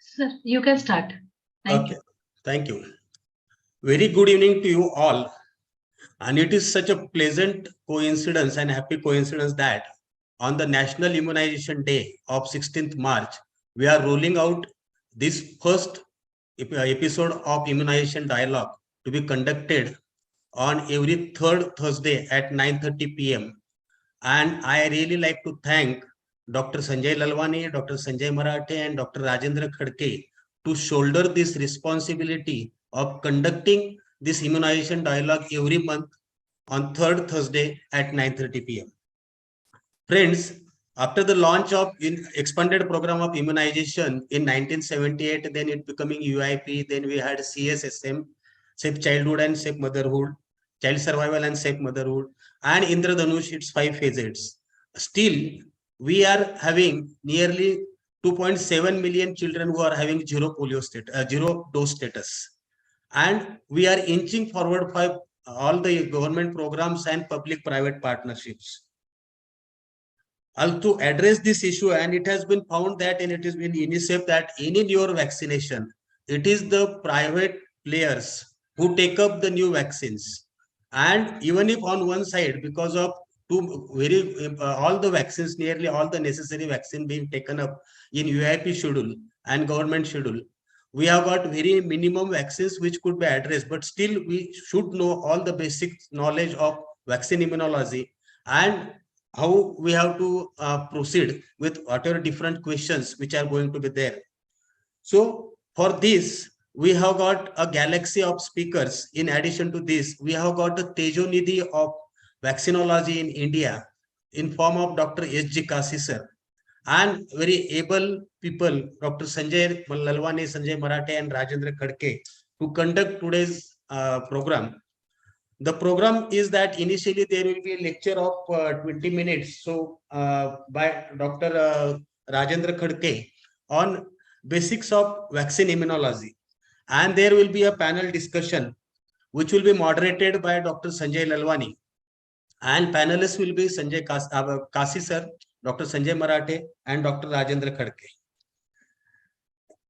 Sir, you can start. Thank Okay, thank you. Very good evening to you all. And it is such a pleasant coincidence and happy coincidence that on the National Immunization Day of 16th March, we are rolling out this first episode of Immunization Dialogue to be conducted on every third Thursday at 9:30 p.m. And I really like to thank Dr. Sanjay Lalwani, Dr. Sanjay Marathe, and Dr. Rajendra Khadke to shoulder this responsibility of conducting this immunization dialogue every month on third Thursday at 9:30 p.m. Friends, after the launch of expanded program of immunization in 1978, then it becoming UIP, then we had CSSM, Safe Childhood and Safe Motherhood, Child Survival and Safe Motherhood, and Indradhanush, it's 5 phases. Still, we are having nearly 2.7 million children who are having zero dose status. And we are inching forward by all the government programs and public-private partnerships. To address this issue, and it has been found that, and it has been UNICEF that any newer vaccination, it is the private players who take up the new vaccines. And even if on one side, because of all the vaccines, nearly all the necessary vaccine being taken up in UIP schedule and government schedule, we have got very minimum vaccines which could be addressed, but still we should know all the basic knowledge of vaccine immunology and how we have to proceed with whatever different questions which are going to be there. So for this, we have got a galaxy of speakers. In addition to this, we have got the Tejonidhi of vaccinology in India in form of Dr. S.G. Kasi sir, and very able people, Dr. Sanjay Lalwani, Sanjay Marathe, and Rajendra Khadke, to conduct today's program. The program is that initially there will be a lecture of 20 minutes. So by Dr. Rajendra Khadke on basics of vaccine immunology. And there will be a panel discussion which will be moderated by Dr. Sanjay Lalwani. And panelists will be Sanjay Kasi sir, Dr. Sanjay Marathe, and Dr. Rajendra Khadke.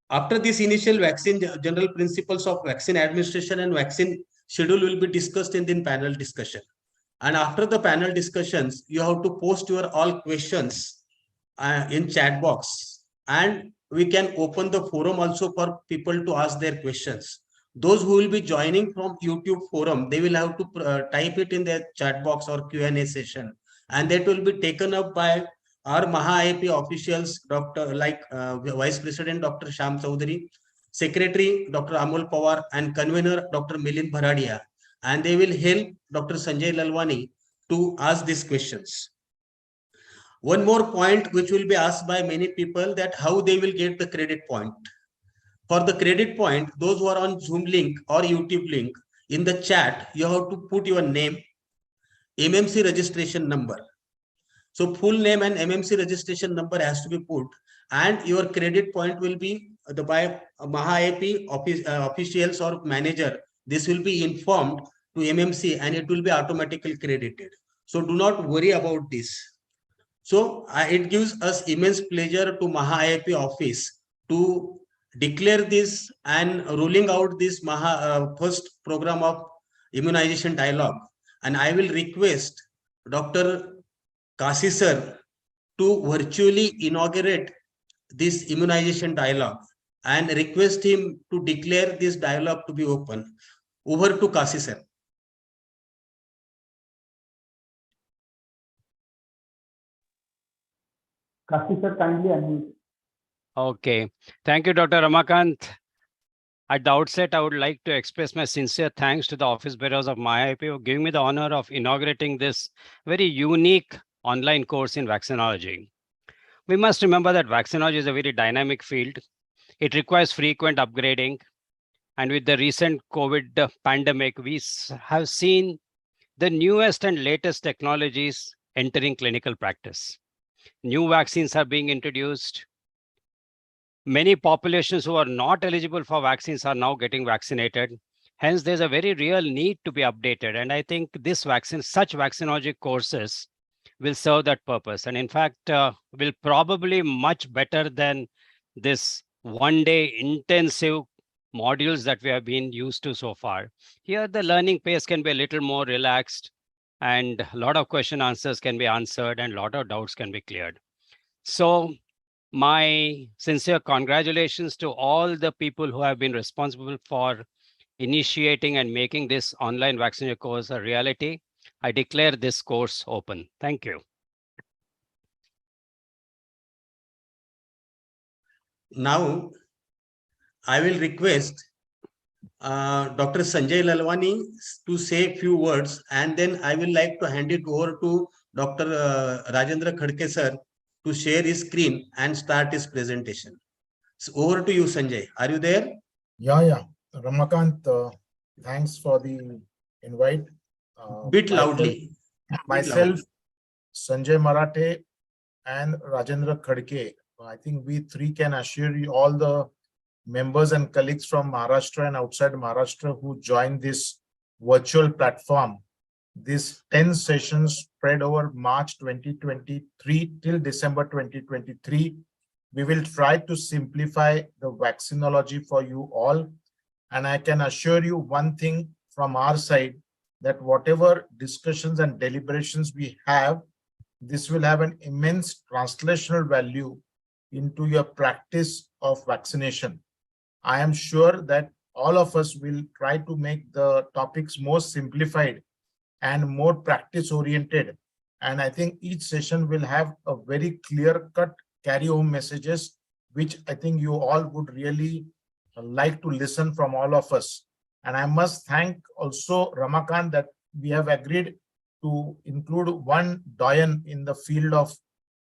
After this initial vaccine, general principles of vaccine administration and vaccine schedule will be discussed in the panel discussion. And after the panel discussions, you have to post your all questions in chat box. And we can open the forum also for people to ask their questions. Those who will be joining from YouTube forum, they will have to type it in their chat box or Q&A session. And that will be taken up by our Maha-IP officials, Vice President Dr. Sham Chaudhary, Secretary Dr. Amol Pawar, and Convener Dr. Milind Bharadia. And they will help Dr. Sanjay Lalwani to ask these questions. One more point which will be asked by many people, that how they will get the credit point. For the credit point, those who are on Zoom link or YouTube link, in the chat, you have to put your name, MMC registration number. So full name and MMC registration number has to be put, and your credit point will be by Maha-IP officials or manager. This will be informed to MMC and it will be automatically credited. So do not worry about this. So it gives us immense pleasure to Maha-IP office to declare this and rolling out this first program of immunization dialogue. And I will request Dr. Kasi sir to virtually inaugurate this immunization dialogue and request him to declare this dialogue to be open. Over to Kasi sir. Kasi sir, kindly unmute. Okay. Thank you, Dr. Ramakant. At the outset, I would like to express my sincere thanks to the office bearers of Maha-IP for giving me the honor of inaugurating this very unique online course in vaccinology. We must remember that vaccinology is a very dynamic field. It requires frequent upgrading. And with the recent COVID pandemic, we have seen the newest and latest technologies entering clinical practice. New vaccines are being introduced. Many populations who are not eligible for vaccines are now getting vaccinated. Hence, there's a very real need to be updated. And I think such vaccinology courses will serve that purpose. And in fact, will probably much better than this one-day intensive modules that we have been used to so far. Here, the learning pace can be a little more relaxed and a lot of question answers can be answered and a lot of doubts can be cleared. So my sincere congratulations to all the people who have been responsible for initiating and making this online vaccination course a reality. I declare this course open. Thank you. Now, I will request Dr. Sanjay Lalwani to say a few words, and then I will like to hand it over to Dr. Rajendra Khadke sir to share his screen and start his presentation. So over to you, Sanjay. Are you there? Yeah. Ramakant, thanks for the invite. Bit loudly. Myself, Sanjay Marathe, and Rajendra Khadke. I think we three can assure you, all the members and colleagues from Maharashtra and outside Maharashtra who joined this virtual platform. These 10 sessions spread over March 2023 till December 2023. We will try to simplify the vaccinology for you all. And I can assure you one thing from our side, that whatever discussions and deliberations we have, this will have an immense translational value into your practice of vaccination. I am sure that all of us will try to make the topics more simplified and more practice oriented. And I think each session will have a very clear-cut carry-home messages, which I think you all would really like to listen from all of us. And I must thank also Ramakant that we have agreed to include one doyen in the field of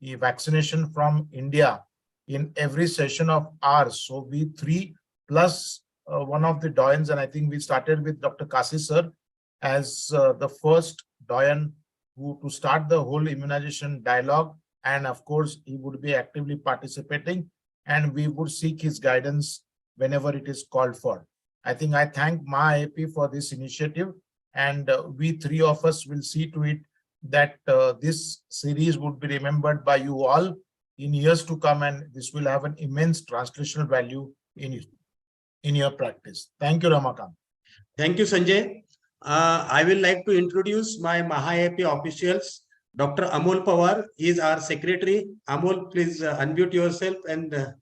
the vaccination from India in every session of ours. So we three plus one of the doyens, and I think we started with Dr. Kasi sir as the first doyen to start the whole immunization dialogue. And of course, he would be actively participating and we would seek his guidance whenever it is called for. I think I thank MAIP for this initiative, and we three of us will see to it that this series would be remembered by you all in years to come, and this will have an immense translational value in your practice. Thank you, Ramakant. Thank you, Sanjay. I will like to introduce my MAHAAP officials. Dr. Amol Pawar is our secretary. Amol, please unmute yourself and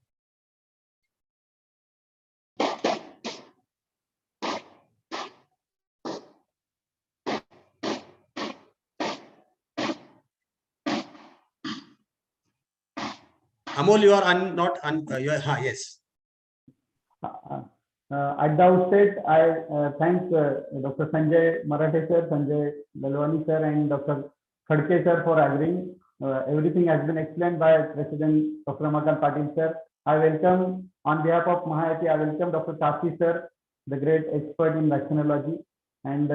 Amol, you are not yes. At the outset, I thank Dr. Sanjay Marathe sir, Sanjay Lalwani sir, and Dr. Khadke sir for agreeing. Everything has been explained by President Dr. Ramakant Patil sir. I welcome, on behalf of MAHAAP, I welcome Dr. Kasi sir, the great expert in vaccinology, and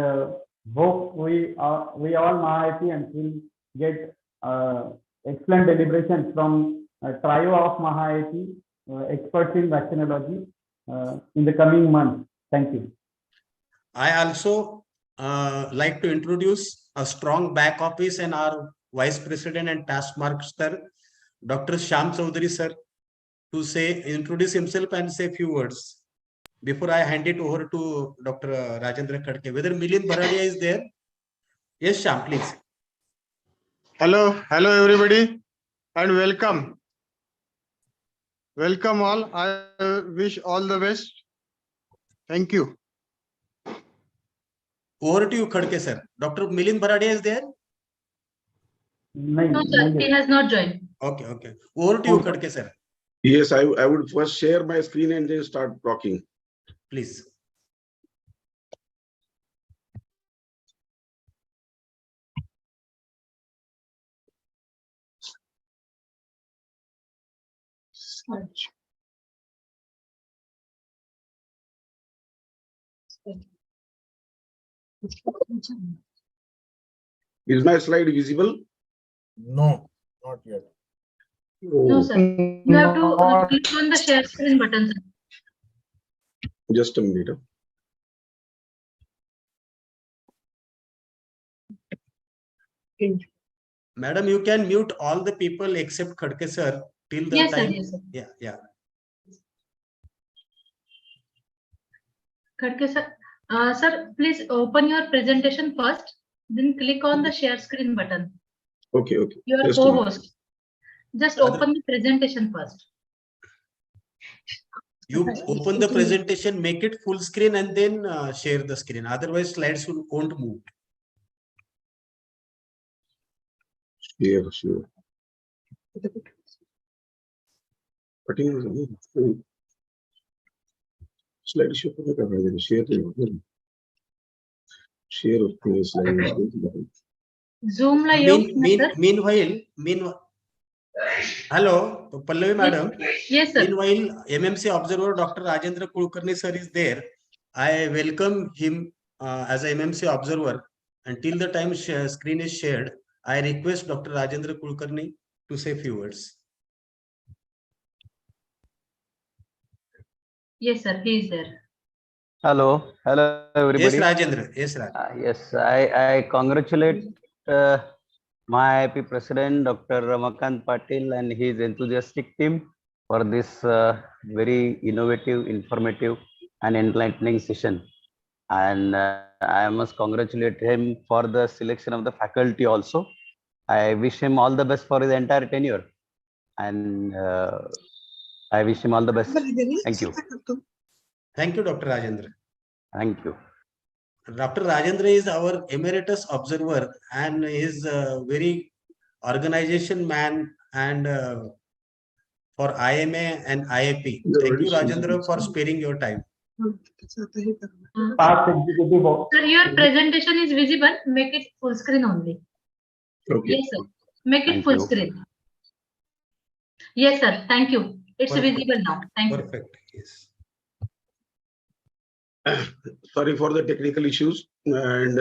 hope we all MAHAAP will get excellent deliberations from trio of MAHAAP experts in vaccinology in the coming months. Thank you. I also like to introduce a strong back office and our Vice President and Taskmaster, Dr. Shyam Chaudhary sir, to introduce himself and say a few words before I hand it over to Dr. Rajendra Khadke. Whether Milind Bharadia is there? Yes, Shyam, please. Hello everybody, and welcome. Welcome all. I wish all the best. Thank you. Over to you, Khadke sir. Dr. Milind Bharadia is there? No, sir, he has not joined. Okay. Over to you, Khadke sir. Yes, I would first share my screen and then start talking. Please. Is my slide visible? No, not yet. No, sir. You have to click on the share screen button, sir. Just a minute. Madam, you can mute all the people except Khadke sir till the Yes, sir. time. Yes, sir. Yeah. Khadke sir, sir, please open your presentation first, then click on the share screen button. Okay. You are Just a minute. co-host. Just Other- open the presentation first. You open the presentation, make it full screen and then share the screen. Otherwise slides won't move. Sure. Slide show करने का है, share नहीं होगा। Share उसके slide Zoom la येऊ Meanwhile, hello, Pallavi madam. Yes, sir. Meanwhile, MMC observer Dr. Rajendra Kulkarni sir is there. I welcome him as a MMC observer. Until the time screen is shared, I request Dr. Rajendra Kulkarni to say few words. Yes, sir. He is there. Hello everybody. Yes, Rajendra. Yes, Raj. Yes, I congratulate my IIP president, Dr. Ramakant Patil, and his enthusiastic team for this very innovative, informative, and enlightening session. And I must congratulate him for the selection of the faculty also. I wish him all the best for his entire tenure. And I wish him all the best. Thank you. Thank you, Dr. Rajendra. Thank you. Dr. Rajendra is our emeritus observer and is a very organization man and for IMA and IAP. Thank you, Rajendra, for sparing your time. Past executive Sir, your presentation is visible. Make it full screen only. Okay. Yes, sir. Make it Thank full you. screen. Yes, sir. Thank you. It's Perfect. visible now. Thank you. Perfect. Yes. Sorry for the technical issues. And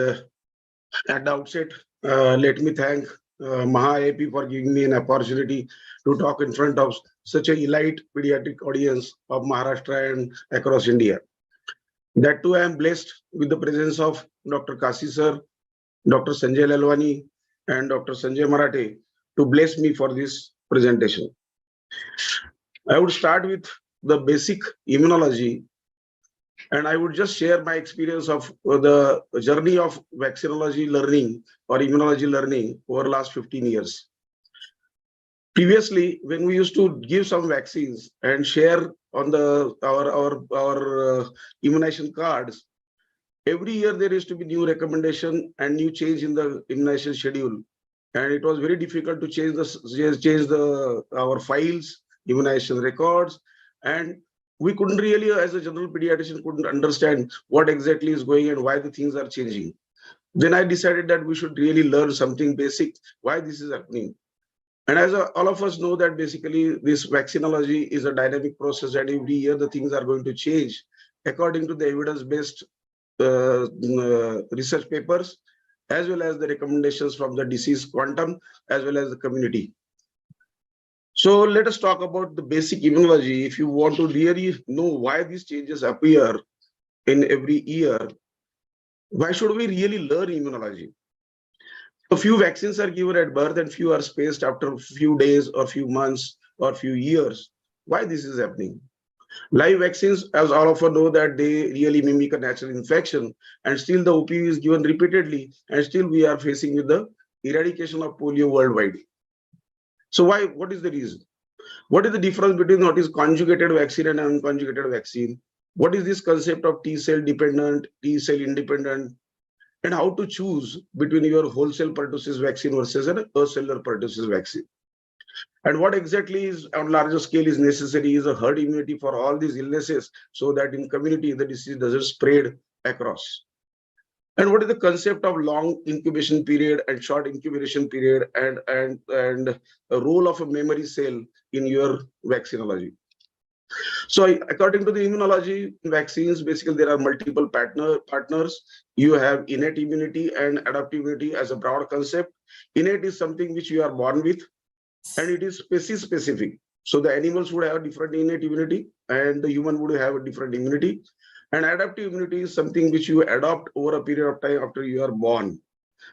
at the outset, let me thank Maha AP for giving me an opportunity to talk in front of such a elite pediatric audience of Maharashtra and across India. That too, I am blessed with the presence of Dr. Kasi sir, Dr. Sanjay Lalwani, and Dr. Sanjay Marathe to bless me for this presentation. I would start with the basic immunology, and I would just share my experience of the journey of vaccinology learning or immunology learning over the last 15 years. Previously, when we used to give some vaccines and share on our immunization cards, every year there used to be new recommendation and new change in the immunization schedule, and it was very difficult to change our files, immunization records, and we couldn't really, as a general pediatrician, couldn't understand what exactly is going and why the things are changing. Then I decided that we should really learn something basic, why this is happening. And as all of us know that basically this vaccinology is a dynamic process, and every year the things are going to change according to the evidence-based research papers, as well as the recommendations from the disease quantum, as well as the community. So let us talk about the basic immunology. If you want to really know why these changes appear in every year, why should we really learn immunology? A few vaccines are given at birth and few are spaced after a few days or few months or few years. Why this is happening? Live vaccines, as all of us know, that they really mimic a natural infection, and still the OPV is given repeatedly, and still we are facing with the eradication of polio worldwide. So why? What is the reason? What is the difference between what is conjugated vaccine and unconjugated vaccine? What is this concept of T-cell dependent, T-cell independent, and how to choose between your wholesale pertussis vaccine versus an acellular pertussis vaccine? And what exactly is on larger scale is necessary is a herd immunity for all these illnesses, so that in community the disease doesn't spread across. And what is the concept of long incubation period and short incubation period, and a role of a memory cell in your vaccinology? So according to the immunology vaccines, basically there are multiple partners. You have innate immunity and adaptive immunity as a broad concept. Innate is something which you are born with, and it is species specific. So the animals would have different innate immunity and the human would have a different immunity. And adaptive immunity is something which you adopt over a period of time after you are born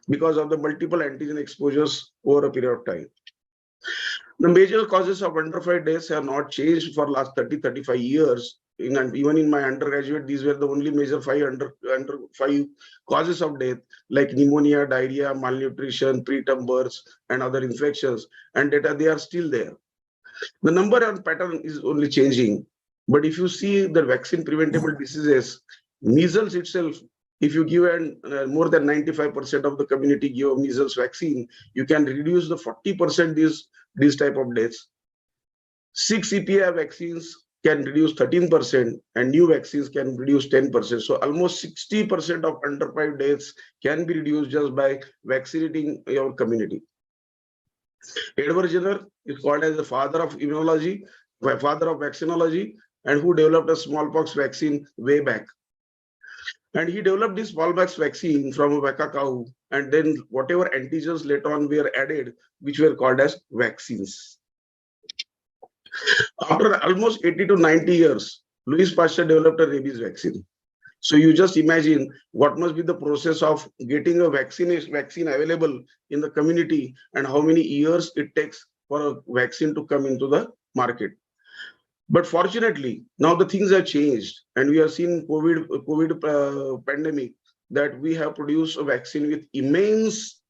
because of the multiple antigen exposures over a period of time. The major causes of under 5 days have not changed for last 30-35 years. even in my undergraduate, these were the only major under five causes of death, like pneumonia, diarrhea, malnutrition, preterm births, and other infections. And data, they are still there. The number and pattern is only changing. But if you see the vaccine preventable diseases, measles itself, if you give more than 95% of the community give a measles vaccine, you can reduce the 40% these type of deaths. 6 EPI vaccines can reduce 13%, and new vaccines can reduce 10%. So almost 60% of under 5 deaths can be reduced just by vaccinating your community. Edward Jenner is called as the father of immunology, father of vaccinology, and who developed a smallpox vaccine way back. And he developed this smallpox vaccine from a Waka cow, and then whatever antigens later on were added, which were called as vaccines. After almost 80 to 90 years, Louis Pasteur developed a rabies vaccine. So you just imagine what must be the process of getting a vaccine available in the community, and how many years it takes for a vaccine to come into the market. But fortunately, now the things have changed, and we have seen COVID pandemic that we have produced a vaccine with immense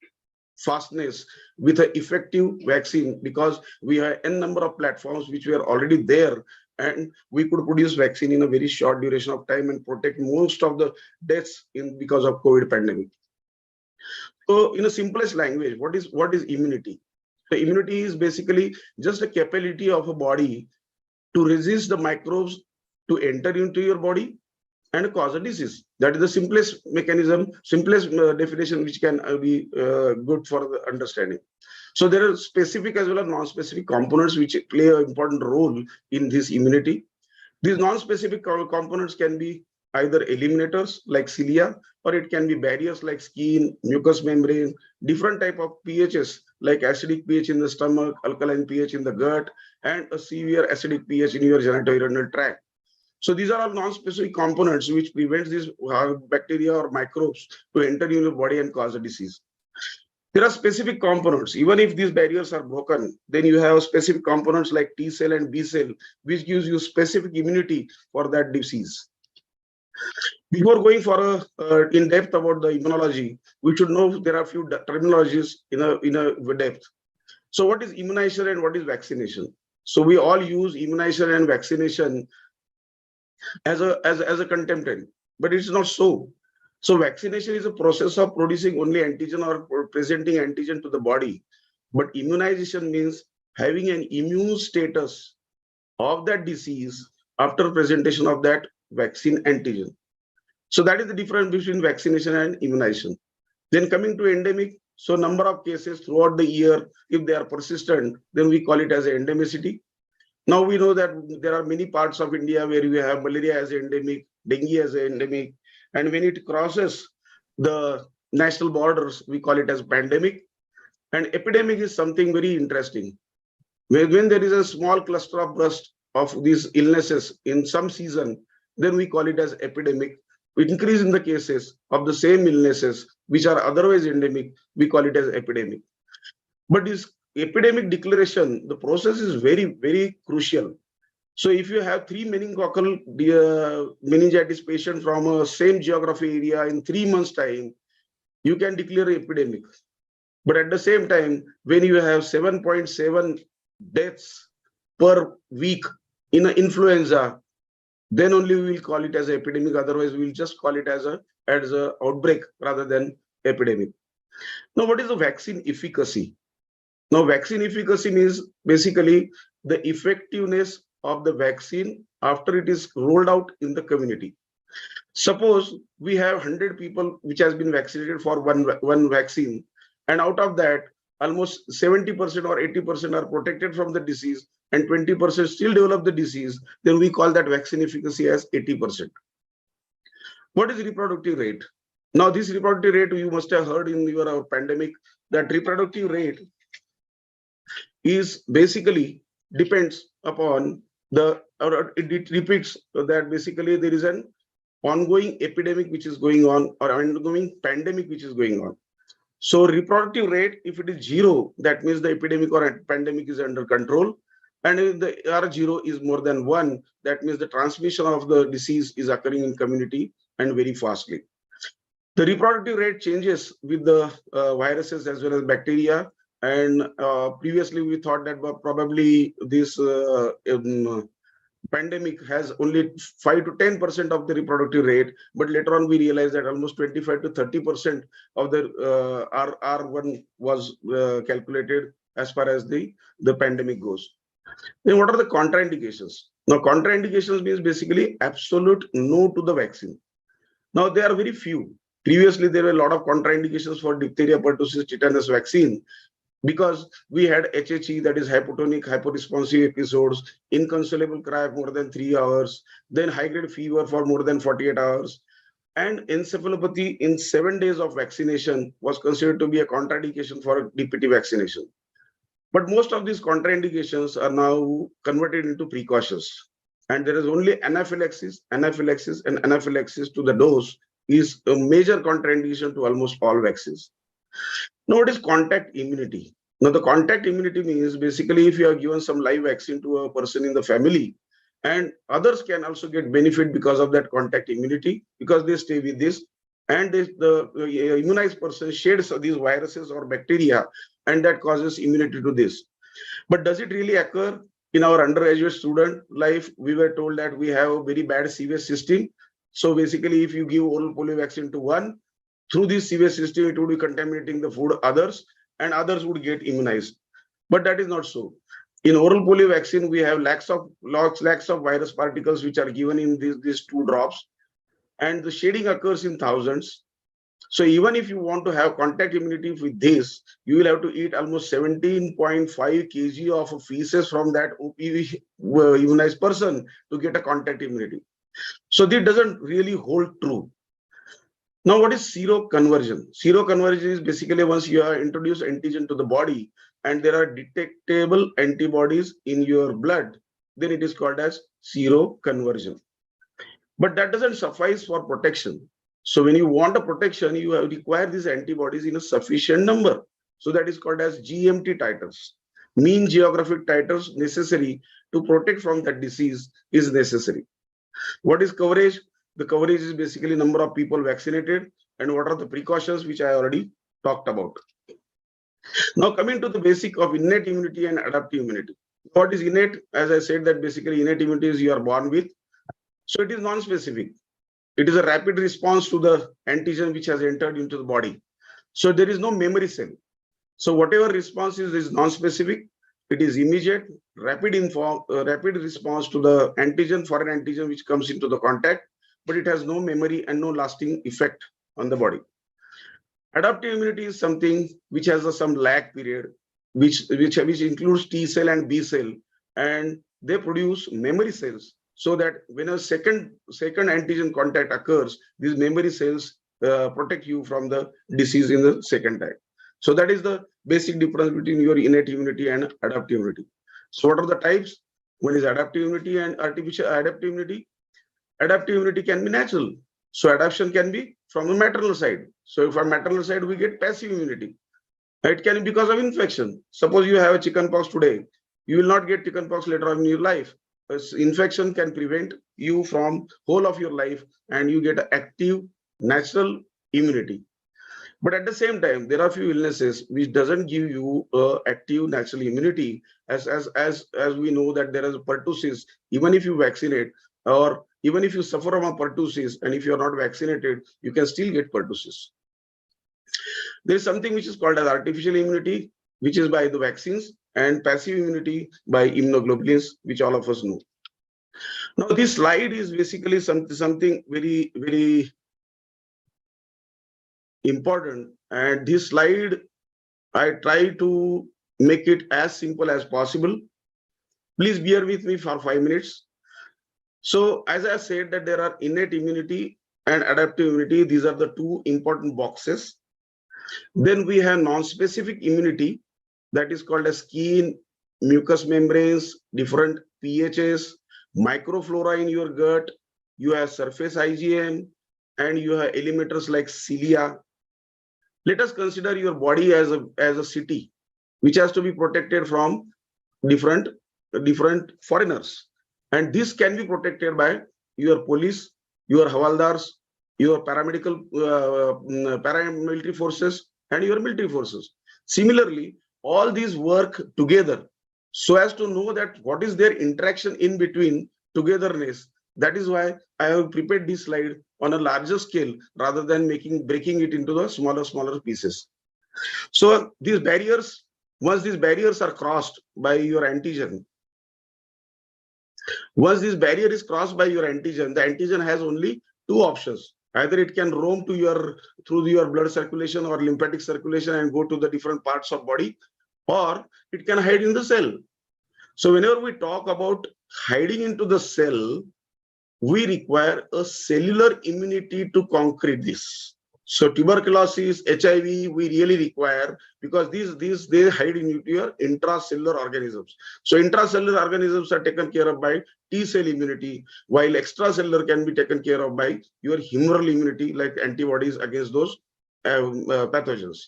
fastness, with an effective vaccine, because we have n number of platforms which were already there, and we could produce vaccine in a very short duration of time and protect most of the deaths because of COVID pandemic. So in a simplest language, what is immunity? The immunity is basically just a capability of a body to resist the microbes to enter into your body and cause a disease. That is the simplest mechanism, simplest definition which can be good for the understanding. So there are specific as well as non-specific components which play an important role in this immunity. These non-specific components can be either eliminators like cilia, or it can be barriers like skin, mucous membrane, different type of pHs like acidic pH in the stomach, alkaline pH in the gut, and a severe acidic pH in your genitourinary tract. So these are all non-specific components which prevents these bacteria or microbes to enter in your body and cause a disease. There are specific components. Even if these barriers are broken, then you have specific components like T cell and B cell, which gives you specific immunity for that disease. Before going for in depth about the immunology, we should know there are a few terminologies in a depth. So what is immunization and what is vaccination? So we all use immunization and vaccination as a contemporary, but it's not so. So vaccination is a process of producing only antigen or presenting antigen to the body. But immunization means having an immune status of that disease after presentation of that vaccine antigen. So that is the difference between vaccination and immunization. Then coming to endemic, so number of cases throughout the year, if they are persistent, then we call it as endemicity. Now we know that there are many parts of India where we have malaria as endemic, dengue as endemic, and when it crosses the national borders, we call it as pandemic. And epidemic is something very interesting. When there is a small cluster of burst of these illnesses in some season, then we call it as epidemic. Increase in the cases of the same illnesses which are otherwise endemic, we call it as epidemic. But this epidemic declaration, the process is very, very crucial. So if you have 3 meningococcal meningitis patients from a same geography area in 3 months' time, you can declare epidemic. But at the same time, when you have 7.7 deaths per week in an influenza, then only we will call it as an epidemic. Otherwise, we will just call it as a outbreak rather than epidemic. Now, what is the vaccine efficacy? Now, vaccine efficacy means basically the effectiveness of the vaccine after it is rolled out in the community. Suppose we have 100 people which has been vaccinated for one vaccine, and out of that, almost 70% or 80% are protected from the disease, and 20% still develop the disease, then we call that vaccine efficacy as 80%. What is reproductive rate? Now, this reproductive rate, you must have heard in your pandemic, that reproductive rate is basically depends upon it repeats that basically there is an ongoing epidemic which is going on, or ongoing pandemic which is going on. So reproductive rate, if it is 0, that means the epidemic or pandemic is under control. And if the R0 is more than 1, that means the transmission of the disease is occurring in community and very fastly. The reproductive rate changes with the viruses as well as bacteria. And previously we thought that probably this pandemic has only 5 to 10% of the reproductive rate, but later on we realized that almost 25 to 30% of the R1 was calculated as far as the pandemic goes. Then what are the contraindications? Now, contraindications means basically absolute no to the vaccine. Now, there are very few. Previously, there were a lot of contraindications for diphtheria, pertussis, tetanus vaccine because we had HHE, that is hypotonic, hyporesponsive episodes, inconsolable cry more than 3 hours, then high-grade fever for more than 48 hours. And encephalopathy in 7 days of vaccination was considered to be a contraindication for DPT vaccination. But most of these contraindications are now converted into precautions. And there is only anaphylaxis, and anaphylaxis to the dose is a major contraindication to almost all vaccines. Now, what is contact immunity? Now, the contact immunity means basically if you have given some live vaccine to a person in the family, and others can also get benefit because of that contact immunity, because they stay with this, and the immunized person sheds these viruses or bacteria, and that causes immunity to this. But does it really occur in our undergraduate student life? We were told that we have a very bad sewage system. So basically, if you give oral polio vaccine to one, through this sewage system, it would be contaminating the food others, and others would get immunized. But that is not so. In oral polio vaccine, we have lakhs of virus particles which are given in these 2 drops, and the shading occurs in thousands. So even if you want to have contact immunity with this, you will have to eat almost 17.5 kg of feces from that OPV immunized person to get a contact immunity. So this doesn't really hold true. Now, what is seroconversion? Seroconversion is basically once you have introduced antigen to the body and there are detectable antibodies in your blood, then it is called as seroconversion. But that doesn't suffice for protection. So when you want a protection, you require these antibodies in a sufficient number. So that is called as GMT titers. Mean geographic titers necessary to protect from that disease is necessary. What is coverage? The coverage is basically number of people vaccinated, and what are the precautions which I already talked about. Now coming to the basic of innate immunity and adaptive immunity. What is innate? As I said, that basically innate immunity is you are born with. So it is non-specific. It is a rapid response to the antigen which has entered into the body. So there is no memory cell. So whatever response is non-specific. It is immediate, rapid response to the antigen, foreign antigen which comes into the contact, but it has no memory and no lasting effect on the body. Adaptive immunity is something which has some lag period, which includes T cell and B cell, and they produce memory cells. So that when a second antigen contact occurs, these memory cells protect you from the disease in the second time. So that is the basic difference between your innate immunity and adaptive immunity. So what are the types? One is adaptive immunity and artificial adaptive immunity. Adaptive immunity can be natural. So adaptation can be from the maternal side. So from maternal side, we get passive immunity. It can be because of infection. Suppose you have a chickenpox today, you will not get chickenpox later on in your life. Infection can prevent you from whole of your life, and you get active natural immunity. But at the same time, there are few illnesses which doesn't give you active natural immunity. As we know that there is a pertussis. Even if you vaccinate, or even if you suffer from a pertussis, and if you are not vaccinated, you can still get pertussis. There is something which is called as artificial immunity, which is by the vaccines, and passive immunity by immunoglobulins, which all of us know. Now, this slide is basically something very, very important, and this slide I try to make it as simple as possible. Please bear with me for 5 minutes. So as I said that there are innate immunity and adaptive immunity, these are the 2 important boxes. Then we have non-specific immunity, that is called as skin, mucous membranes, different pHs, microflora in your gut, you have surface IgM, and you have eliminators like cilia. Let us consider your body as a city which has to be protected from different different foreigners. And this can be protected by your police, your hawaldars, your paramilitary forces, and your military forces. Similarly, all these work together so as to know that what is their interaction in between togetherness. That is why I have prepared this slide on a larger scale rather than breaking it into the smaller pieces. So these barriers, once these barriers are crossed by your antigen, once this barrier is crossed by your antigen, the antigen has only two options. Either it can roam to through your blood circulation or lymphatic circulation and go to the different parts of body, or it can hide in the cell. So whenever we talk about hiding into the cell, we require a cellular immunity to conquer this. So tuberculosis, HIV, we really require, because they hide into your intracellular organisms. So intracellular organisms are taken care of by T cell immunity, while extracellular can be taken care of by your humoral immunity, like antibodies against those pathogens.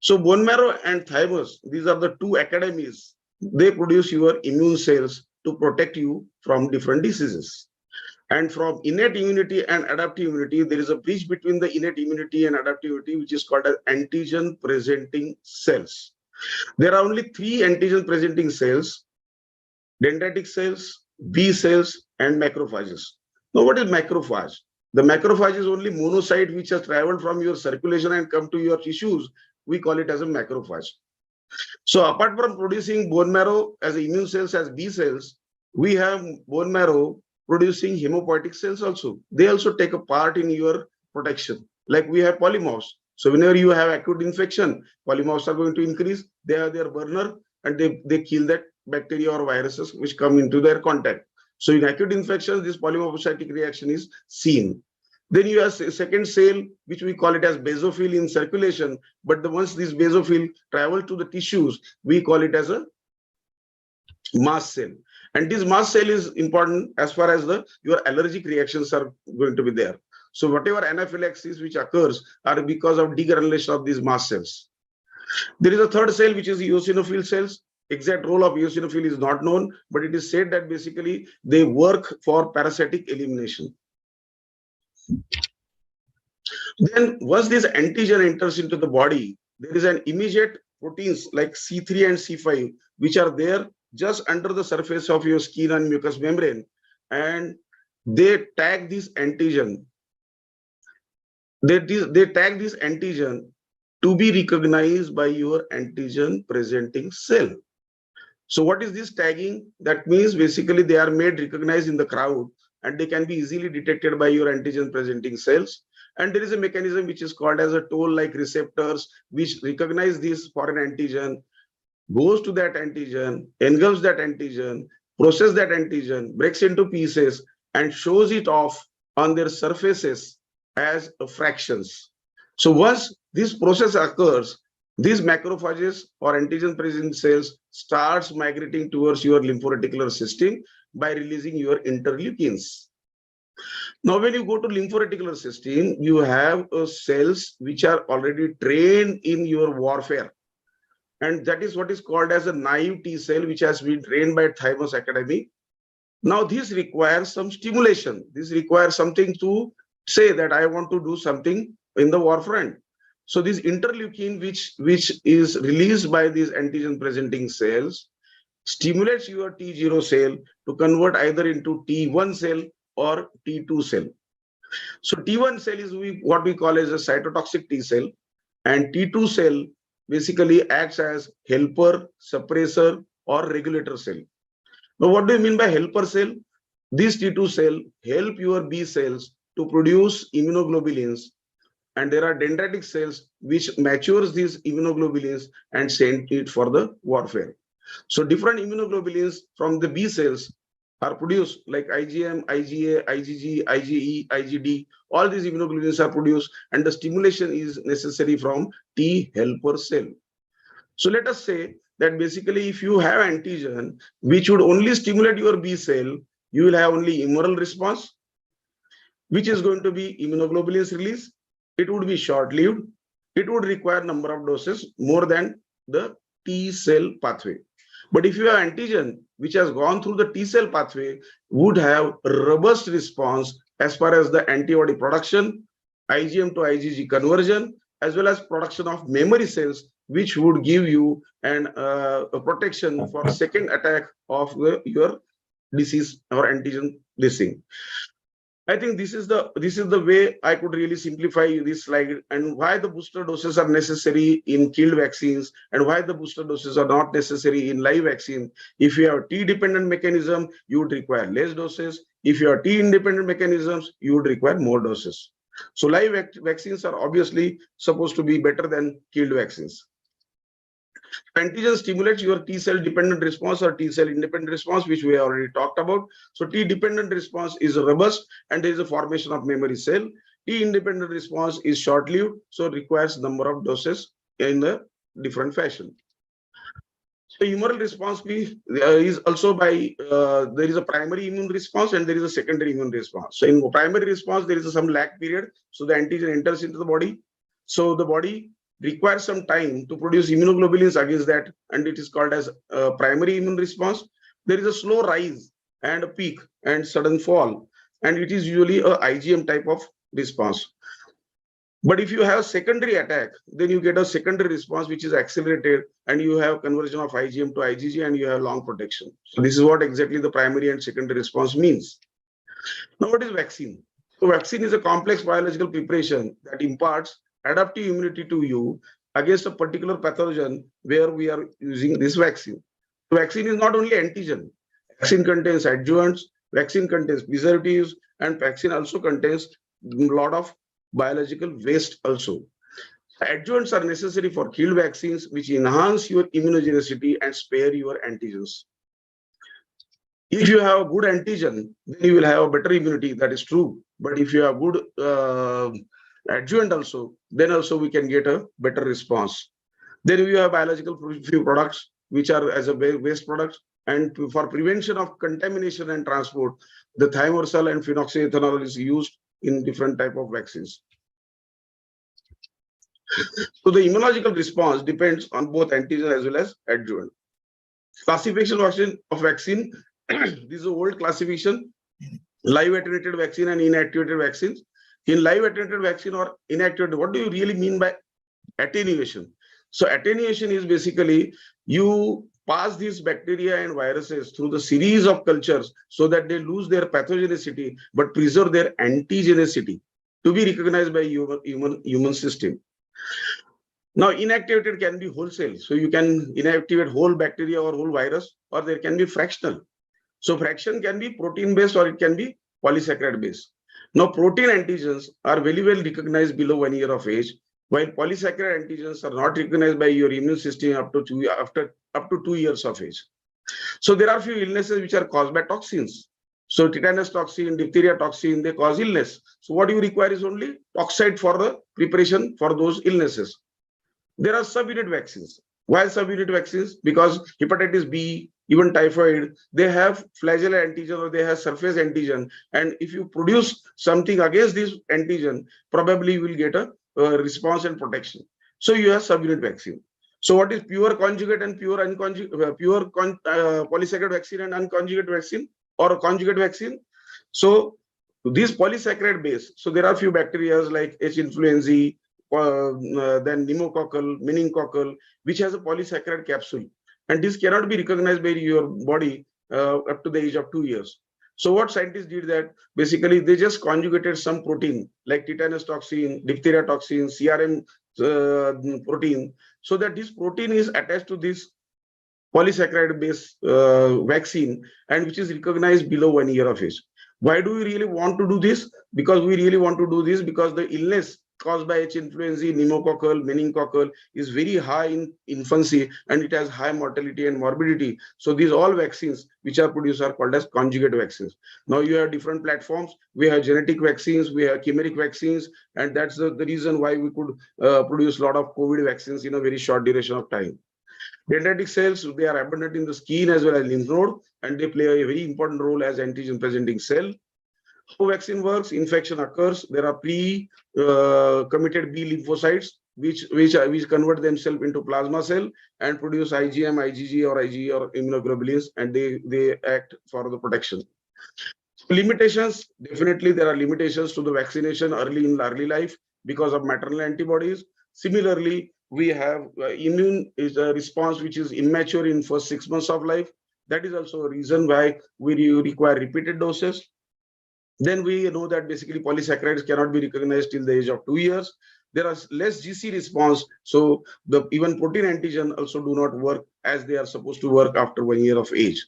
So bone marrow and thymus, these are the two academies. They produce your immune cells to protect you from different diseases. And from innate immunity and adaptive immunity, there is a bridge between the innate immunity and adaptive immunity, which is called as antigen presenting cells. There are only three antigen presenting cells: dendritic cells, B cells, and macrophages. Now, what is macrophage? The macrophage is only monocyte which has traveled from your circulation and come to your tissues. We call it as a macrophage. So apart from producing bone marrow as immune cells, as B cells, we have bone marrow producing hemopoietic cells also. They also take a part in your protection. Like we have polymorphs. So whenever you have acute infection, polymorphs are going to increase. They have their burner and they kill that bacteria or viruses which come into their contact. So in acute infections, this polymorphocytic reaction is seen. Then you have a second cell, which we call it as basophil in circulation. But once this basophil travel to the tissues, we call it as a mast cell. And this mast cell is important as far as your allergic reactions are going to be there. So whatever anaphylaxis which occurs are because of degranulation of these mast cells. There is a third cell which is eosinophil cells. Exact role of eosinophil is not known, but it is said that basically they work for parasitic elimination. Then once this antigen enters into the body, there is an immediate proteins like C3 and C5 which are there just under the surface of your skin and mucous membrane, and they tag this antigen. They tag this antigen to be recognized by your antigen presenting cell. So what is this tagging? That means basically they are made recognized in the crowd and they can be easily detected by your antigen presenting cells. And there is a mechanism which is called as a toll-like receptors which recognize this foreign antigen, goes to that antigen, engulfs that antigen, processes that antigen, breaks into pieces, and shows it off on their surfaces as fractions. So once this process occurs, these macrophages or antigen-presenting cells starts migrating towards your lymphoreticular system by releasing your interleukins. Now, when you go to lymphoreticular system, you have cells which are already trained in your warfare. And that is what is called as a naive T cell, which has been trained by Thymus Academy. Now, this requires some stimulation. This requires something to say that I want to do something in the war front. So this interleukin, which is released by these antigen presenting cells, stimulates your T0 cell to convert either into T1 cell or T2 cell. So T1 cell is what we call as a cytotoxic T cell, and T2 cell basically acts as helper, suppressor, or regulator cell. Now, what do you mean by helper cell? These T2 cell help your B cells to produce immunoglobulins, and there are dendritic cells which matures these immunoglobulins and send it for the warfare. So different immunoglobulins from the B cells are produced, like IgM, IgA, IgG, IgE, IgD. All these immunoglobulins are produced, and the stimulation is necessary from T helper cell. So let us say that basically if you have antigen which would only stimulate your B cell, you will have only humoral response, which is going to be immunoglobulins release. It would be short-lived. It would require number of doses more than the T cell pathway. But if you have antigen which has gone through the T cell pathway would have robust response as far as the antibody production, IgM to IgG conversion, as well as production of memory cells, which would give you a protection for second attack of your disease or antigen this thing. I think this is the way I could really simplify this slide, and why the booster doses are necessary in killed vaccines and why the booster doses are not necessary in live vaccine. If you have T-dependent mechanism, you would require less doses. If you have T-independent mechanisms, you would require more doses. So live vaccines are obviously supposed to be better than killed vaccines. Antigen stimulates your T cell dependent response or T cell independent response, which we already talked about. So T dependent response is robust and there is a formation of memory cell. T independent response is short lived, so it requires number of doses in a different fashion. So humoral response is also by there is a primary immune response and there is a secondary immune response. So in primary response there is some lag period, so the antigen enters into the body. So the body requires some time to produce immunoglobulins against that, and it is called as primary immune response. There is a slow rise and a peak and sudden fall, and it is usually a IgM type of response. But if you have secondary attack, then you get a secondary response which is accelerated, and you have conversion of IgM to IgG, and you have long protection. So this is what exactly the primary and secondary response means. Now, what is vaccine? So vaccine is a complex biological preparation that imparts adaptive immunity to you against a particular pathogen where we are using this vaccine. So vaccine is not only antigen. Vaccine contains adjuvants, vaccine contains preservatives, and vaccine also contains a lot of biological waste also. Adjuvants are necessary for killed vaccines, which enhance your immunogenicity and spare your antigens. If you have a good antigen, then you will have a better immunity. That is true. But if you have good adjuvant also, then also we can get a better response. Then we have biological few products which are as a waste products, and for prevention of contamination and transport, the thimerosal and phenoxyethanol is used in different type of vaccines. So the immunological response depends on both antigen as well as adjuvant. Classification of vaccine. This is an old classification: live attenuated vaccine and inactivated vaccines. In live attenuated vaccine or inactivated, what do you really mean by attenuation? So attenuation is basically you pass these bacteria and viruses through the series of cultures so that they lose their pathogenicity but preserve their antigenicity to be recognized by human system. Now, inactivated can be wholesale. So you can inactivate whole bacteria or whole virus, or there can be fractional. So fraction can be protein based or it can be polysaccharide based. Now, protein antigens are very well recognized below 1 year of age, while polysaccharide antigens are not recognized by your immune system up to 2 years of age. So there are few illnesses which are caused by toxins. So tetanus toxin, diphtheria toxin, they cause illness. So what you require is only toxide for the preparation for those illnesses. There are subunit vaccines. Why subunit vaccines? Because hepatitis B, even typhoid, they have flagellar antigen or they have surface antigen. And if you produce something against this antigen, probably you will get a response and protection. So you have subunit vaccine. So what is pure conjugate and pure polysaccharide vaccine and unconjugate vaccine or a conjugate vaccine? So this polysaccharide base, so there are few bacteria like H. influenzae, then pneumococcal, meningococcal, which has a polysaccharide capsule. And this cannot be recognized by your body up to the age of 2 years. So what scientists did that basically they just conjugated some protein like tetanus toxin, diphtheria toxin, CRM protein, so that this protein is attached to this polysaccharide based vaccine and which is recognized below 1 year of age. Why do we really want to do this? Because we really want to do this because the illness caused by H. influenzae, pneumococcal, meningococcal is very high in infancy and it has high mortality and morbidity. So these all vaccines which are produced are called as conjugate vaccines. Now you have different platforms. We have genetic vaccines, we have chimeric vaccines, and that's the reason why we could produce a lot of COVID vaccines in a very short duration of time. Dendritic cells, they are abundant in the skin as well as lymph node, and they play a very important role as antigen presenting cell. How vaccine works: infection occurs, there are pre-committed B lymphocytes which convert themselves into plasma cell and produce IgM, IgG or IgE or immunoglobulins, and they act for the protection. Limitations, definitely there are limitations to the vaccination early in early life because of maternal antibodies. Similarly, we have immune response which is immature in first 6 months of life. That is also a reason why we require repeated doses. Then we know that basically polysaccharides cannot be recognized till the age of 2 years. There are less GC response, so the even protein antigen also do not work as they are supposed to work after 1 year of age.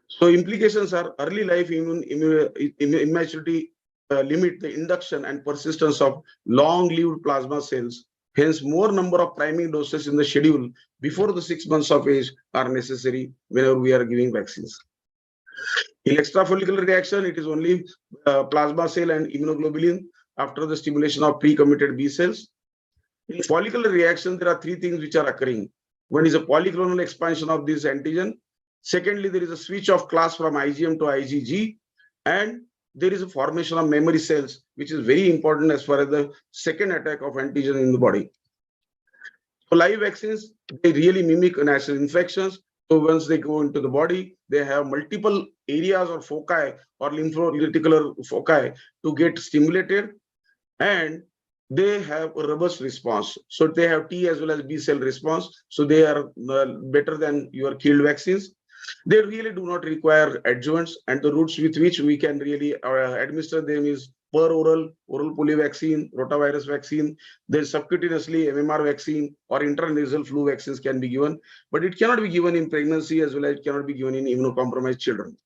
So implications are early life immaturity limit the induction and persistence of long-lived plasma cells. Hence, more number of priming doses in the schedule before the 6 months of age are necessary whenever we are giving vaccines. In extrafollicular reaction, it is only plasma cell and immunoglobulin after the stimulation of pre-committed B cells. In follicular reaction, there are three things which are occurring. One is a polyclonal expansion of this antigen. Secondly, there is a switch of class from IgM to IgG, and there is a formation of memory cells, which is very important as far as the second attack of antigen in the body. So live vaccines, they really mimic natural infections. So once they go into the body, they have multiple areas or foci or lymphoreticular foci to get stimulated, and they have a robust response. So they have T as well as B cell response. So they are better than your killed vaccines. They really do not require adjuvants, and the routes with which we can really administer them is per oral polio vaccine, rotavirus vaccine, then subcutaneously MMR vaccine or intranasal flu vaccines can be given, but it cannot be given in pregnancy as well as it cannot be given in immunocompromised children.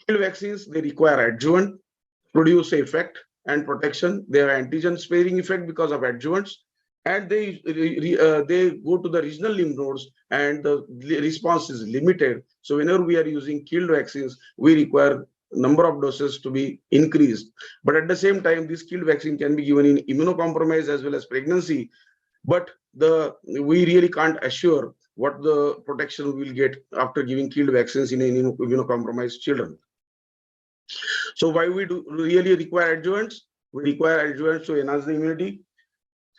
Killed vaccines, they require adjuvant, produce effect and protection. They have antigen sparing effect because of adjuvants, and they go to the regional lymph nodes, and the response is limited. So whenever we are using killed vaccines, we require number of doses to be increased. But at the same time, this killed vaccine can be given in immunocompromised as well as pregnancy. But we really can't assure what the protection we will get after giving killed vaccines in immunocompromised children. So why we do really require adjuvants? We require adjuvants to enhance the immunity,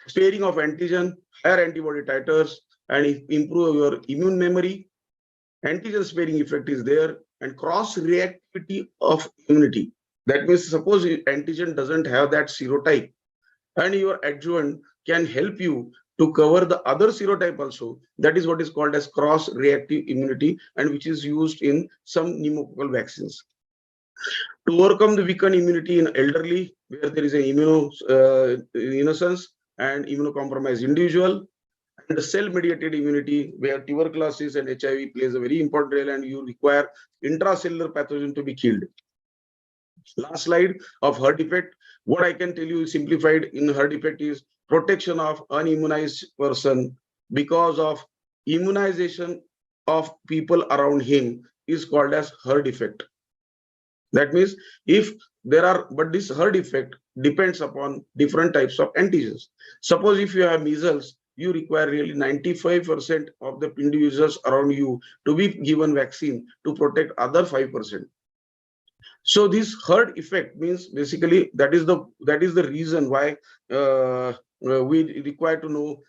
sparing of antigen, higher antibody titers, and improve your immune memory. Antigen sparing effect is there, and cross reactivity of immunity. That means suppose antigen doesn't have that serotype, and your adjuvant can help you to cover the other serotype also. That is what is called as cross reactive immunity, and which is used in some pneumococcal vaccines. To overcome the weakened immunity in elderly, where there is an immunosenescence and immunocompromised individual, and the cell-mediated immunity, where tuberculosis and HIV plays a very important role, and you require intracellular pathogen to be killed. Last slide of herd effect. What I can tell you simplified in herd effect is protection of unimmunized person because of immunization of people around him is called as herd effect. That means if there are, but this herd effect depends upon different types of antigens. Suppose if you have measles, you require really 95% of the individuals around you to be given vaccine to protect other 5%. So this herd effect means basically that is the reason why we require to know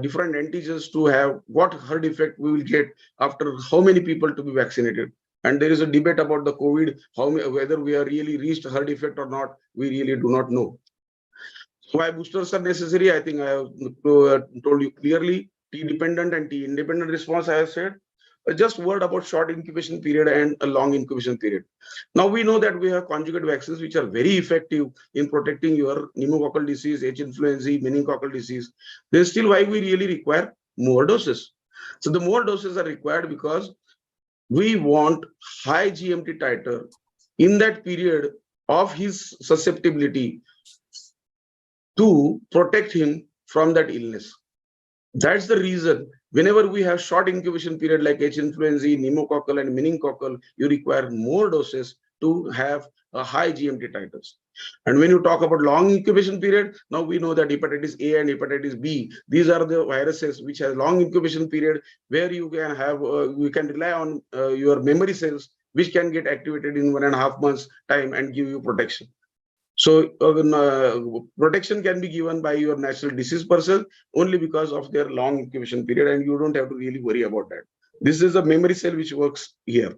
different antigens to have what herd effect we will get after how many people to be vaccinated. And there is a debate about the COVID, whether we are really reached herd effect or not, we really do not know. So why boosters are necessary? I think I have told you clearly. T-dependent and T-independent response, I have said. Just word about short incubation period and a long incubation period. Now we know that we have conjugate vaccines which are very effective in protecting your pneumococcal disease, H. influenzae, meningococcal disease. Then still why we really require more doses. So the more doses are required because we want high GMT titer in that period of his susceptibility to protect him from that illness. That's the reason whenever we have short incubation period like H. influenzae, pneumococcal and meningococcal, you require more doses to have a high GMT titers. And when you talk about long incubation period, now we know that hepatitis A and hepatitis B, these are the viruses which have long incubation period where you can have, you can rely on your memory cells which can get activated in 1.5 months time and give you protection. So protection can be given by your natural disease person only because of their long incubation period, and you don't have to really worry about that. This is a memory cell which works here.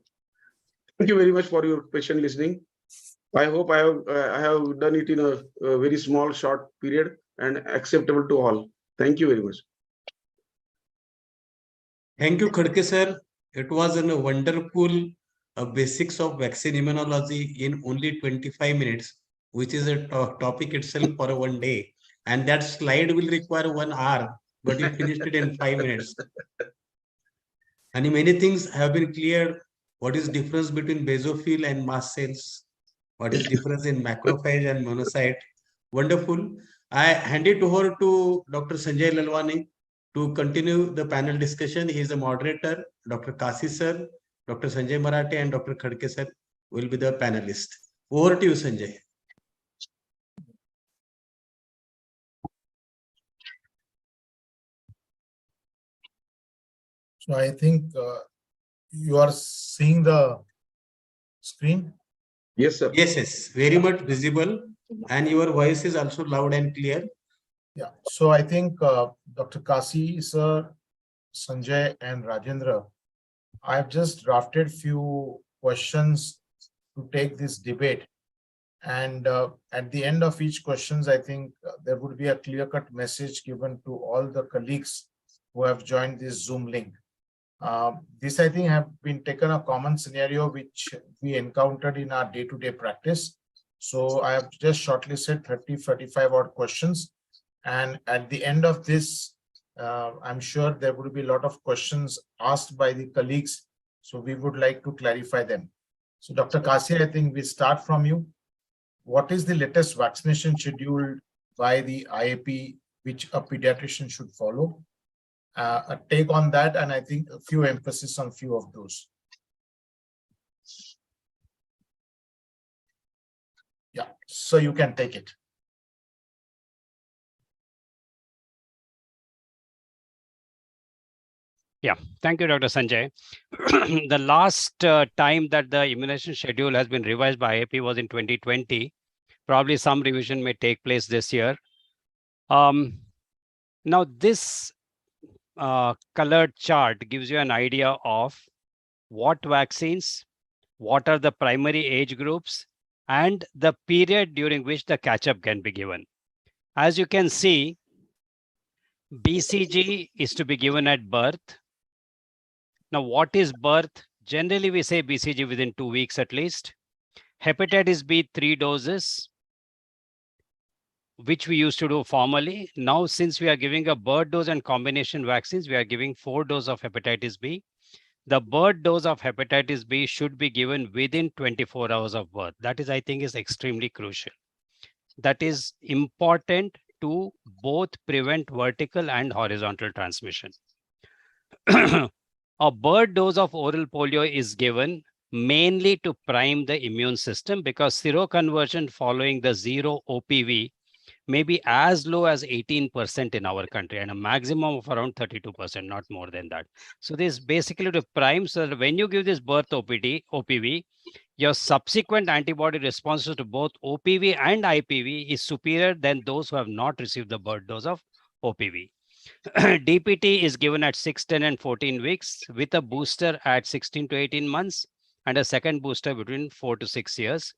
Thank you very much for your patient listening. I hope I have done it in a very small, short period and acceptable to all. Thank you very much. Thank you, Khadke sir. It was a wonderful basics of vaccine immunology in only 25 minutes, which is a topic itself for one day. And that slide will require 1 hour, but you finished it in 5 minutes. And many things have been cleared. What is difference between basophil and mast cells? What is difference in macrophage and monocyte? Wonderful. I hand it over to Dr. Sanjay Lalwani to continue the panel discussion. He is the moderator. Dr. Kasi sir, Dr. Sanjay Marathe, and Dr. Khadke sir will be the panelists. Over to you, Sanjay. So I think you are seeing the screen. Yes, sir. Yes, yes, very much visible, and your voice is also loud and clear. Yeah. So I think Dr. Kasi sir, Sanjay, and Rajendra, I've just drafted few questions to take this debate. And at the end of each questions, I think there would be a clear-cut message given to all the colleagues who have joined this Zoom link. This, I think, have been taken a common scenario which we encountered in our day-to-day practice. So I have just shortlisted 30-35 odd questions. And at the end of this, I'm sure there will be a lot of questions asked by the colleagues. So we would like to clarify them. So Dr. Kasi, I think we start from you. What is the latest vaccination schedule by the IAP which a pediatrician should follow? A take on that, and I think a few emphasis on few of those. Yeah, so you can take it. Yeah, thank you, Dr. Sanjay. The last time that the immunization schedule has been revised by IAP was in 2020. Probably some revision may take place this year. Now, this colored chart gives you an idea of what vaccines, what are the primary age groups, and the period during which the catch-up can be given. As you can see, BCG is to be given at birth. Now, what is birth? Generally, we say BCG within 2 weeks at least. Hepatitis B, 3 doses, which we used to do formally. Now, since we are giving a bird dose and combination vaccines, we are giving 4 doses of hepatitis B. The bird dose of hepatitis B should be given within 24 hours of birth. That is, I think, is extremely crucial. That is important to both prevent vertical and horizontal transmission. A bird dose of oral polio is given mainly to prime the immune system because seroconversion following the 0 OPV may be as low as 18% in our country and a maximum of around 32%, not more than that. So this is basically to prime so that when you give this birth OPV, your subsequent antibody responses to both OPV and IPV is superior than those who have not received the bird dose of OPV. DPT is given at 6, 10, and 14 weeks with a booster at 16 to 18 months and a second booster between 4 to 6 years.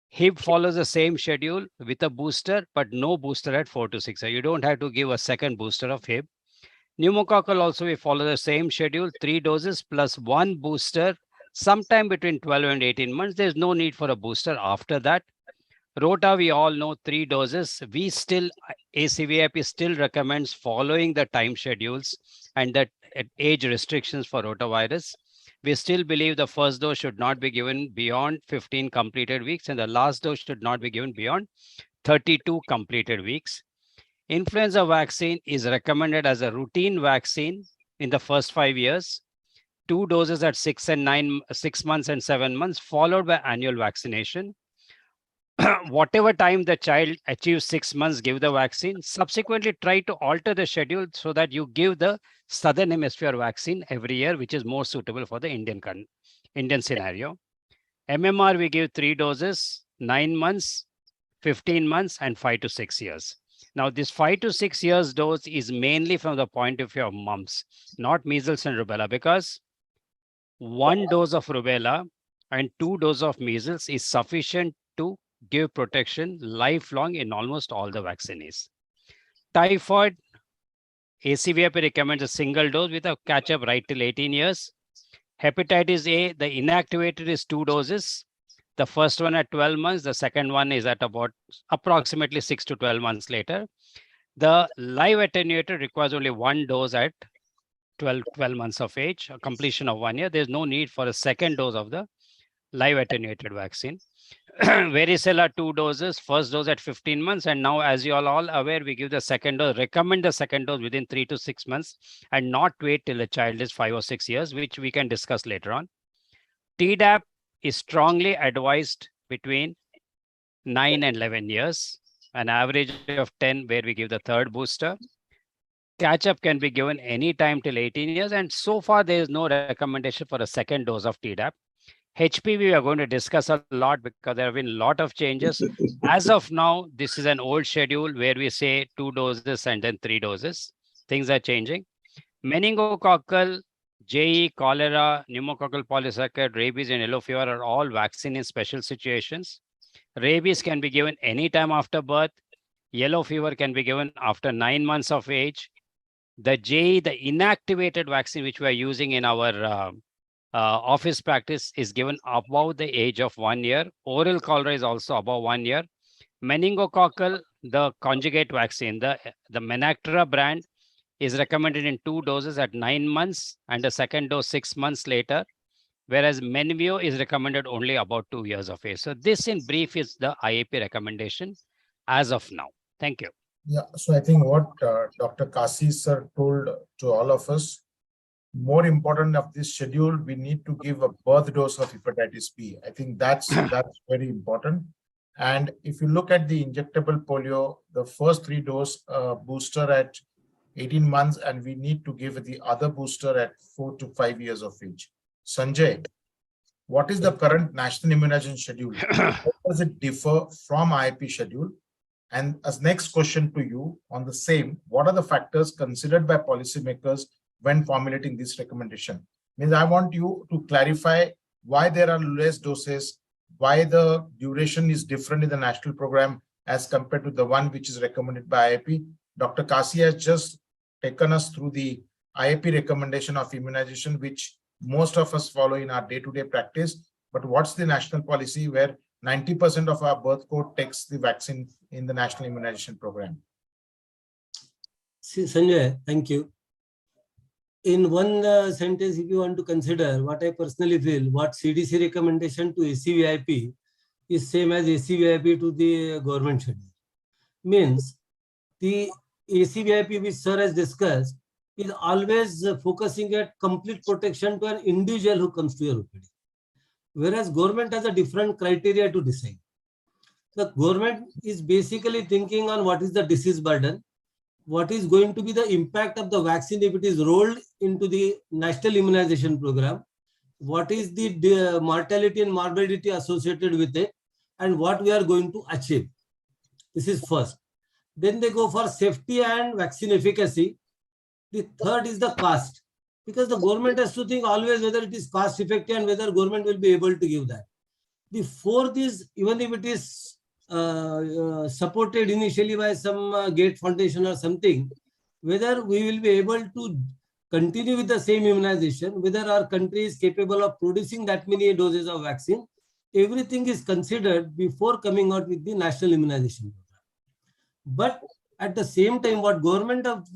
Hib follows the same schedule with a booster, but no booster at 4 to 6 years. You don't have to give a second booster of Hib. Pneumococcal also we follow the same schedule, 3 doses plus 1 booster sometime between 12 and 18 months. There's no need for a booster after that. Rota, we all know 3 doses. We still, ACVIP still recommends following the time schedules and that age restrictions for rotavirus. We still believe the first dose should not be given beyond 15 completed weeks and the last dose should not be given beyond 32 completed weeks. Influenza vaccine is recommended as a routine vaccine in the first 5 years. 2 doses at 6 months and 7 months, followed by annual vaccination. Whatever time the child achieves 6 months, give the vaccine. Subsequently, try to alter the schedule so that you give the Southern Hemisphere vaccine every year, which is more suitable for the Indian scenario. MMR, we give 3 doses. 9 months, 15 months, and 5 to 6 years. Now, this 5 to 6 years dose is mainly from the point of view of mumps, not measles and rubella, because 1 dose of rubella and 2 doses of measles is sufficient to give protection lifelong in almost all the vaccines. Typhoid, ACVIP recommends a single dose with a catch-up right till 18 years. Hepatitis A, the inactivated is 2 doses. The first one at 12 months, the second one is at about approximately 6 to 12 months later. The live attenuated requires only 1 dose at 12 months of age, a completion of 1 year. There's no need for a second dose of the live attenuated vaccine. Varicella 2 doses, first dose at 15 months. And now, as you all aware, we give the second dose, recommend the second dose within 3 to 6 months and not wait till a child is 5 or 6 years, which we can discuss later on. Tdap is strongly advised between 9 and 11 years, an average of 10 where we give the third booster. Catch-up can be given anytime till 18 years. And so far, there is no recommendation for a second dose of Tdap. HPV, we are going to discuss a lot because there have been a lot of changes. As of now, this is an old schedule where we say 2 doses and then 3 doses. Things are changing. Meningococcal, JE, cholera, pneumococcal polysaccharide, rabies, and yellow fever are all vaccine in special situations. Rabies can be given anytime after birth. Yellow fever can be given after 9 months of age. The JE, the inactivated vaccine, which we are using in our office practice, is given above the age of 1 year. Oral cholera is also above 1 year. Meningococcal, the conjugate vaccine, the Menactra brand, is recommended in 2 doses at 9 months and a second dose 6 months later, whereas Menveo is recommended only about 2 years of age. So this in brief is the IAP recommendation as of now. Thank you. Yeah, so I think what Dr. Kasi sir told to all of us, more important of this schedule, we need to give a birth dose of hepatitis B. I think that's very important. And if you look at the injectable polio, the first 3 dose booster at 18 months, and we need to give the other booster at 4 to 5 years of age. Sanjay, what is the current national immunization schedule? How does it differ from IAP schedule? And as next question to you on the same, what are the factors considered by policymakers when formulating this recommendation? Means I want you to clarify why there are less doses, why the duration is different in the national program as compared to the one which is recommended by IAP. Dr. Kasi has just taken us through the IAP recommendation of immunization, which most of us follow in our day-to-day practice. But what's the national policy where 90% of our birth cohort takes the vaccine in the national immunization program? Sanjay, thank you. In one sentence, if you want to consider what I personally feel, what CDC recommendation to ACVIP is same as ACVIP to the government schedule. Means the ACVIP which sir has discussed is always focusing at complete protection to an individual who comes to your OPD. Whereas government has a different criteria to decide. The government is basically thinking on what is the disease burden, what is going to be the impact of the vaccine if it is rolled into the national immunization program, what is the mortality and morbidity associated with it, and what we are going to achieve. This is first. Then they go for safety and vaccine efficacy. The third is the cost, because the government has to think always whether it is cost effective and whether government will be able to give that. The fourth is, even if it is supported initially by some Gates Foundation or something, whether we will be able to continue with the same immunization, whether our country is capable of producing that many doses of vaccine, everything is considered before coming out with the national immunization program. But at the same time, what government of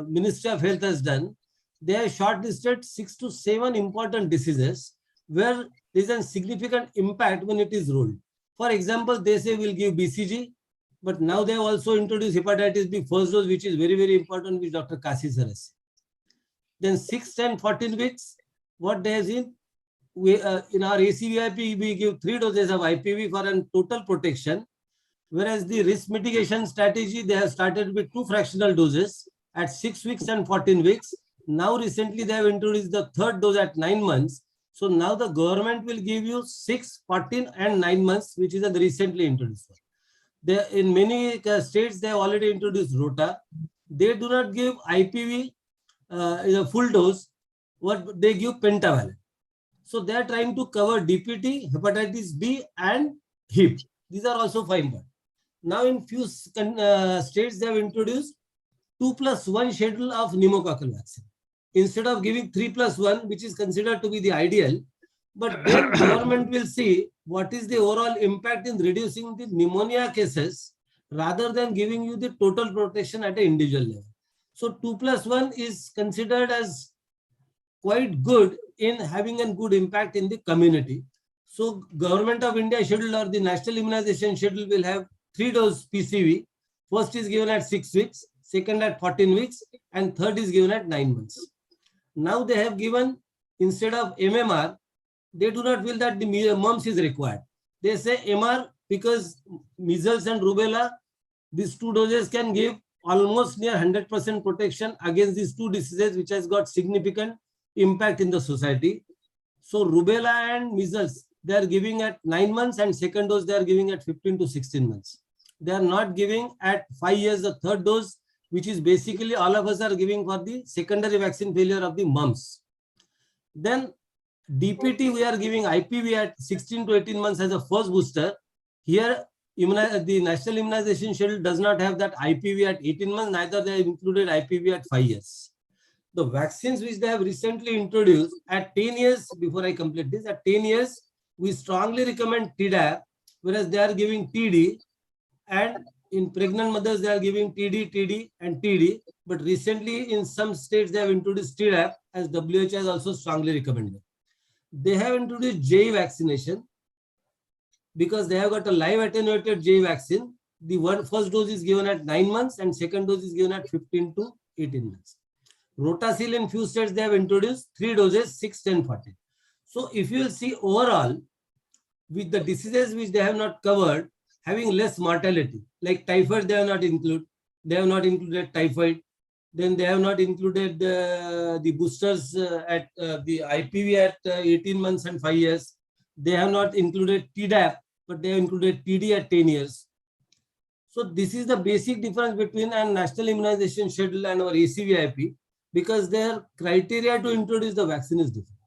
Ministry of Health has done, they have shortlisted 6 to 7 important diseases where there is a significant impact when it is rolled. For example, they say we'll give BCG, but now they have also introduced hepatitis B first dose, which is very, very important, which Dr. Kasi sir has said. Then 6 and 14 weeks, what they have seen, we, in our ACVIP, we give 3 doses of IPV for a total protection, whereas the risk mitigation strategy, they have started with 2 fractional doses at 6 weeks and 14 weeks. Now recently they have introduced the 3rd dose at 9 months, So now the government will give you 6, 14 and 9 months, which is a recently introduced one. There, in many states, they have already introduced Rota. They do not give IPV in a full dose, what they give pentavalent. So they are trying to cover DPT, hepatitis B and HIP. These are also fine. Now in few states, they have introduced 2+1 schedule of pneumococcal vaccine. Instead of giving 3+1, which is considered to be the ideal, but then government will see what is the overall impact in reducing the pneumonia cases rather than giving you the total protection at an individual level. So 2+1 is considered as quite good in having a good impact in the community. So Government of India schedule or the National Immunization Schedule will have 3-dose PCV. First is given at 6 weeks, second at 14 weeks, and third is given at 9 months. Now they have given, instead of MMR, they do not feel that the mumps is required. They say MR because measles and rubella, these 2 doses can give almost near 100% protection against these 2 diseases, which has got significant impact in the society. So rubella and measles, they are giving at 9 months, and second dose they are giving at 15 to 16 months. They are not giving at 5 years the third dose, which is basically all of us are giving for the secondary vaccine failure of the mumps. Then DPT, we are giving IPV at 16 to 18 months as a first booster. Here, the National Immunization Schedule does not have that IPV at 18 months, neither they have included IPV at 5 years. The vaccines which they have recently introduced at 10 years, before I complete this, at 10 years, we strongly recommend Tdap, whereas they are giving TD, and in pregnant mothers, they are giving TD, TD, and TD. But recently, in some states, they have introduced Tdap, as WHO has also strongly recommended. They have introduced JE vaccination because they have got a live attenuated JE vaccine. The first dose is given at 9 months and second dose is given at 15 to 18 months. Rotacil in few states, they have introduced 3 doses, 6, 10, 14. So if you will see overall, with the diseases which they have not covered, having less mortality, like typhoid, they have not included. They have not included typhoid. Then they have not included the boosters at the IPV at 18 months and 5 years. They have not included Tdap, but they have included TD at 10 years. So this is the basic difference between a National Immunization Schedule and our ACVIP, because their criteria to introduce the vaccine is different.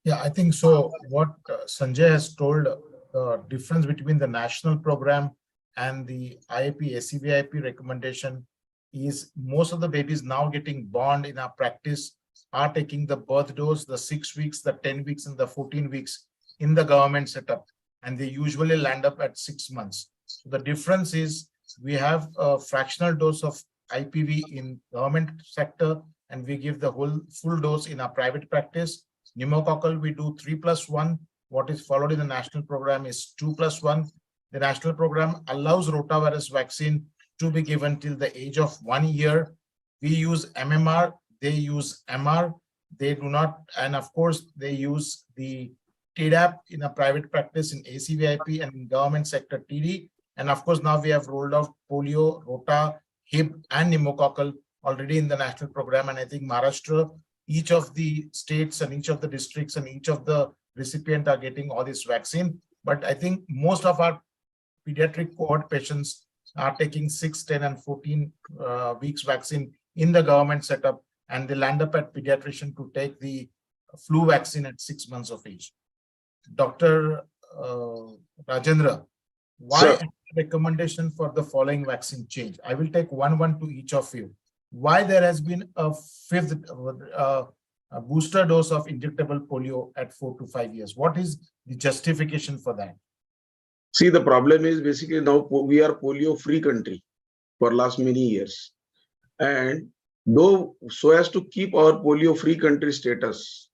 Yeah, I think so. What Sanjay has told, the difference between the national program and the IAP, ACVIP recommendation is most of the babies now getting born in our practice are taking the birth dose, the 6 weeks, the 10 weeks, and the 14 weeks in the government setup, and they usually land up at 6 months. So the difference is we have a fractional dose of IPV in government sector, and we give the whole full dose in our private practice. Pneumococcal, we do 3+1. What is followed in the national program is 2+1. The national program allows rotavirus vaccine to be given till the age of 1 year. We use MMR, they use MR, they do not, and of course they use the Tdap in a private practice in ACVIP and in government sector TD. And of course now we have rolled out polio, rota, HIB and pneumococcal already in the national program. And I think Maharashtra, each of the states and each of the districts and each of the recipient are getting all this vaccine. But I think most of our pediatric cohort patients are taking 6, 10 and 14 weeks vaccine in the government setup, and they land up at pediatrician to take the flu vaccine at 6 months of age. Dr. Rajendra, why recommendation for the following vaccine change? I will take one to each of you. Why there has been a 5th booster dose of injectable polio at 4 to 5 years? What is the justification for that? See, the problem is basically now we are polio-free country for last many years. And though so as to keep our polio-free country status,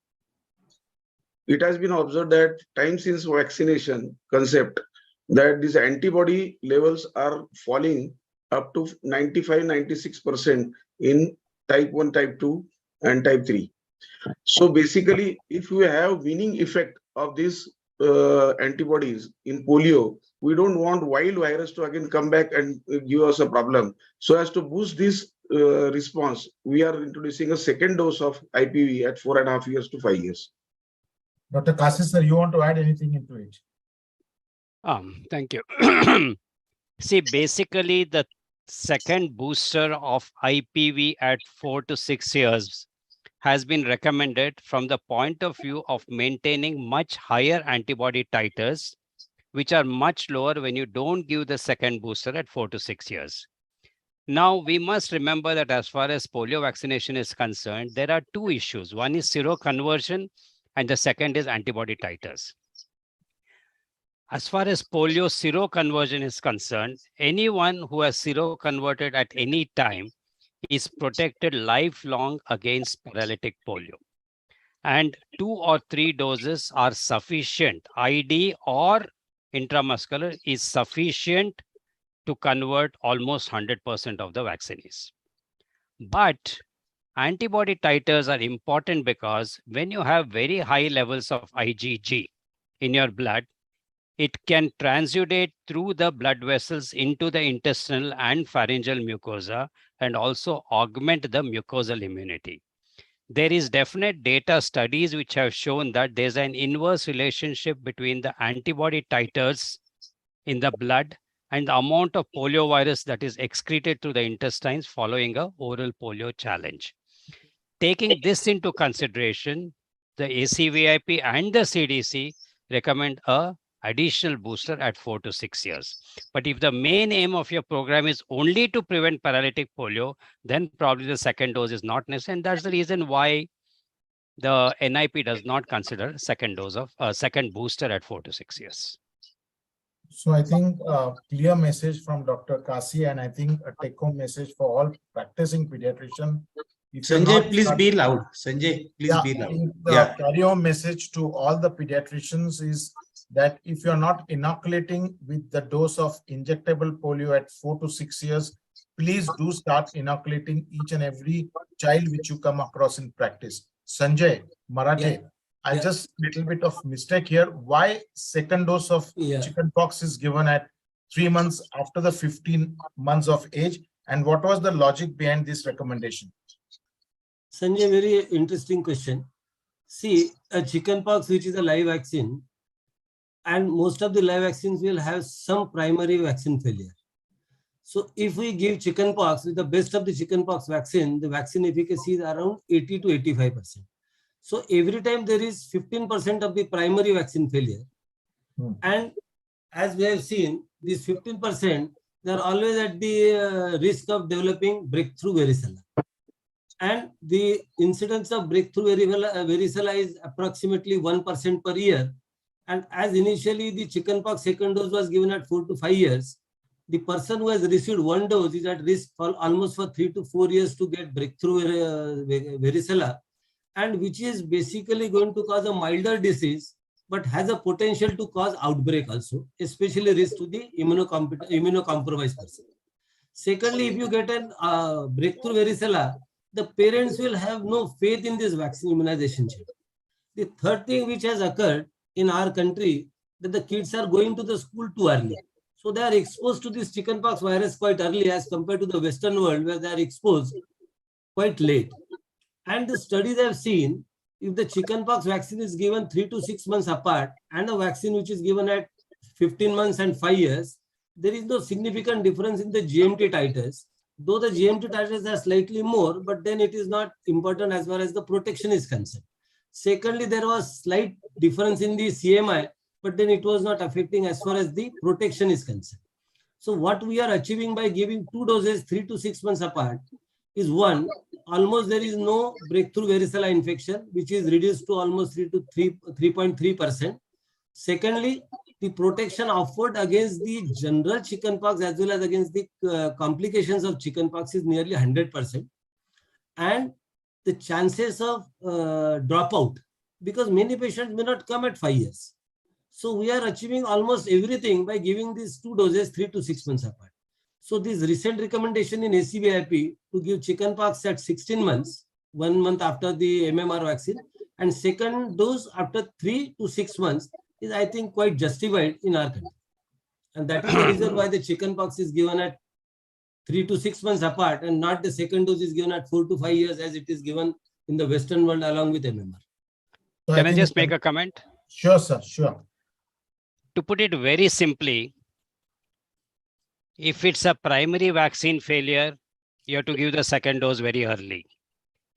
it has been observed that time since vaccination concept that these antibody levels are falling up to 95-96% in type 1, type 2 and type 3. So basically, if we have winning effect of these antibodies in polio, we don't want wild virus to again come back and give us a problem. So as to boost this response, we are introducing a second dose of IPV at 4.5 years to 5 years. Dr. Kasi sir, you want to add anything into it? Thank you. See, basically, the second booster of IPV at 4 to 6 years has been recommended from the point of view of maintaining much higher antibody titers, which are much lower when you don't give the second booster at 4 to 6 years. Now, we must remember that as far as polio vaccination is concerned, there are two issues. One is seroconversion, and the second is antibody titers. As far as polio seroconversion is concerned, anyone who has seroconverted at any time is protected lifelong against paralytic polio. And 2 or 3 doses are sufficient. ID or intramuscular is sufficient to convert almost 100% of the vaccinees. But antibody titers are important because when you have very high levels of IgG in your blood, it can transudate through the blood vessels into the intestinal and pharyngeal mucosa and also augment the mucosal immunity. There is definite data studies which have shown that there's an inverse relationship between the antibody titers in the blood and the amount of poliovirus that is excreted through the intestines following a oral polio challenge. Taking this into consideration, the ACVIP and the CDC recommend a additional booster at 4 to 6 years. But if the main aim of your program is only to prevent paralytic polio, then probably the second dose is not necessary. And that's the reason why the NIP does not consider second dose of second booster at 4 to 6 years. So I think a clear message from Dr. Kasi, and I think a take-home message for all practicing pediatrician. Sanjay, please be loud. Sanjay, please be loud. The carry-home message to all the pediatricians is that if you're not inoculating with the dose of injectable polio at 4 to 6 years, please do start inoculating each and every child which you come across in practice. Sanjay, Marathe, I just little bit of mistake here. Why second dose of chickenpox is given at 3 months after the 15 months of age? And what was the logic behind this recommendation? Sanjay, very interesting question. See, a chickenpox, which is a live vaccine, and most of the live vaccines will have some primary vaccine failure. So if we give chickenpox with the best of the chickenpox vaccine, the vaccine efficacy is around 80 to 85%. So every time there is 15% of the primary vaccine failure. And as we have seen, these 15%, they are always at the risk of developing breakthrough varicella. And the incidence of breakthrough varicella is approximately 1% per year. And as initially the chickenpox second dose was given at 4 to 5 years, the person who has received one dose is at risk for almost for 3 to 4 years to get breakthrough varicella, and which is basically going to cause a milder disease, but has a potential to cause outbreak also, especially risk to the immunocompromised person. Secondly, if you get a breakthrough varicella, the parents will have no faith in this vaccine immunization schedule. The third thing which has occurred in our country, that the kids are going to the school too early. So they are exposed to this chickenpox virus quite early as compared to the Western world, where they are exposed quite late. And the studies have seen, if the chickenpox vaccine is given 3 to 6 months apart and a vaccine which is given at 15 months and 5 years, there is no significant difference in the GMT titers. Though the GMT titers are slightly more, but then it is not important as far as the protection is concerned. Secondly, there was slight difference in the CMI, but then it was not affecting as far as the protection is concerned. So what we are achieving by giving 2 doses 3 to 6 months apart is, one, almost there is no breakthrough varicella infection, which is reduced to almost 3.3%. Secondly, the protection offered against the general chickenpox as well as against the complications of chickenpox is nearly 100%. And the chances of dropout, because many patients may not come at 5 years. So we are achieving almost everything by giving these 2 doses 3 to 6 months apart. So this recent recommendation in ACVIP to give chickenpox at 16 months, 1 month after the MMR vaccine, and second dose after 3 to 6 months is, I think, quite justified in our country. And that is the reason why the chickenpox is given at 3 to 6 months apart, and not the second dose is given at 4 to 5 years as it is given in the Western world along with MMR. So Can I think just it's make a comment? Sure, sir, sure. To put it very simply, if it's a primary vaccine failure, you have to give the second dose very early.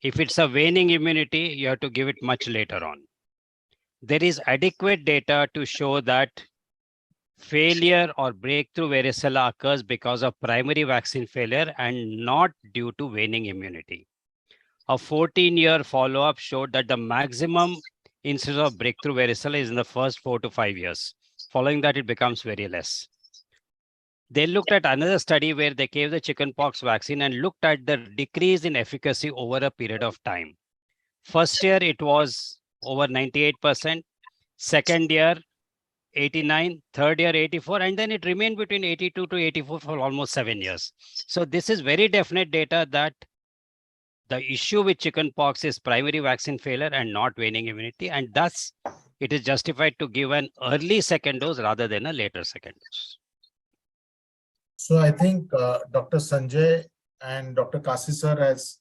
If it's a waning immunity, you have to give it much later on. There is adequate data to show that failure or breakthrough varicella occurs because of primary vaccine failure and not due to waning immunity. A 14-year follow-up showed that the maximum incidence of breakthrough varicella is in the first 4 to 5 years. Following that, it becomes very less. They looked at another study where they gave the chickenpox vaccine and looked at the decrease in efficacy over a period of time. First year, it was over 98%. Second year, 89, third year 84, and then it remained between 82 to 84 for almost 7 years. So this is very definite data that the issue with chickenpox is primary vaccine failure and not waning immunity, and thus it is justified to give an early second dose rather than a later second dose. So I think Dr. Sanjay and Dr. Kasi sir has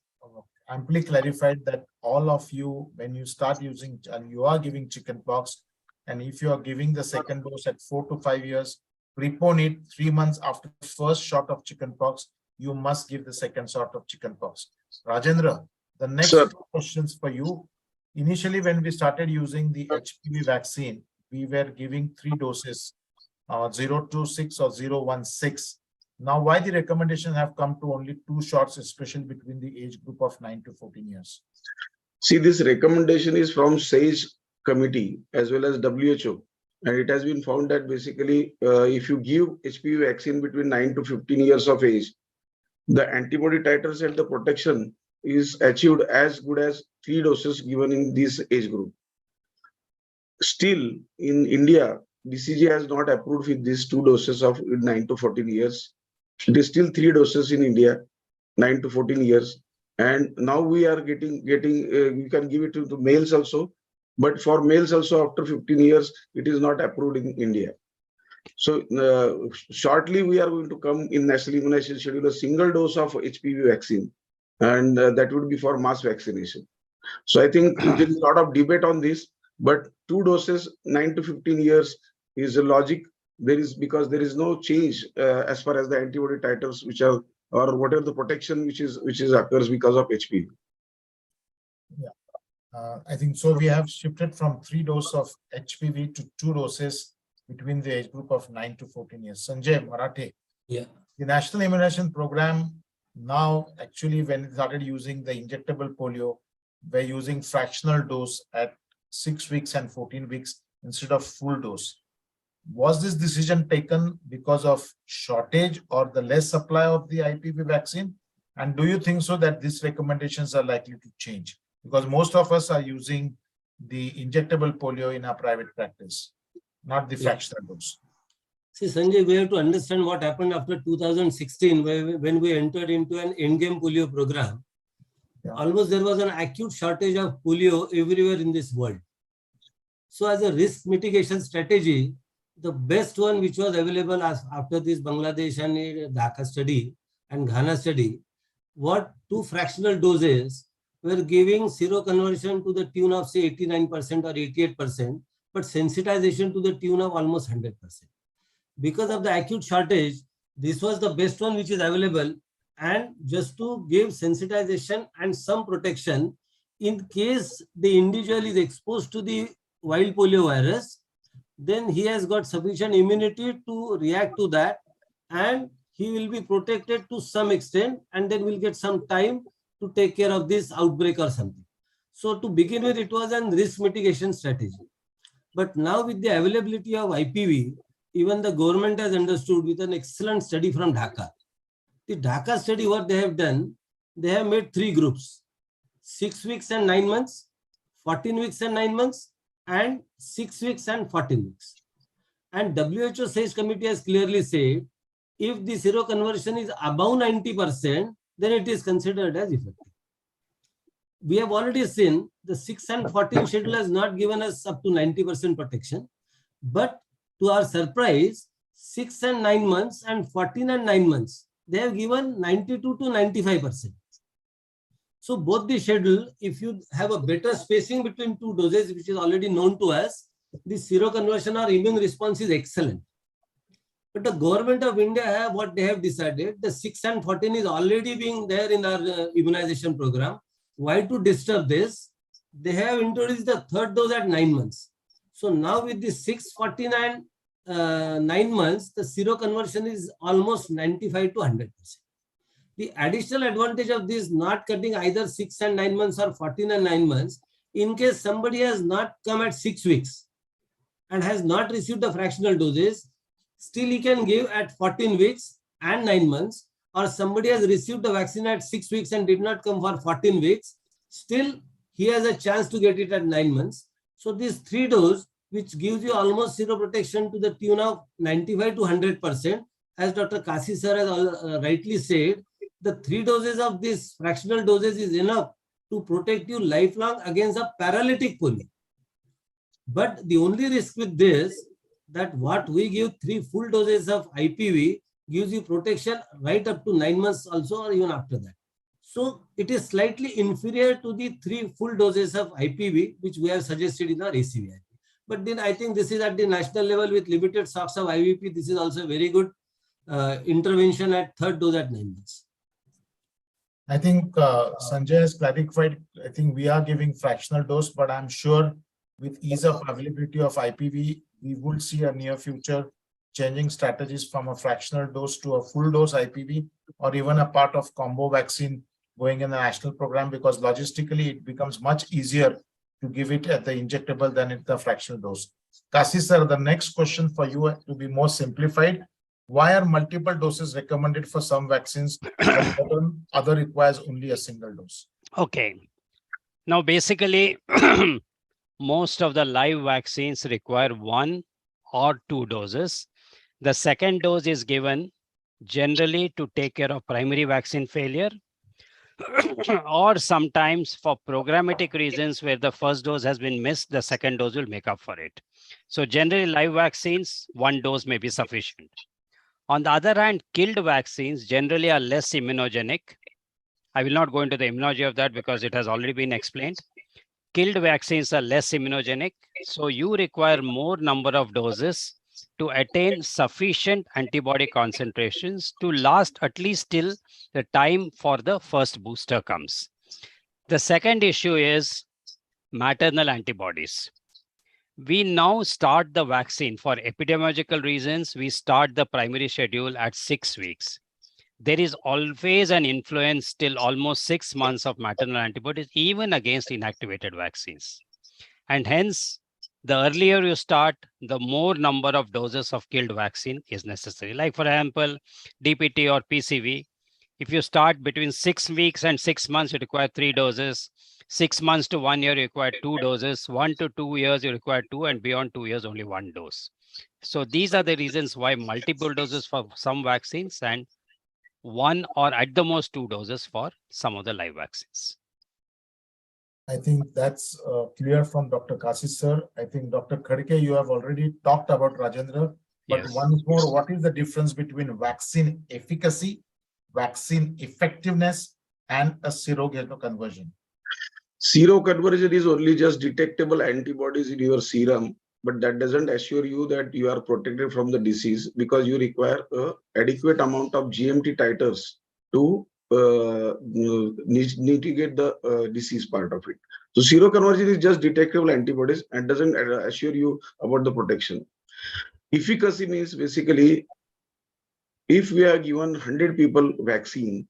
amply clarified that all of you, when you start using and you are giving chickenpox, and if you are giving the second dose at 4 to 5 years, prepone it 3 months after the first shot of chickenpox, you must give the second shot of chickenpox. Rajendra, the next Sir. questions for you. Initially, when we started using the HPV vaccine, we were giving 3 doses, 026 or 016. Now, why the recommendations have come to only 2 shots, especially between the age group of 9 to 14 years? See, this recommendation is from SAGE committee as well as WHO. And it has been found that basically, if you give HPV vaccine between 9 to 15 years of age, the antibody titers and the protection is achieved as good as 3 doses given in this age group. Still, in India, DCG has not approved with these 2 doses of 9 to 14 years. It is still 3 doses in India, 9 to 14 years. And now we are getting we can give it to males also. But for males also after 15 years, it is not approved in India. So shortly we are going to come in National Immunization Schedule a single dose of HPV vaccine, and that would be for mass vaccination. So I think there is a lot of debate on this, but 2 doses, 9 to 15 years is a logic. There is because there is no change as far as the antibody titers which are or whatever the protection which is occurs because of HPV. I think so. We have shifted from 3 doses of HPV to 2 doses between the age group of 9 to 14 years. Sanjay Marathe. Yeah. The National Immunization Program now actually when it started using the injectable polio, we're using fractional dose at 6 weeks and 14 weeks instead of full dose. Was this decision taken because of shortage or the less supply of the IPV vaccine? And do you think so that these recommendations are likely to change? Because most of us are using the injectable polio in our private practice, not the fractional dose. See, Sanjay, we have to understand what happened after 2016 when we entered into an endgame polio program. Yeah. Almost there was an acute shortage of polio everywhere in this world. So as a risk mitigation strategy, the best one which was available after this Bangladesh and Dhaka study and Ghana study, what 2 fractional doses were giving seroconversion to the tune of say 89% or 88%, but sensitization to the tune of almost 100%. Because of the acute shortage, this was the best one which is available, and just to give sensitization and some protection in case the individual is exposed to the wild polio virus, then he has got sufficient immunity to react to that and he will be protected to some extent, and then will get some time to take care of this outbreak or something. So to begin with, it was a risk mitigation strategy. But now with the availability of IPV, even the government has understood with an excellent study from Dhaka. The Dhaka study, what they have done, they have made 3 groups, 6 weeks and 9 months, 14 weeks and 9 months, and 6 weeks and 14 weeks. And WHO SAGE committee has clearly said, if the seroconversion is above 90%, then it is considered as effective. We have already seen the 6 and 14 schedule has not given us up to 90% protection, but to our surprise, 6 and 9 months and 14 and 9 months, they have given 92 to 95%. So both the schedule, if you have a better spacing between two doses, which is already known to us, the seroconversion or immune response is excellent. But the government of India what they have decided, the 6 and 14 is already being there in our immunization program. Why to disturb this? They have introduced the third dose at 9 months. So now with the 6, 14 and 9 months, the seroconversion is almost 95 to 100%. The additional advantage of this not cutting either 6 and 9 months or 14 and 9 months, in case somebody has not come at 6 weeks and has not received the fractional doses, still he can give at 14 weeks and 9 months, or somebody has received the vaccine at 6 weeks and did not come for 14 weeks, still he has a chance to get it at 9 months. So these 3 doses, which gives you almost seroprotection to the tune of 95 to 100%, as Dr. Kasi sir has rightly said, the 3 doses of this fractional doses is enough to protect you lifelong against a paralytic polio. But the only risk with this, that what we give 3 full doses of IPV gives you protection right up to 9 months also, or even after that. So it is slightly inferior to the 3 full doses of IPV, which we have suggested in our ACVIP. But then I think this is at the national level with limited stocks of IVP. This is also very good intervention at 3rd dose at 9 months. I think Sanjay has clarified. I think we are giving fractional dose, but I'm sure with ease of availability of IPV, we will see a near future changing strategies from a fractional dose to a full dose IPV, or even a part of combo vaccine going in the national program, because logistically it becomes much easier to give it at the injectable than at the fractional dose. Kasi sir, the next question for you to be more simplified. Why are multiple doses recommended for some vaccines, but other requires only a single dose? Okay. Now, basically, most of the live vaccines require 1 or 2 doses. The second dose is given generally to take care of primary vaccine failure or sometimes for programmatic reasons where the first dose has been missed, the second dose will make up for it. So generally live vaccines, 1 dose may be sufficient. On the other hand, killed vaccines generally are less immunogenic. I will not go into the immunology of that because it has already been explained. Killed vaccines are less immunogenic, so you require more number of doses to attain sufficient antibody concentrations to last at least till the time for the first booster comes. The second issue is maternal antibodies. We now start the vaccine for epidemiological reasons. We start the primary schedule at 6 weeks. There is always an influence till almost 6 months of maternal antibodies, even against inactivated vaccines. And hence, the earlier you start, the more number of doses of killed vaccine is necessary. Like for example, DPT or PCV, if you start between 6 weeks and 6 months, you require 3 doses. 6 months to 1 year, you require 2 doses. 1 to 2 years, you require 2, and beyond 2 years, only 1 dose. So these are the reasons why multiple doses for some vaccines and 1 or at the most 2 doses for some of the live vaccines. I think that's clear from Dr. Kasi sir. I think Dr. Khadke, you have already talked about Rajendra, but Yes. once more, what is the difference between vaccine efficacy, vaccine effectiveness, and a seroconversion? Seroconversion is only just detectable antibodies in your serum, but that doesn't assure you that you are protected from the disease, because you require an adequate amount of GMT titers to mitigate the disease part of it. So seroconversion is just detectable antibodies and doesn't assure you about the protection. Efficacy means basically, if we are given 100 people vaccine,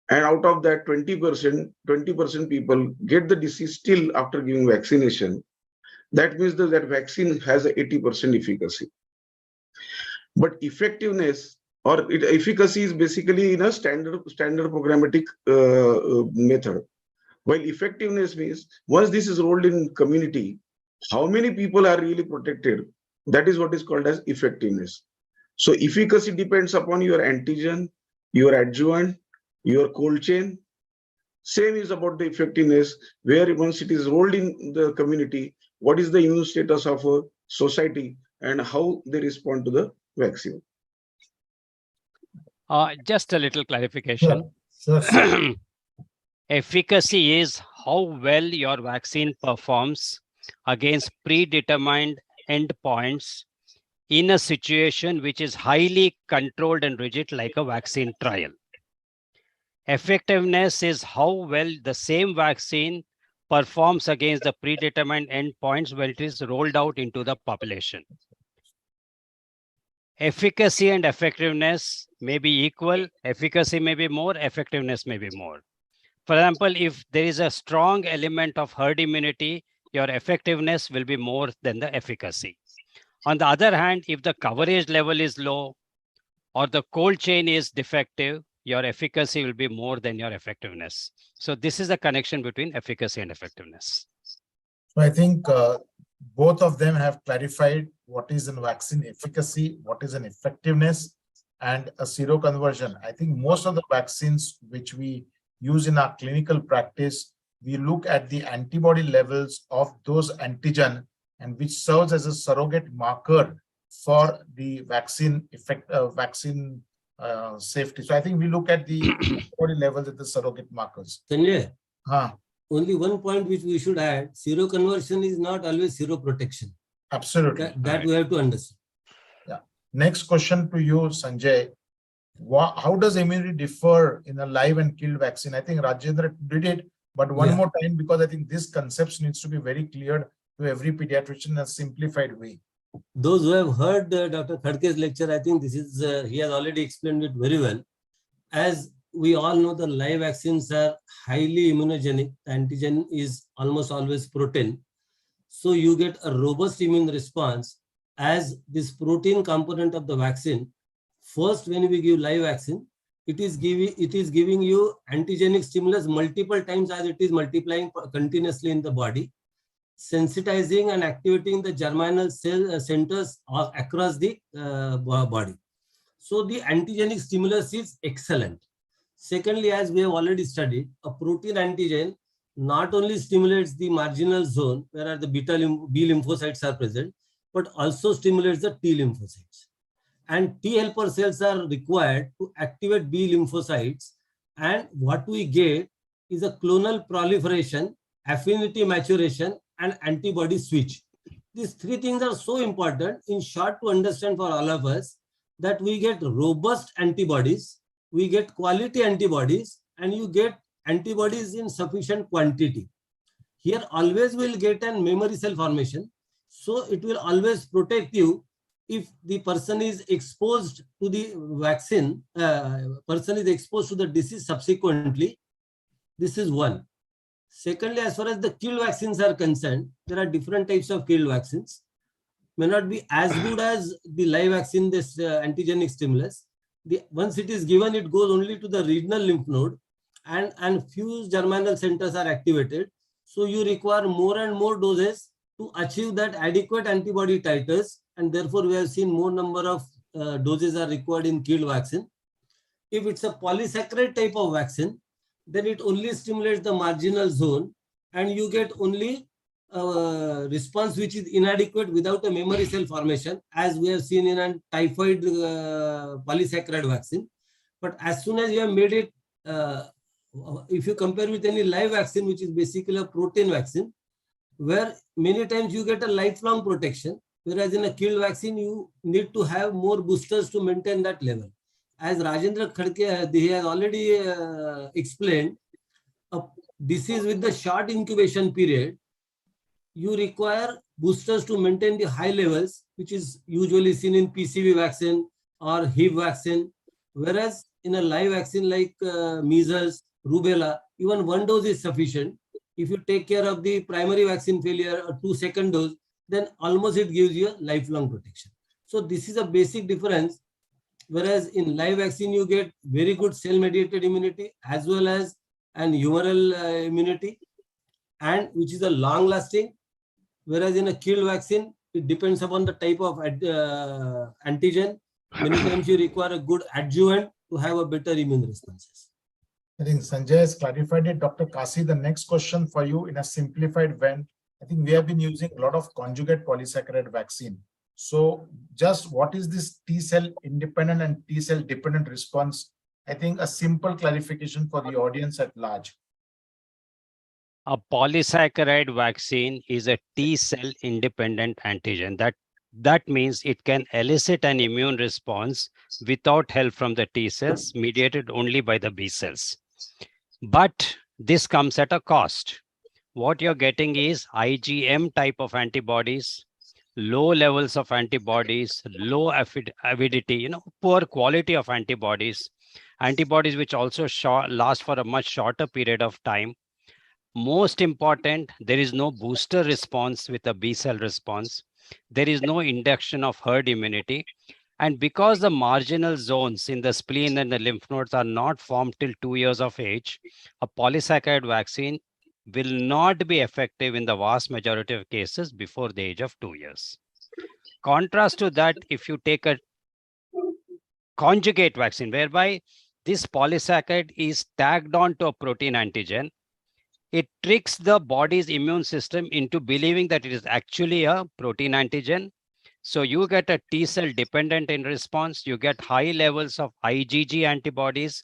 and out of that 20% people get the disease still after giving vaccination, that means that vaccine has a 80% efficacy. But effectiveness or efficacy is basically in a standard programmatic method. While effectiveness means once this is rolled in community, how many people are really protected? That is what is called as effectiveness. So efficacy depends upon your antigen, your adjuvant, your cold chain. Same is about the effectiveness, where once it is rolled in the community, what is the immune status of a society and how they respond to the vaccine. Just a little clarification. Sure. Efficacy is how well your vaccine performs against predetermined endpoints in a situation which is highly controlled and rigid like a vaccine trial. Effectiveness is how well the same vaccine performs against the predetermined endpoints when it is rolled out into the population. Efficacy and effectiveness may be equal, efficacy may be more, effectiveness may be more. For example, if there is a strong element of herd immunity, your effectiveness will be more than the efficacy. On the other hand, if the coverage level is low or the cold chain is defective, your efficacy will be more than your effectiveness. So this is the connection between efficacy and effectiveness. So I think both of them have clarified what is an vaccine efficacy, what is an effectiveness, and a seroconversion. I think most of the vaccines which we use in our clinical practice, we look at the antibody levels of those antigen, and which serves as a surrogate marker for the vaccine effect, vaccine safety. So I think we look at the antibody levels at the surrogate markers. Sanjay, Huh. only one point which we should add, seroconversion is not always seroprotection. Absolutely. That we have to understand. Yeah. Next question to you, Sanjay. How does immunity differ in a live and killed vaccine? I think Rajendra did it, but one more time, because I think this concept needs to be very clear to every pediatrician in a simplified way. Those who have heard Dr. Khadke's lecture, I think this is, he has already explained it very well. As we all know, the live vaccines are highly immunogenic. The antigen is almost always protein. So you get a robust immune response as this protein component of the vaccine. First, when we give live vaccine, it is giving you antigenic stimulus multiple times as it is multiplying continuously in the body, sensitizing and activating the germinal cell centers across the body. So the antigenic stimulus is excellent. Secondly, as we have already studied, a protein antigen not only stimulates the marginal zone where the B lymphocytes are present, but also stimulates the T lymphocytes. And T helper cells are required to activate B lymphocytes. And what we get is a clonal proliferation, affinity maturation, and antibody switch. These three things are so important, in short, to understand for all of us, that we get robust antibodies, we get quality antibodies, and you get antibodies in sufficient quantity. Here always will get a memory cell formation. So it will always protect you if the person is exposed to the vaccine, person is exposed to the disease subsequently. This is one. Secondly, as far as the killed vaccines are concerned, there are different types of killed vaccines. May not be as good as the live vaccine, this antigenic stimulus. Once it is given, it goes only to the regional lymph node, and few germinal centers are activated. So you require more and more doses to achieve that adequate antibody titers, and therefore we have seen more number of doses are required in killed vaccine. If it's a polysaccharide type of vaccine, then it only stimulates the marginal zone, and you get only response which is inadequate without a memory cell formation, as we have seen in a typhoid polysaccharide vaccine. But as soon as you have made it, if you compare with any live vaccine, which is basically a protein vaccine, where many times you get a lifelong protection, whereas in a killed vaccine, you need to have more boosters to maintain that level. As Rajendra Khadke, he has already explained, a disease with the short incubation period, you require boosters to maintain the high levels, which is usually seen in PCV vaccine or HIV vaccine, whereas in a live vaccine like measles, rubella, even one dose is sufficient. If you take care of the primary vaccine failure or 2 second dose, then almost it gives you a lifelong protection. So this is a basic difference. Whereas in live vaccine, you get very good cell-mediated immunity as well as an humoral immunity, and which is a long-lasting. Whereas in a killed vaccine, it depends upon the type of antigen. Many times you require a good adjuvant to have a better immune responses. I think Sanjay has clarified it. Dr. Kasi, the next question for you in a simplified way. I think we have been using a lot of conjugate polysaccharide vaccine. So just what is this T-cell independent and T-cell dependent response? I think a simple clarification for the audience at large. A polysaccharide vaccine is a T cell independent antigen. That means it can elicit an immune response without help from the T cells, mediated only by the B cells. But this comes at a cost. What you're getting is IgM type of antibodies, low levels of antibodies, low avidity, poor quality of antibodies which also last for a much shorter period of time. Most important, there is no booster response with a B cell response. There is no induction of herd immunity. And because the marginal zones in the spleen and the lymph nodes are not formed till 2 years of age, a polysaccharide vaccine will not be effective in the vast majority of cases before the age of 2 years. Contrast to that, if you take a conjugate vaccine, whereby this polysaccharide is tagged on to a protein antigen, it tricks the body's immune system into believing that it is actually a protein antigen. So you get a T cell dependent in response, you get high levels of IgG antibodies,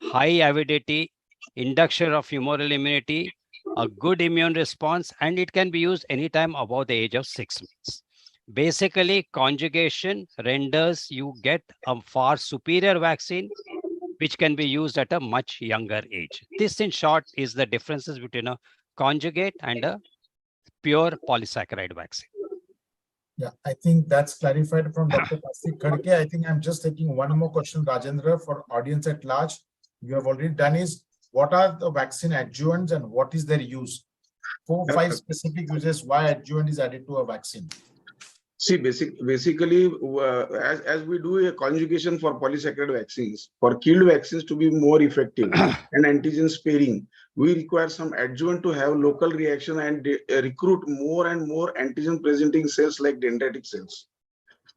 high avidity, induction of humoral immunity, a good immune response, and it can be used anytime above the age of 6 months. Basically, conjugation renders you get a far superior vaccine, which can be used at a much younger age. This, in short, is the differences between a conjugate and a pure polysaccharide vaccine. Yeah, I think that's clarified from Dr. Karthik Khadke. I think I'm just taking one more question, Rajendra, for audience at large. You have already done is, what are the vaccine adjuvants and what is their use? 4 or 5 specific uses why adjuvant is added to a vaccine. See, basically, as we do a conjugation for polysaccharide vaccines, for killed vaccines to be more effective and antigen sparing, we require some adjuvant to have local reaction and recruit more and more antigen presenting cells like dendritic cells.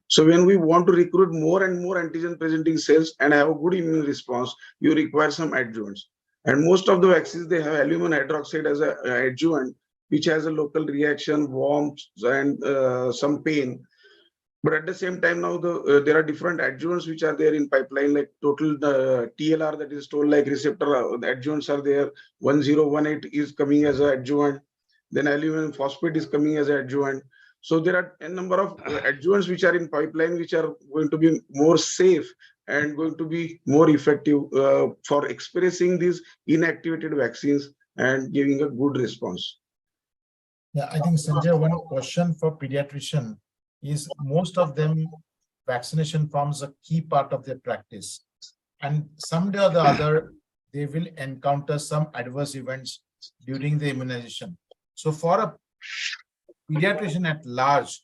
So when we want to recruit more and more antigen presenting cells and have a good immune response, you require some adjuvants. And most of the vaccines, they have aluminum hydroxide as an adjuvant, which has a local reaction, warmth, and some pain. But at the same time, now there are different adjuvants which are there in pipeline, like total TLR, that is told like receptor adjuvants are there. 1018 is coming as an adjuvant. Then aluminum phosphate is coming as an adjuvant. So there are a number of adjuvants which are in pipeline, which are going to be more safe and going to be more effective for expressing these inactivated vaccines and giving a good response. Yeah, I think, Sanjay, one question for pediatrician is, most of them, vaccination forms a key part of their practice. And someday or the other, they will encounter some adverse events during the immunization. So for a pediatrician at large,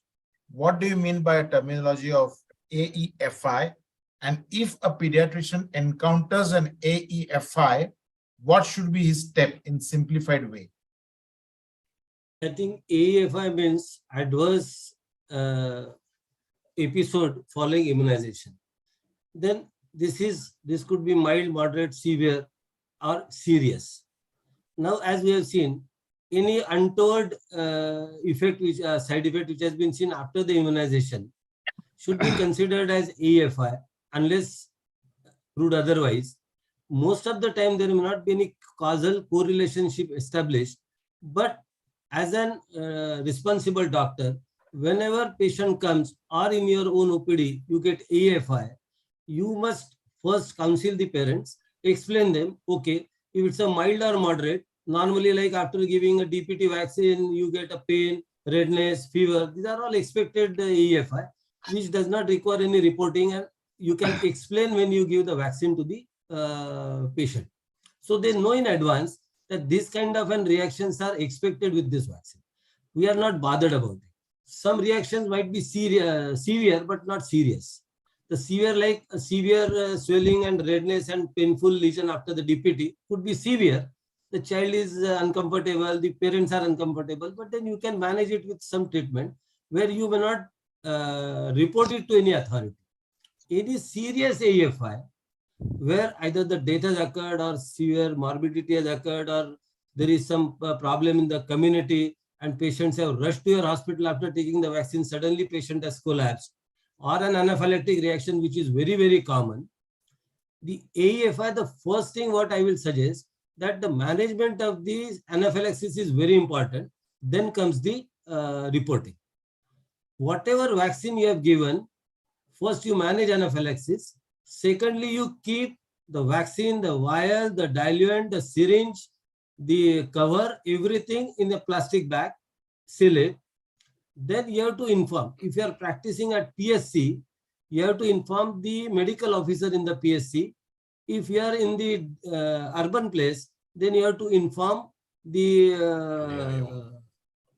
what do you mean by a terminology of AEFI? And if a pediatrician encounters an AEFI, what should be his step in simplified way? I think AEFI means adverse episode following immunization. Then this could be mild, moderate, severe, or serious. Now, as we have seen, any untoward effect, which side effect which has been seen after the immunization should be considered as AEFI unless proved otherwise. Most of the time, there may not be any causal correlationship established, but as an responsible doctor, whenever patient comes or in your own OPD, you get AFI, you must first counsel the parents, explain them, okay, if it's a mild or moderate, normally like after giving a DPT vaccine, you get a pain, redness, fever. These are all expected AFI, which does not require any reporting, and you can explain when you give the vaccine to the patient. So they know in advance that this kind of reactions are expected with this vaccine. We are not bothered about it. Some reactions might be severe, but not serious. The severe, like a severe swelling and redness and painful lesion after the DPT, could be severe. The child is uncomfortable, the parents are uncomfortable, but then you can manage it with some treatment where you may not report it to any authority. Any serious AFI, where either the death has occurred or severe morbidity has occurred, or there is some problem in the community and patients have rushed to your hospital after taking the vaccine, suddenly patient has collapsed, or an anaphylactic reaction, which is very, very common. The AEFI, the first thing what I will suggest, that the management of the anaphylaxis is very important. Then comes the reporting. Whatever vaccine you have given, first you manage anaphylaxis. Secondly, you keep the vaccine, the vial, the diluent, the syringe, the cover, everything in a plastic bag, seal it. Then you have to inform. If you are practicing at PSC, you have to inform the medical officer in the PSC. If you are in the urban place, then you have to inform the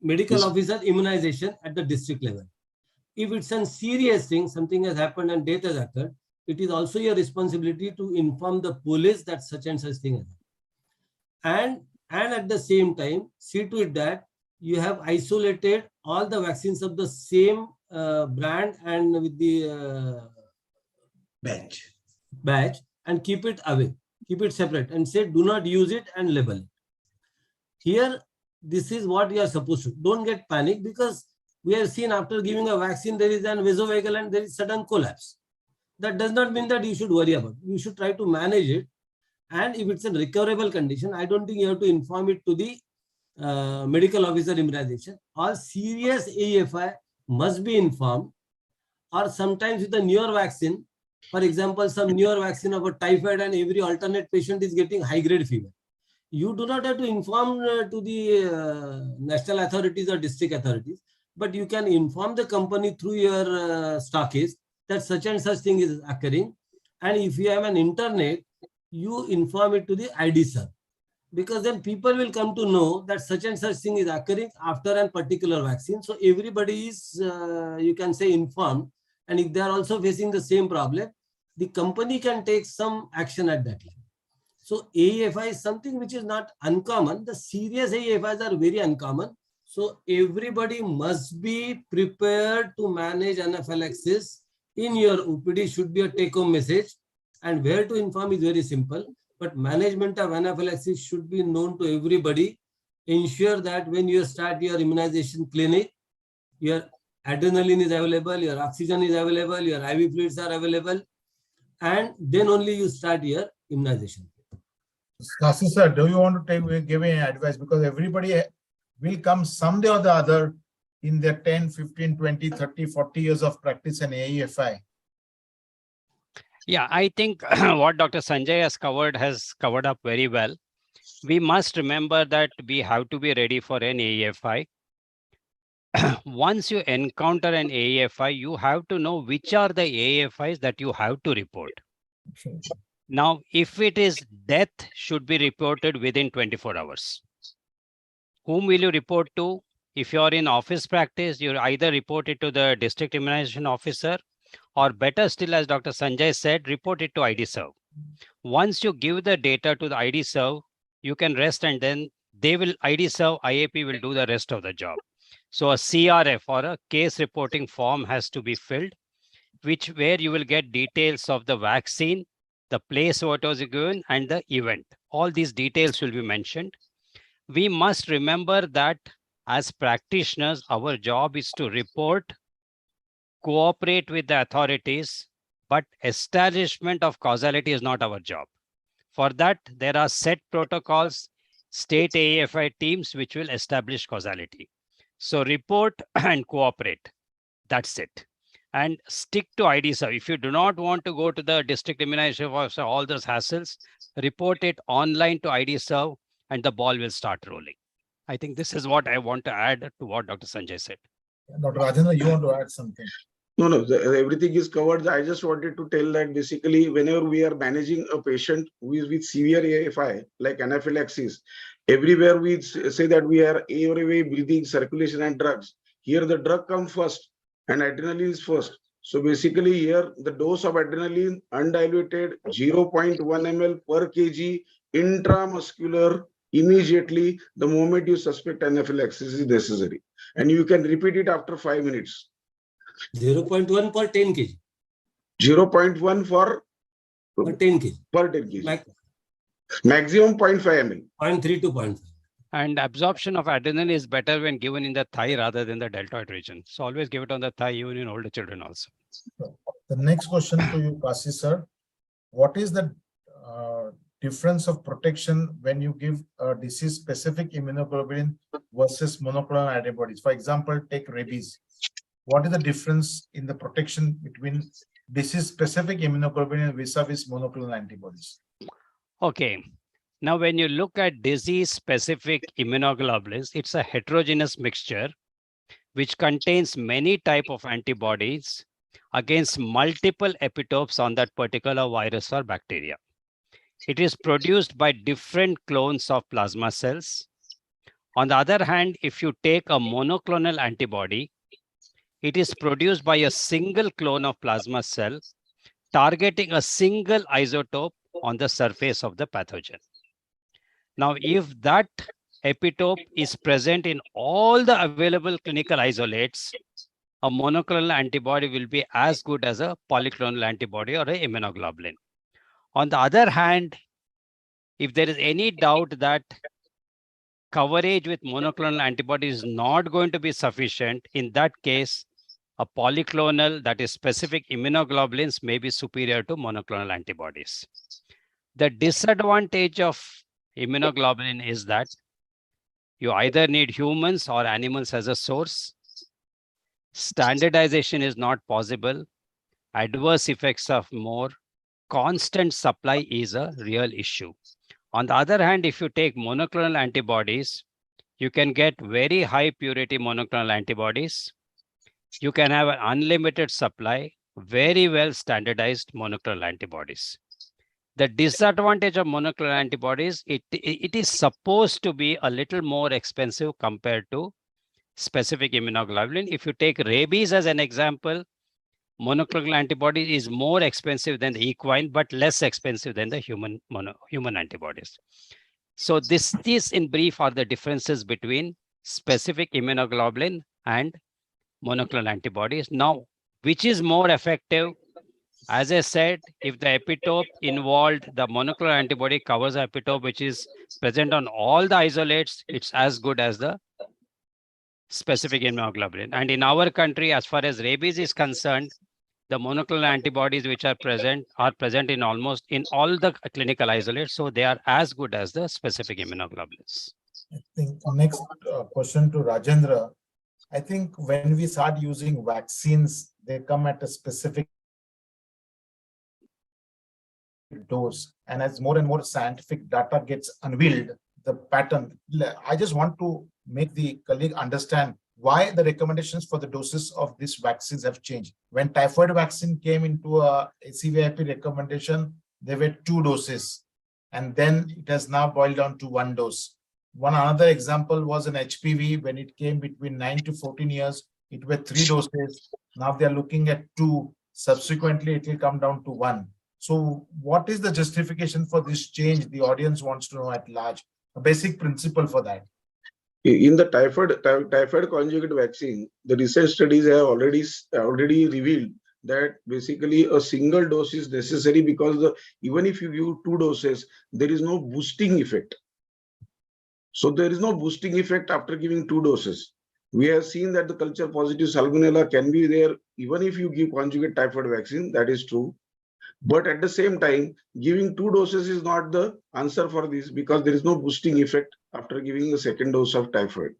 medical officer immunization at the district level. If it's a serious thing, something has happened and death has occurred, it is also your responsibility to inform the police that such and such thing has happened. And at the same time, see to it that you have isolated all the vaccines of the same brand and with the batch and keep it away, keep it separate and say do not use it and label it. Here, this is what you are supposed to. Don't get panic, because we have seen after giving a vaccine, there is an vasovagal and there is sudden collapse. That does not mean that you should worry about it. You should try to manage it. And if it's a recoverable condition, I don't think you have to inform it to the medical officer immunization. All serious AFI must be informed. Or sometimes with a newer vaccine, for example, some newer vaccine of a typhoid and every alternate patient is getting high grade fever. You do not have to inform to the national authorities or district authorities, but you can inform the company through your stockist that such and such thing is occurring. And if you have an internet, you inform it to the ID sir, because then people will come to know that such and such thing is occurring after a particular vaccine. So everybody is, you can say, informed. And if they are also facing the same problem, the company can take some action at that level. So AFI is something which is not uncommon. The serious AFIs are very uncommon. So everybody must be prepared to manage anaphylaxis. In your OPD should be a take-home message, and where to inform is very simple. But management of anaphylaxis should be known to everybody. Ensure that when you start your immunization clinic, your adrenaline is available, your oxygen is available, your IV fluids are available, and then only you start your immunization. Kasi sir, do you want to give any advice? Because everybody will come someday or the other in their 10, 15, 20, 30, 40 years of practice in AEFI. Yeah, I think what Dr. Sanjay has covered up very well. We must remember that we have to be ready for an AEFI. Once you encounter an AEFI, you have to know which are the AEFIs that you have to report. Now, if it is death, should be reported within 24 hours. Whom will you report to? If you're in office practice, you either report it to the district immunization officer, or better still, as Dr. Sanjay said, report it to IDServe. Once you give the data to the IDServe, you can rest, and then they will, IDServe, IAP will do the rest of the job. So a CRF or a case reporting form has to be filled, where you will get details of the vaccine, the place what was given, and the event. All these details will be mentioned. We must remember that as practitioners, our job is to report, cooperate with the authorities, but establishment of causality is not our job. For that, there are set protocols, state AFI teams which will establish causality. So report and cooperate. That's it. And stick to IDServe. If you do not want to go to the district immunization officer, all those hassles, report it online to IDServe and the ball will start rolling. I think this is what I want to add to what Dr. Sanjay said. Dr. Rajendra, you want to add something? No, everything is covered. I just wanted to tell that basically whenever we are managing a patient who is with severe AFI, like anaphylaxis, everywhere we say that we are airway, breathing, circulation and drugs. Here the drug comes first and adrenaline is first. So basically here the dose of adrenaline undiluted 0.1 ml per kg intramuscular immediately the moment you suspect anaphylaxis is necessary. And you can repeat it after 5 minutes. 0.1 per 10 kg. 0.1 for 10 kg. Per 10 kg. Maximum 0.5 ml. 0.3 to 0.5. And absorption of adrenaline is better when given in the thigh rather than the deltoid region. So always give it on the thigh, even in older children also. The next question to you, Kasi sir. What is the difference of protection when you give a disease-specific immunoglobulin versus monoclonal antibodies? For example, take rabies. What is the difference in the protection between disease-specific immunoglobulin vis-a-vis monoclonal antibodies? Okay. Now, when you look at disease-specific immunoglobulins, it's a heterogeneous mixture which contains many types of antibodies against multiple epitopes on that particular virus or bacteria. It is produced by different clones of plasma cells. On the other hand, if you take a monoclonal antibody, it is produced by a single clone of plasma cell targeting a single isotope on the surface of the pathogen. Now, if that epitope is present in all the available clinical isolates, a monoclonal antibody will be as good as a polyclonal antibody or an immunoglobulin. On the other hand, if there is any doubt that coverage with monoclonal antibody is not going to be sufficient, in that case, a polyclonal, that is specific immunoglobulins, may be superior to monoclonal antibodies. The disadvantage of immunoglobulin is that you either need humans or animals as a source. Standardization is not possible. Adverse effects are more. Constant supply is a real issue. On the other hand, if you take monoclonal antibodies, you can get very high purity monoclonal antibodies. You can have an unlimited supply, very well standardized monoclonal antibodies. The disadvantage of monoclonal antibodies, it is supposed to be a little more expensive compared to specific immunoglobulin. If you take rabies as an example, monoclonal antibody is more expensive than the equine, but less expensive than the human antibodies. So these in brief are the differences between specific immunoglobulin and monoclonal antibodies. Now, which is more effective? As I said, if the epitope involved, the monoclonal antibody covers the epitope which is present on all the isolates, it's as good as the specific immunoglobulin. And in our country, as far as rabies is concerned, the monoclonal antibodies which are present in almost in all the clinical isolates. So they are as good as the specific immunoglobulins. I think next question to Rajendra. I think when we start using vaccines, they come at a specific dose. And as more and more scientific data gets unveiled, the pattern, I just want to make the colleague understand why the recommendations for the doses of these vaccines have changed. When typhoid vaccine came into a CVIP recommendation, there were 2 doses, and then it has now boiled down to 1 dose. One another example was an HPV. When it came between 9 to 14 years, it were 3 doses. Now they are looking at 2. Subsequently, it will come down to 1. So what is the justification for this change? The audience wants to know at large, a basic principle for that. In the typhoid conjugate vaccine, the research studies have already revealed that basically a single dose is necessary because even if you give 2 doses, there is no boosting effect. So there is no boosting effect after giving 2 doses. We have seen that the culture positive salmonella can be there even if you give conjugate typhoid vaccine. That is true. But at the same time, giving 2 doses is not the answer for this because there is no boosting effect after giving the second dose of typhoid.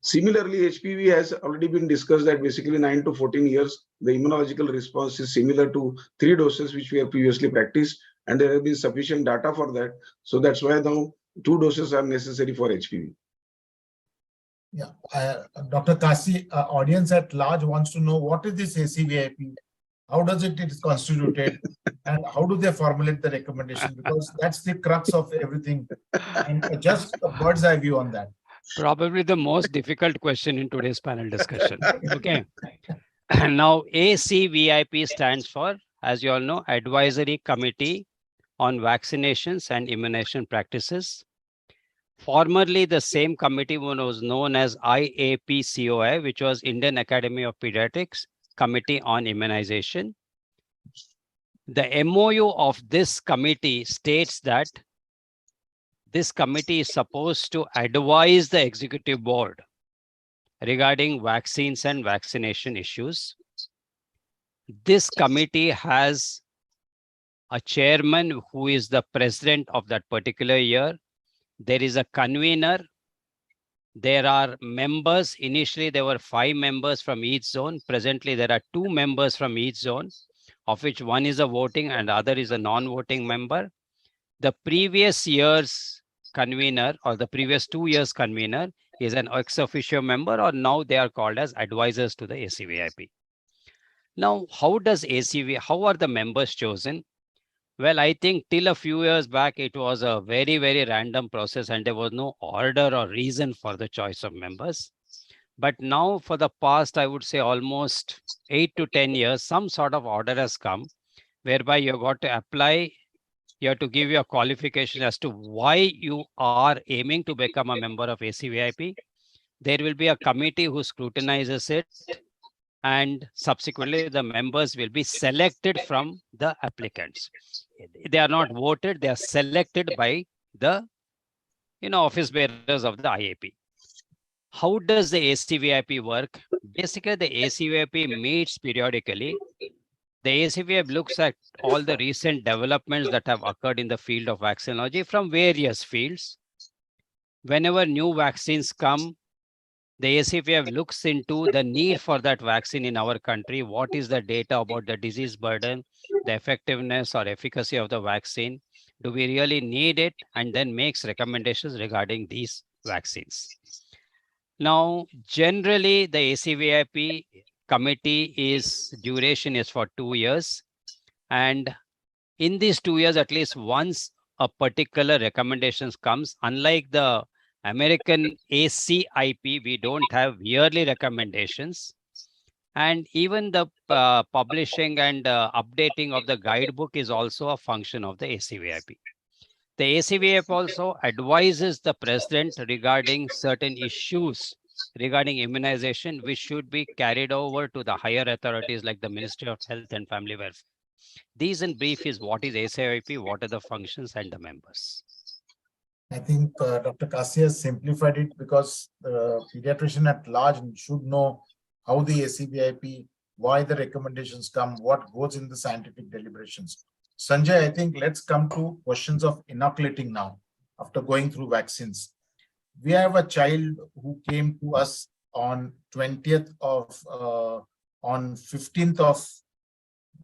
Similarly, HPV has already been discussed that basically 9 to 14 years, the immunological response is similar to 3 doses which we have previously practiced, and there has been sufficient data for that. So that's why now 2 doses are necessary for HPV. Yeah, Dr. Kasi, audience at large wants to know what is this ACVIP? How does it is constituted, and how do they formulate the recommendation? Because that's the crux of everything. And just a bird's eye view on that. Probably the most difficult question in today's panel discussion. Okay. Now, ACVIP stands for, as you all know, Advisory Committee on Vaccinations and Immunization Practices. Formerly, the same committee was known as IAPCOI, which was Indian Academy of Pediatrics Committee on Immunization. The MOU of this committee states that this committee is supposed to advise the executive board regarding vaccines and vaccination issues. This committee has a chairman who is the president of that particular year. There is a convener. There are members. Initially, there were 5 members from each zone. Presently, there are 2 members from each zone, of which one is a voting and the other is a non-voting member. The previous year's convener or the previous 2 years convener is an ex officio member, or now they are called as advisors to the ACVIP. Now, how are the members chosen? Well, I think till a few years back, it was a very, very random process and there was no order or reason for the choice of members. But now for the past, I would say almost 8 to 10 years, some sort of order has come whereby you got to apply, you have to give your qualification as to why you are aiming to become a member of ACVIP. There will be a committee who scrutinizes it, and subsequently the members will be selected from the applicants. They are not voted, they are selected by the office bearers of the IAP. How does the ACVIP work? Basically, the ACVIP meets periodically. The ACVIP looks at all the recent developments that have occurred in the field of vaccinology from various fields. Whenever new vaccines come, the ACVIP looks into the need for that vaccine in our country. What is the data about the disease burden, the effectiveness or efficacy of the vaccine? Do we really need it? And then makes recommendations regarding these vaccines. Now, generally, the ACVIP committee duration is for 2 years. And in these 2 years, at least once a particular recommendations comes, unlike the American ACIP, we don't have yearly recommendations. And even the publishing and updating of the guidebook is also a function of the ACVIP. The ACVIP also advises the president regarding certain issues regarding immunization, which should be carried over to the higher authorities like the Ministry of Health and Family Welfare. These in brief is what is ACVIP, what are the functions and the members. I think Dr. Kasi has simplified it because the pediatrician at large should know how the ACVIP, why the recommendations come, what goes in the scientific deliberations. Sanjay, I think let's come to questions of inoculating now after going through vaccines. We have a child who came to us on 15th of,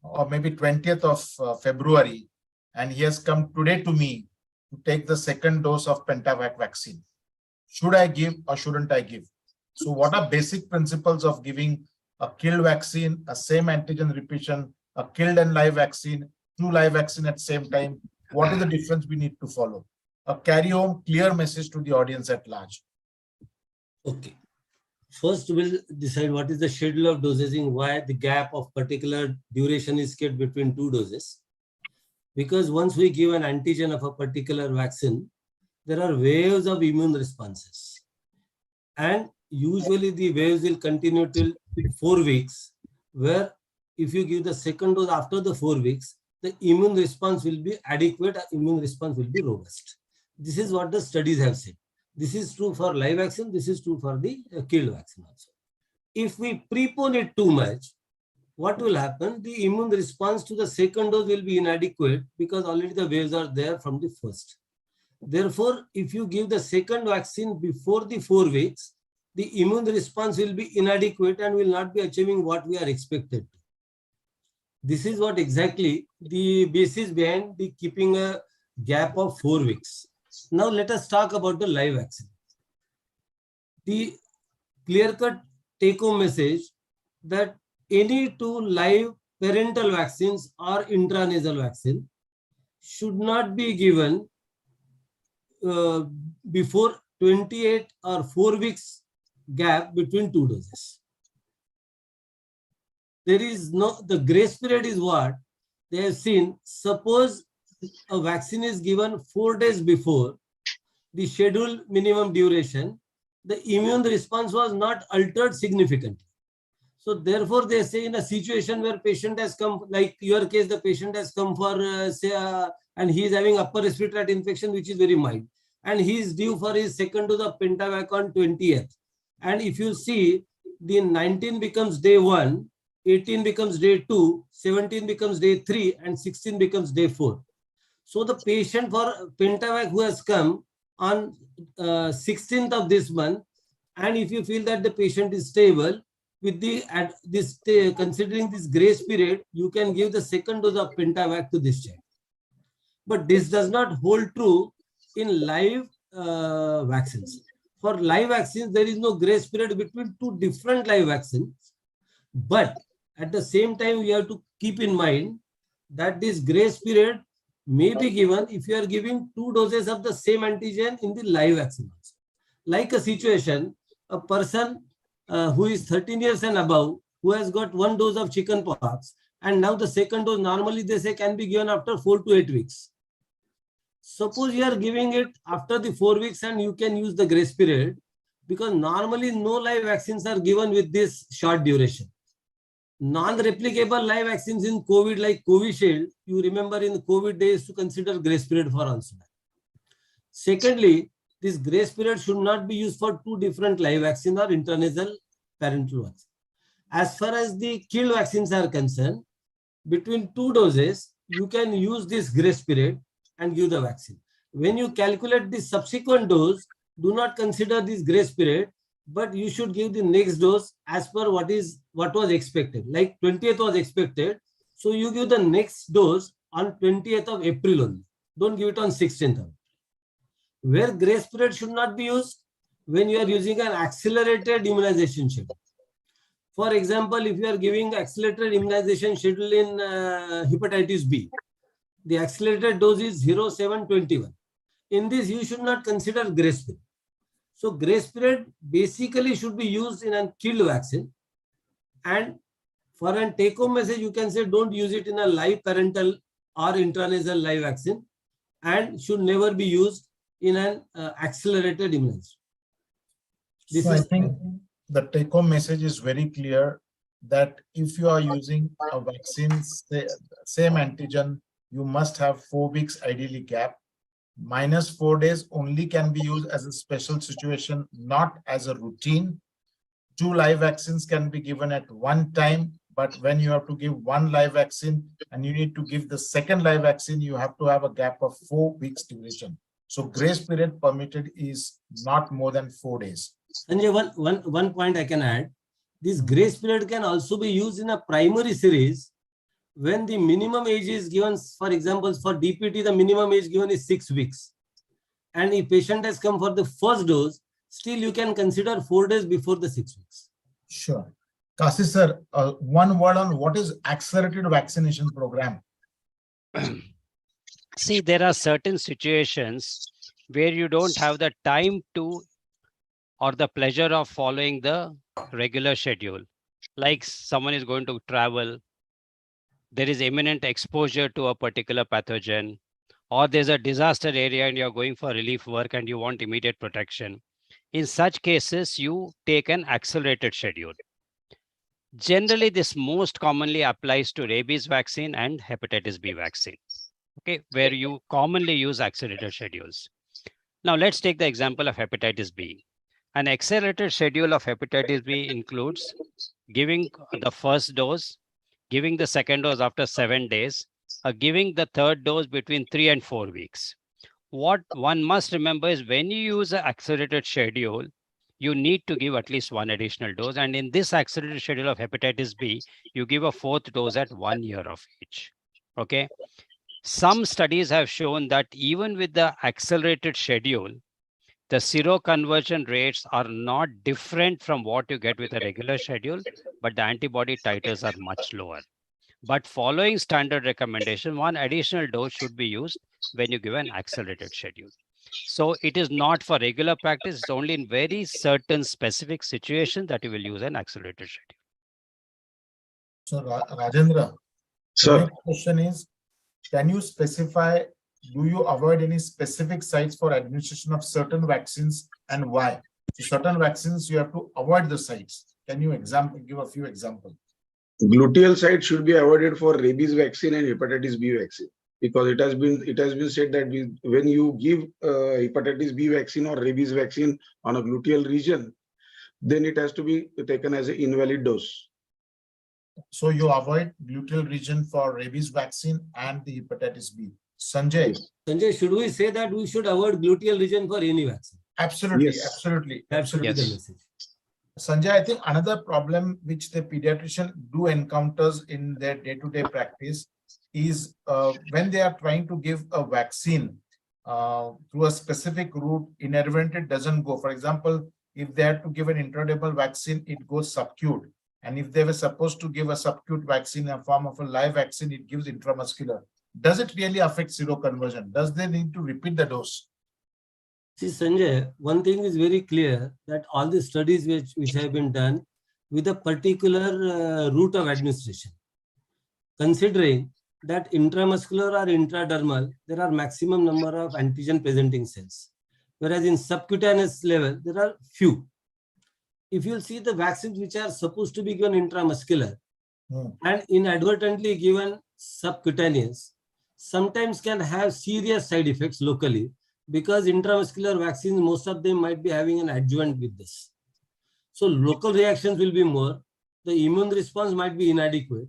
or maybe 20th of February, and he has come today to me to take the second dose of Pentavac vaccine. Should I give or shouldn't I give? So what are basic principles of giving a killed vaccine, a same antigen repetion, a killed and live vaccine, 2 live vaccine at the same time? What is the difference we need to follow? A carry-home clear message to the audience at large. Okay. First, we'll decide what is the schedule of dosing, why the gap of particular duration is kept between 2 doses. Because once we give an antigen of a particular vaccine, there are waves of immune responses. And usually the waves will continue till 4 weeks, where if you give the second dose after the 4 weeks, the immune response will be adequate, immune response will be robust. This is what the studies have said. This is true for live vaccine, this is true for the killed vaccine also. If we prepone it too much, what will happen? The immune response to the second dose will be inadequate because already the waves are there from the first. Therefore, if you give the second vaccine before the 4 weeks, the immune response will be inadequate and will not be achieving what we are expected to. This is what exactly the basis behind the keeping a gap of 4 weeks. Now let us talk about the live vaccine. The clear-cut take-home message that any 2 live parental vaccines or intranasal vaccine should not be given before 28 or 4 weeks gap between 2 doses. There is no, the grace period is what they have seen. Suppose a vaccine is given 4 days before the scheduled minimum duration, the immune response was not altered significantly. So therefore, they say in a situation where patient has come, like your case, the patient has come for and he is having upper respiratory tract infection, which is very mild, and he is due for his second dose of Pentavac on 20th. And if you see, the 19 becomes day 1, 18 becomes day 2, 17 becomes day 3, and 16 becomes day 4. So the patient for Pentavac who has come on 16th of this month, and if you feel that the patient is stable, with considering this grace period, you can give the second dose of Pentavac to this child. But this does not hold true in live vaccines. For live vaccines, there is no grace period between two different live vaccines. But at the same time, we have to keep in mind that this grace period may be given if you are giving 2 doses of the same antigen in the live vaccine. Like a situation, a person who is 13 years and above, who has got 1 dose of chickenpox, and now the second dose normally they say can be given after 4 to 8 weeks. Suppose you are giving it after the 4 weeks and you can use the grace period, because normally no live vaccines are given with this short duration. Non-replicable live vaccines in COVID like Covishield, you remember in the COVID days to consider grace period for also. Secondly, this grace period should not be used for 2 different live vaccines or intranasal parenteral vaccine. As far as the killed vaccines are concerned, between 2 doses, you can use this grace period and give the vaccine. When you calculate the subsequent dose, do not consider this grace period, but you should give the next dose as per what was expected. Like 20th was expected, so you give the next dose on 20th of April only. Don't give it on 16th. Where grace period should not be used, when you are using an accelerated immunization schedule. For example, if you are giving accelerated immunization schedule in hepatitis B, the accelerated dose is 0721. In this, you should not consider grace period. So grace period basically should be used in a killed vaccine. And for a take-home message, you can say don't use it in a live parental or intranasal live vaccine, and should never be used in an accelerated immunization. So I think the take-home message is very clear that if you are using a vaccine, same antigen, you must have 4 weeks ideally gap. Minus 4 days only can be used as a special situation, not as a routine. 2 live vaccines can be given at one time, but when you have to give 1 live vaccine and you need to give the second live vaccine, you have to have a gap of 4 weeks duration. So grace period permitted is not more than 4 days. Sanjay, one point I can add. This grace period can also be used in a primary series when the minimum age is given. For example, for DPT, the minimum age given is 6 weeks. And if patient has come for the first dose, still you can consider 4 days before the 6 weeks. Sure. Kasi sir, one word on what is accelerated vaccination program? See, there are certain situations where you don't have the time to or the pleasure of following the regular schedule. Like someone is going to travel, there is imminent exposure to a particular pathogen, or there's a disaster area and you're going for relief work and you want immediate protection. In such cases, you take an accelerated schedule. Generally, this most commonly applies to rabies vaccine and hepatitis B vaccine, okay, where you commonly use accelerated schedules. Now, let's take the example of hepatitis B. An accelerated schedule of hepatitis B includes giving the first dose, giving the second dose after 7 days, giving the third dose between 3 and 4 weeks. What one must remember is when you use an accelerated schedule, you need to give at least 1 additional dose. And in this accelerated schedule of hepatitis B, you give a 4th dose at 1 year of age. Okay. Some studies have shown that even with the accelerated schedule, the seroconversion rates are not different from what you get with a regular schedule, but the antibody titers are much lower. But following standard recommendation, 1 additional dose should be used when you give an accelerated schedule. So it is not for regular practice. It's only in very certain specific situations that you will use an accelerated schedule. So Rajendra, Sir. the next question is, can you specify, do you avoid any specific sites for administration of certain vaccines and why? So certain vaccines, you have to avoid the sites. Can you give a few examples? Gluteal site should be avoided for rabies vaccine and hepatitis B vaccine, because it has been said that when you give hepatitis B vaccine or rabies vaccine on a gluteal region, then it has to be taken as an invalid dose. So you avoid gluteal region for rabies vaccine and the hepatitis B. Sanjay. Sanjay, should we say that we should avoid gluteal region for any vaccine? Absolutely, Yes. absolutely. That should be the Yes. message. Sanjay, I think another problem which the pediatrician do encounters in their day-to-day practice is when they are trying to give a vaccine through a specific route, inadvertent doesn't go. For example, if they had to give an intradermal vaccine, it goes subcute. And if they were supposed to give a subcute vaccine in a form of a live vaccine, it gives intramuscular. Does it really affect seroconversion? Does they need to repeat the dose? See, Sanjay, one thing is very clear that all the studies which have been done with a particular route of administration, considering that intramuscular or intradermal, there are maximum number of antigen presenting cells, whereas in subcutaneous level, there are few. If you see the vaccines which are supposed to be given intramuscular and inadvertently given subcutaneous, sometimes can have serious side effects locally, because intramuscular vaccines, most of them might be having an adjuvant with this. So local reactions will be more, the immune response might be inadequate.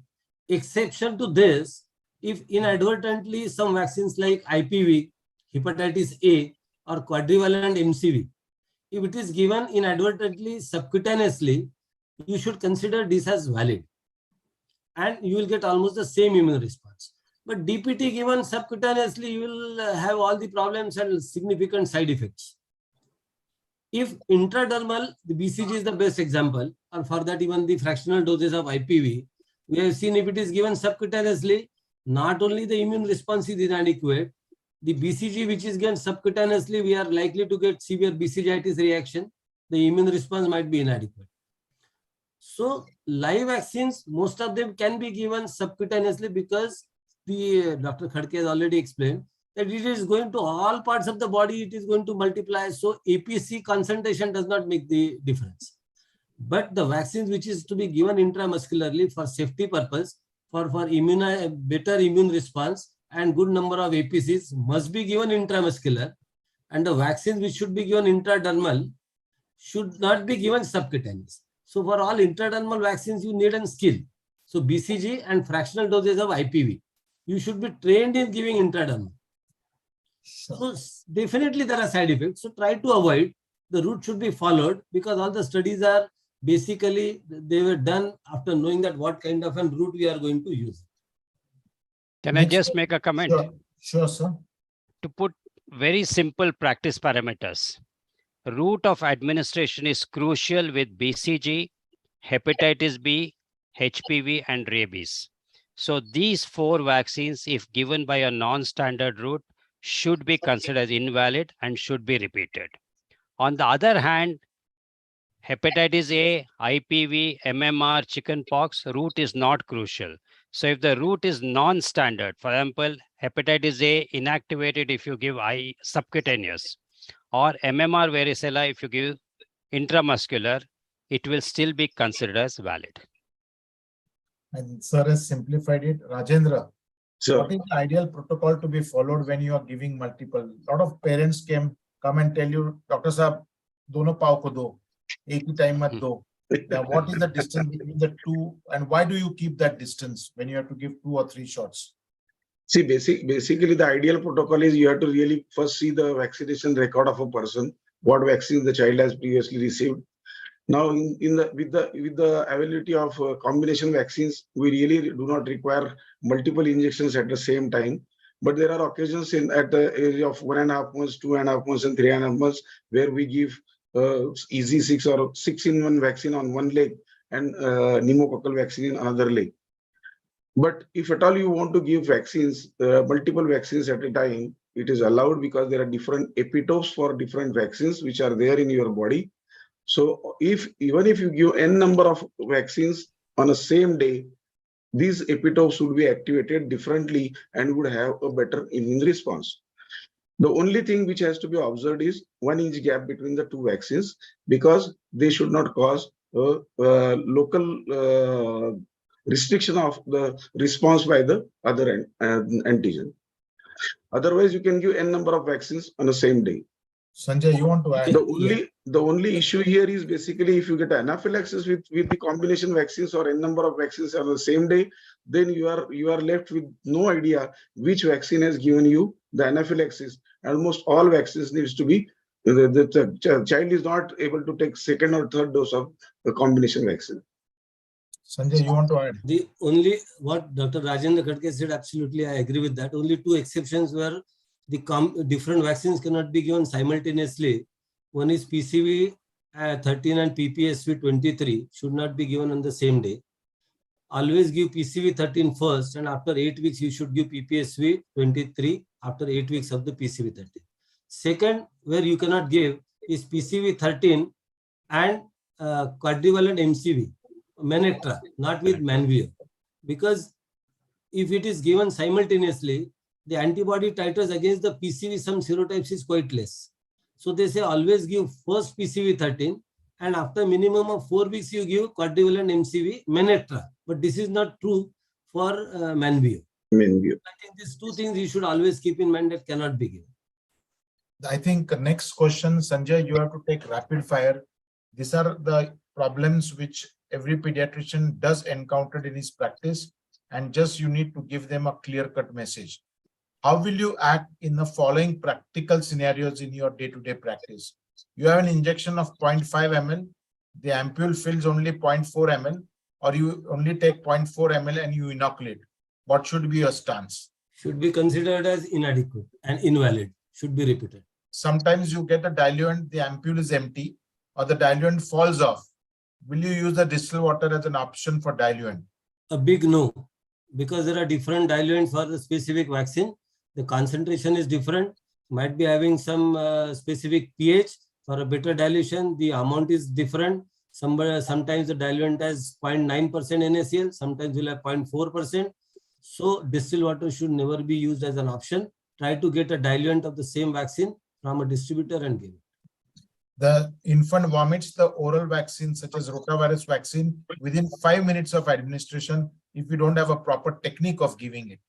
Exception to this, if inadvertently some vaccines like IPV, hepatitis A, or quadrivalent MCV, if it is given inadvertently subcutaneously, you should consider this as valid. And you will get almost the same immune response. But DPT given subcutaneously, you will have all the problems and significant side effects. If intradermal, the BCG is the best example, or for that even the fractional doses of IPV, we have seen if it is given subcutaneously, not only the immune response is inadequate, the BCG which is given subcutaneously, we are likely to get severe BCGitis reaction. The immune response might be inadequate. So live vaccines, most of them can be given subcutaneously because the Dr. Khadke has already explained that it is going to all parts of the body, it is going to multiply. So APC concentration does not make the difference. But the vaccines which is to be given intramuscularly for safety purpose, for better immune response and good number of APCs must be given intramuscular, and the vaccines which should be given intradermal should not be given subcutaneous. So for all intradermal vaccines, you need a skill. So BCG and fractional doses of IPV, you should be trained in giving intradermal. So definitely there are side effects. So try to avoid. The route should be followed, because all the studies are basically, they were done after knowing that what kind of a route we are going to use. Can I just make a comment? Sure, sir. To put very simple practice parameters, route of administration is crucial with BCG, hepatitis B, HPV, and rabies. So these 4 vaccines, if given by a non-standard route, should be considered invalid and should be repeated. On the other hand, hepatitis A, IPV, MMR, chickenpox route is not crucial. So if the route is non-standard, for example, hepatitis A inactivated if you give subcutaneous, or MMR varicella if you give intramuscular, it will still be considered as valid. And sir has simplified it. Rajendra, So, what is the ideal protocol to be followed when you are giving multiple? A lot of parents come and tell you, Doctor Saab, dono pav ko do, ek hi time mat do. Now, what is the distance between the two, and why do you keep that distance when you have to give 2 or 3 shots? see, basically the ideal protocol is you have to really first see the vaccination record of a person, what vaccines the child has previously received. Now, with the availability of combination vaccines, we really do not require multiple injections at the same time. But there are occasions at the age of 1.5 months, 2.5 months, and 3.5 months where we give easy 6 or 6-in-1 vaccine on one leg and pneumococcal vaccine in another leg. But if at all you want to give vaccines, multiple vaccines at a time, it is allowed because there are different epitopes for different vaccines which are there in your body. So even if you give n number of vaccines on the same day, these epitopes would be activated differently and would have a better immune response. The only thing which has to be observed is 1 inch gap between the 2 vaccines, because they should not cause local restriction of the response by the other antigen. Otherwise, you can give n number of vaccines on the same day. Sanjay, you want to add? The only issue here is basically if you get anaphylaxis with the combination vaccines or n number of vaccines on the same day, then you are left with no idea which vaccine has given you the anaphylaxis. Almost all vaccines needs to be the child is not able to take second or third dose of the combination vaccine. Sanjay, you want to add? The only what Dr. Rajendra Khadke said, absolutely, I agree with that. Only two exceptions were the different vaccines cannot be given simultaneously. One is PCV 13 and PPSV 23 should not be given on the same day. Always give PCV 13 first, and after 8 weeks, you should give PPSV 23 after 8 weeks of the PCV 13. Second, where you cannot give is PCV 13 and quadrivalent MCV. Menetra, not with Manvio, because if it is given simultaneously, the antibody titers against the PCV some serotypes is quite less. So they say always give first PCV 13 and after minimum of 4 weeks you give quadrivalent MCV Menetra. But this is not true for Manvio. Manvio. I think these two things you should always keep in mind that cannot be given. I think next question, Sanjay, you have to take rapid fire. These are the problems which every pediatrician does encounter in his practice, and just you need to give them a clear-cut message. How will you act in the following practical scenarios in your day-to-day practice? You have an injection of 0.5 ml, the ampule fills only 0.4 ml, or you only take 0.4 ml and you inoculate. What should be your stance? Should be considered as inadequate and invalid, should be repeated. Sometimes you get a diluent, the ampule is empty, or the diluent falls off. Will you use the distilled water as an option for diluent? A big no, because there are different diluents for the specific vaccine. The concentration is different, might be having some specific pH for a better dilution. The amount is different. Sometimes the diluent has 0.9% NaCl, sometimes you'll have 0.4%. So distilled water should never be used as an option. Try to get a diluent of the same vaccine from a distributor and give it. The infant vomits the oral vaccine such as rotavirus vaccine within 5 minutes of administration if you don't have a proper technique of giving it.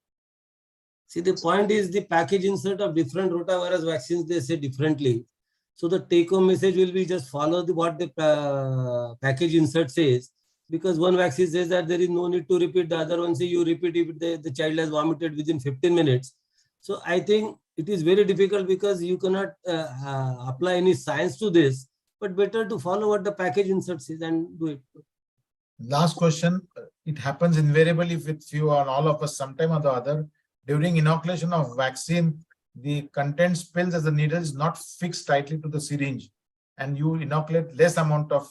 See, the point is the package insert of different rotavirus vaccines, they say differently. So the take-home message will be just follow what the package insert says, because one vaccine says that there is no need to repeat, the other one says you repeat if the child has vomited within 15 minutes. So I think it is very difficult because you cannot apply any science to this, but better to follow what the package insert says and do it. Last question. It happens invariably with few or all of us sometime or the other. During inoculation of vaccine, the content spills as the needle is not fixed tightly to the syringe and you inoculate less amount of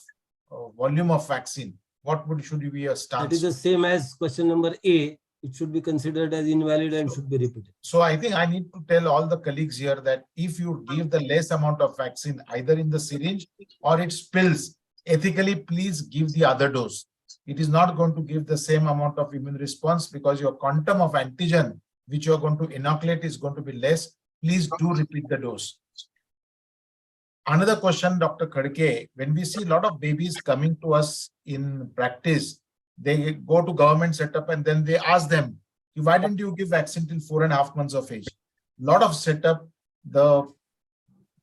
volume of vaccine. What should be your stance? That is the same as question number A. It should be considered as invalid and should be repeated. So I think I need to tell all the colleagues here that if you give the less amount of vaccine either in the syringe or it spills, ethically please give the other dose. It is not going to give the same amount of immune response because your quantum of antigen which you are going to inoculate is going to be less. Please do repeat the dose. Another question, Dr. Khadke, when we see a lot of babies coming to us in practice, they go to government setup and then they ask them, why didn't you give vaccine till 4.5 months of age? Lot of setup, the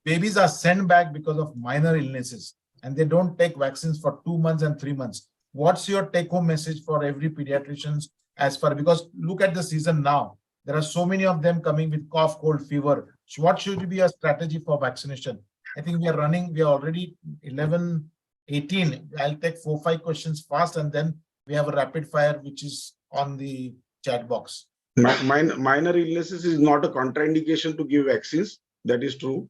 babies are sent back because of minor illnesses and they don't take vaccines for 2 months and 3 months. What's your take-home message for every pediatrician as far, because look at the season now. There are so many of them coming with cough, cold, fever. So what should be a strategy for vaccination? I think we are already 11:18. I'll take 4-5 questions fast and then we have a rapid fire which is on the chat box. Minor illnesses is not a contraindication to give vaccines. That is true.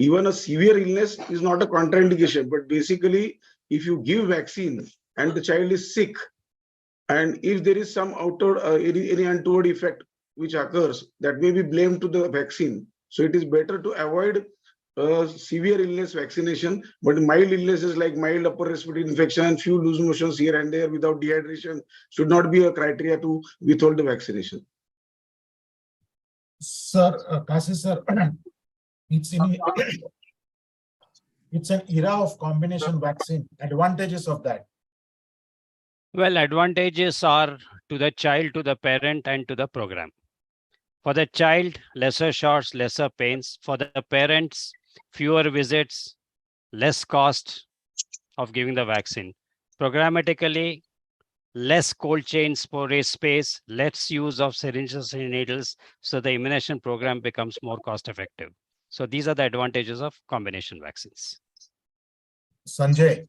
Even a severe illness is not a contraindication. But basically, if you give vaccine and the child is sick, and if there is some any untoward effect which occurs, that may be blamed to the vaccine. So it is better to avoid severe illness vaccination, but mild illnesses like mild upper respiratory infection and few loose motions here and there without dehydration should not be a criteria to withhold the vaccination. Sir, Kasi sir, it's an era of combination vaccine. Advantages of that? Well, advantages are to the child, to the parent, and to the program. For the child, lesser shots, lesser pains. For the parents, fewer visits, less cost of giving the vaccine. Programmatically, less cold chain storage space, less use of syringes and needles, so the immunization program becomes more cost effective. So these are the advantages of combination vaccines. Sanjay,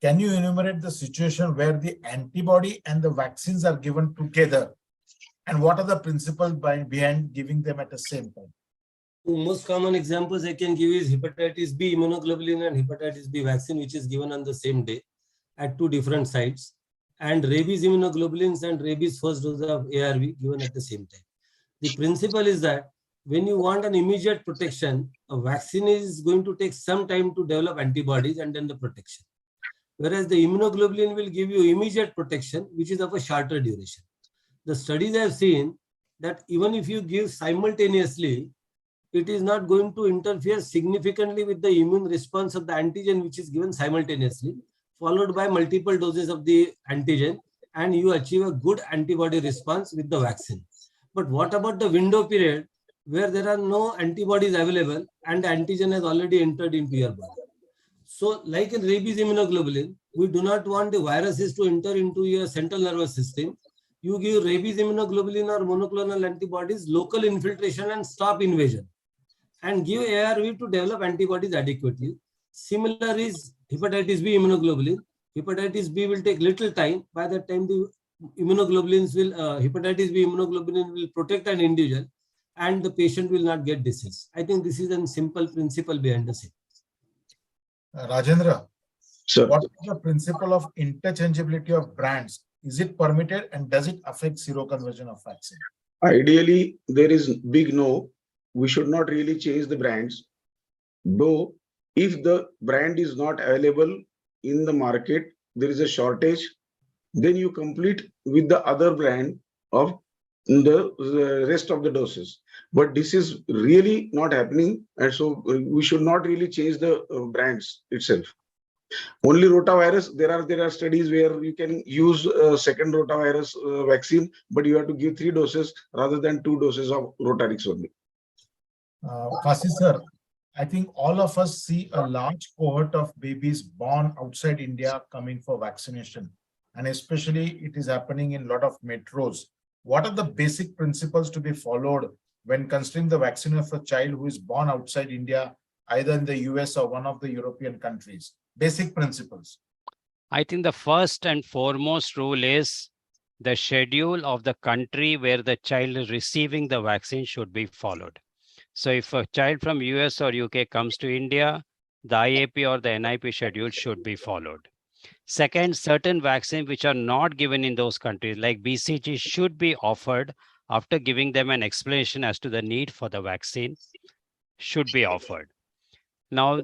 can you enumerate the situation where the antibody and the vaccines are given together? And what are the principles behind giving them at the same time? Most common examples I can give is hepatitis B immunoglobulin and hepatitis B vaccine, which is given on the same day at 2 different sites, and rabies immunoglobulins and rabies first dose of ARV given at the same time. The principle is that when you want an immediate protection, a vaccine is going to take some time to develop antibodies and then the protection. Whereas the immunoglobulin will give you immediate protection, which is of a shorter duration. The studies have seen that even if you give simultaneously, it is not going to interfere significantly with the immune response of the antigen, which is given simultaneously, followed by multiple doses of the antigen, and you achieve a good antibody response with the vaccine. But what about the window period where there are no antibodies available and the antigen has already entered into your body? So like in rabies immunoglobulin, we do not want the viruses to enter into your central nervous system. You give rabies immunoglobulin or monoclonal antibodies, local infiltration and stop invasion, and give ARV to develop antibodies adequately. Similar is hepatitis B immunoglobulin. Hepatitis B will take little time. By the time the immunoglobulins will, hepatitis B immunoglobulin will protect an individual and the patient will not get disease. I think this is a simple principle behind the same. Rajendra, Sir, what is the principle of interchangeability of brands? Is it permitted and does it affect seroconversion of vaccine? ideally, there is big no. We should not really change the brands. Though, if the brand is not available in the market, there is a shortage, then you complete with the other brand of the rest of the doses. But this is really not happening, and so we should not really change the brands itself. Only rotavirus, there are studies where you can use second rotavirus vaccine, but you have to give 3 doses rather than 2 doses of Rotarix only. Kasi sir, I think all of us see a large cohort of babies born outside India coming for vaccination, and especially it is happening in a lot of metros. What are the basic principles to be followed when considering the vaccine of a child who is born outside India, either in the US or one of the European countries? Basic principles. I think the first and foremost rule is the schedule of the country where the child is receiving the vaccine should be followed. So if a child from US or UK comes to India, the IAP or the NIP schedule should be followed. Second, certain vaccines which are not given in those countries, like BCG, should be offered after giving them an explanation as to the need for the vaccine, should be offered. Now,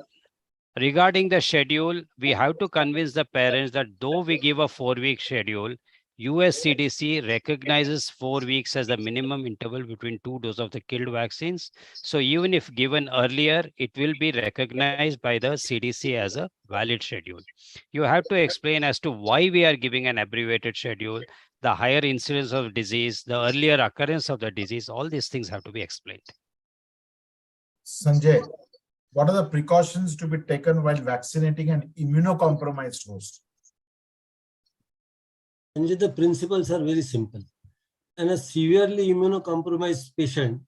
regarding the schedule, we have to convince the parents that though we give a 4-week schedule, US CDC recognizes 4 weeks as the minimum interval between 2 doses of the killed vaccines. So even if given earlier, it will be recognized by the CDC as a valid schedule. You have to explain as to why we are giving an abbreviated schedule, the higher incidence of disease, the earlier occurrence of the disease, all these things have to be explained. Sanjay, what are the precautions to be taken while vaccinating an immunocompromised host? And the principles are very simple. In a severely immunocompromised patient,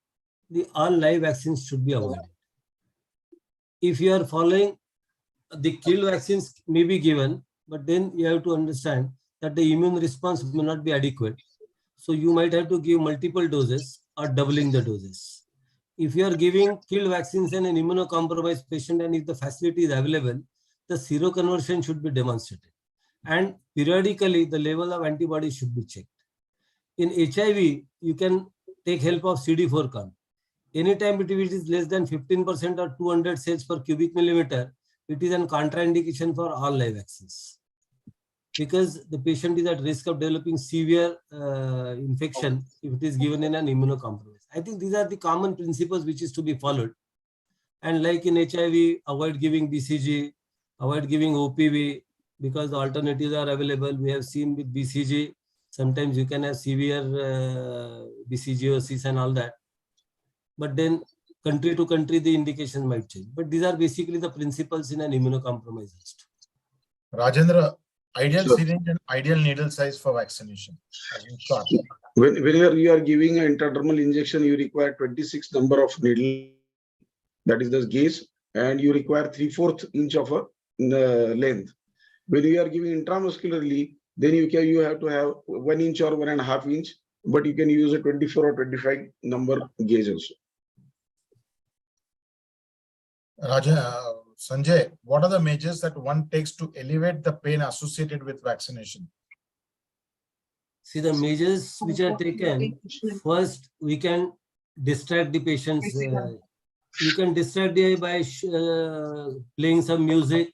all live vaccines should be avoided. If you are following, the killed vaccines may be given, but then you have to understand that the immune response may not be adequate. So you might have to give multiple doses or doubling the doses. If you are giving killed vaccines in an immunocompromised patient and if the facility is available, the seroconversion should be demonstrated. And periodically, the level of antibodies should be checked. In HIV, you can take help of CD4 count. Anytime it is less than 15% or 200 cells per cubic millimeter, it is a contraindication for all live vaccines. Because the patient is at risk of developing severe infection if it is given in an immunocompromised. I think these are the common principles which is to be followed. And like in HIV, avoid giving BCG, avoid giving OPV, because the alternatives are available. We have seen with BCG, sometimes you can have severe BCGosis and all that. But then country to country, the indication might change. But these are basically the principles in an immunocompromised host. Rajendra, ideal Sure. syringe and ideal needle size for vaccination. As we start. Whenever you are giving an intradermal injection, you require 26 number of needle, that is the gauge, and you require 3/4 inch of a length. When you are giving intramuscularly, then you have to have 1 inch or 1.5 inch, but you can use a 24 or 25 number gauge also. Sanjay, what are the measures that one takes to elevate the pain associated with vaccination? See, the measures which are taken, first we can distract the patients. You can distract the eye by playing some music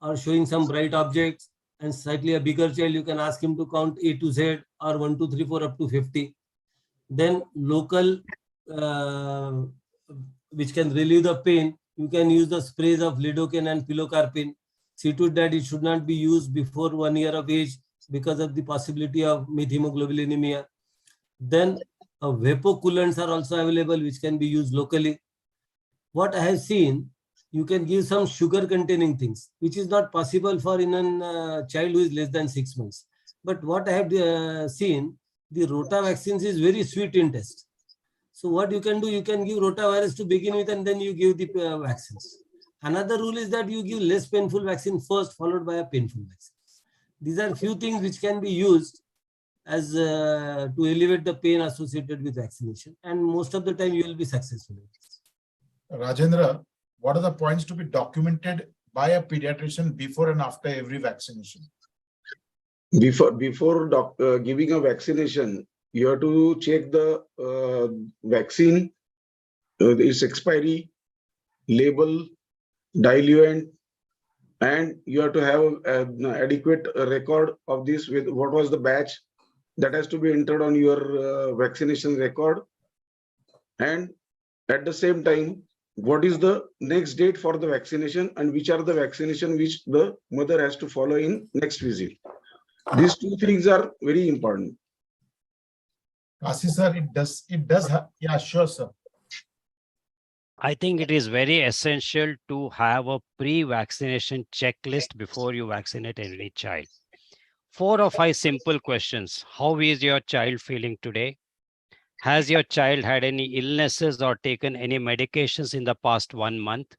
or showing some bright objects, and slightly a bigger child, you can ask him to count A to Z or 1, 2, 3, 4 up to 50. Then local, which can relieve the pain, you can use the sprays of lidocaine and pilocarpine. See to it that it should not be used before 1 year of age because of the possibility of methemoglobinemia. Then vapocoolants are also available, which can be used locally. What I have seen, you can give some sugar containing things, which is not possible for in a child who is less than 6 months. But what I have seen, the rota vaccines is very sweet in taste. So what you can do, you can give rotavirus to begin with, and then you give the vaccines. Another rule is that you give less painful vaccine first, followed by a painful vaccine. These are few things which can be used as to elevate the pain associated with vaccination, and most of the time you will be successful. Rajendra, what are the points to be documented by a pediatrician before and after every vaccination? Before giving a vaccination, you have to check the vaccine, its expiry, label, diluent, and you have to have an adequate record of this with what was the batch that has to be entered on your vaccination record. And at the same time, what is the next date for the vaccination and which are the vaccination which the mother has to follow in next visit. These two things are very important. Kasi sir, it does have, yeah, sure, sir. I think it is very essential to have a pre-vaccination checklist before you vaccinate any child. 4 or 5 simple questions. How is your child feeling today? Has your child had any illnesses or taken any medications in the past 1 month?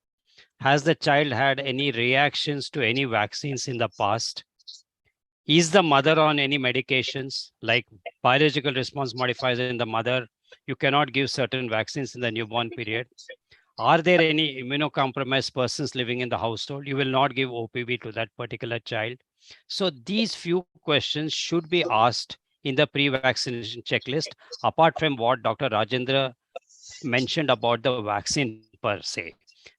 Has the child had any reactions to any vaccines in the past? Is the mother on any medications like biological response modifiers in the mother? You cannot give certain vaccines in the newborn period. Are there any immunocompromised persons living in the household? You will not give OPV to that particular child. So these few questions should be asked in the pre-vaccination checklist, apart from what Dr. Rajendra mentioned about the vaccine per se.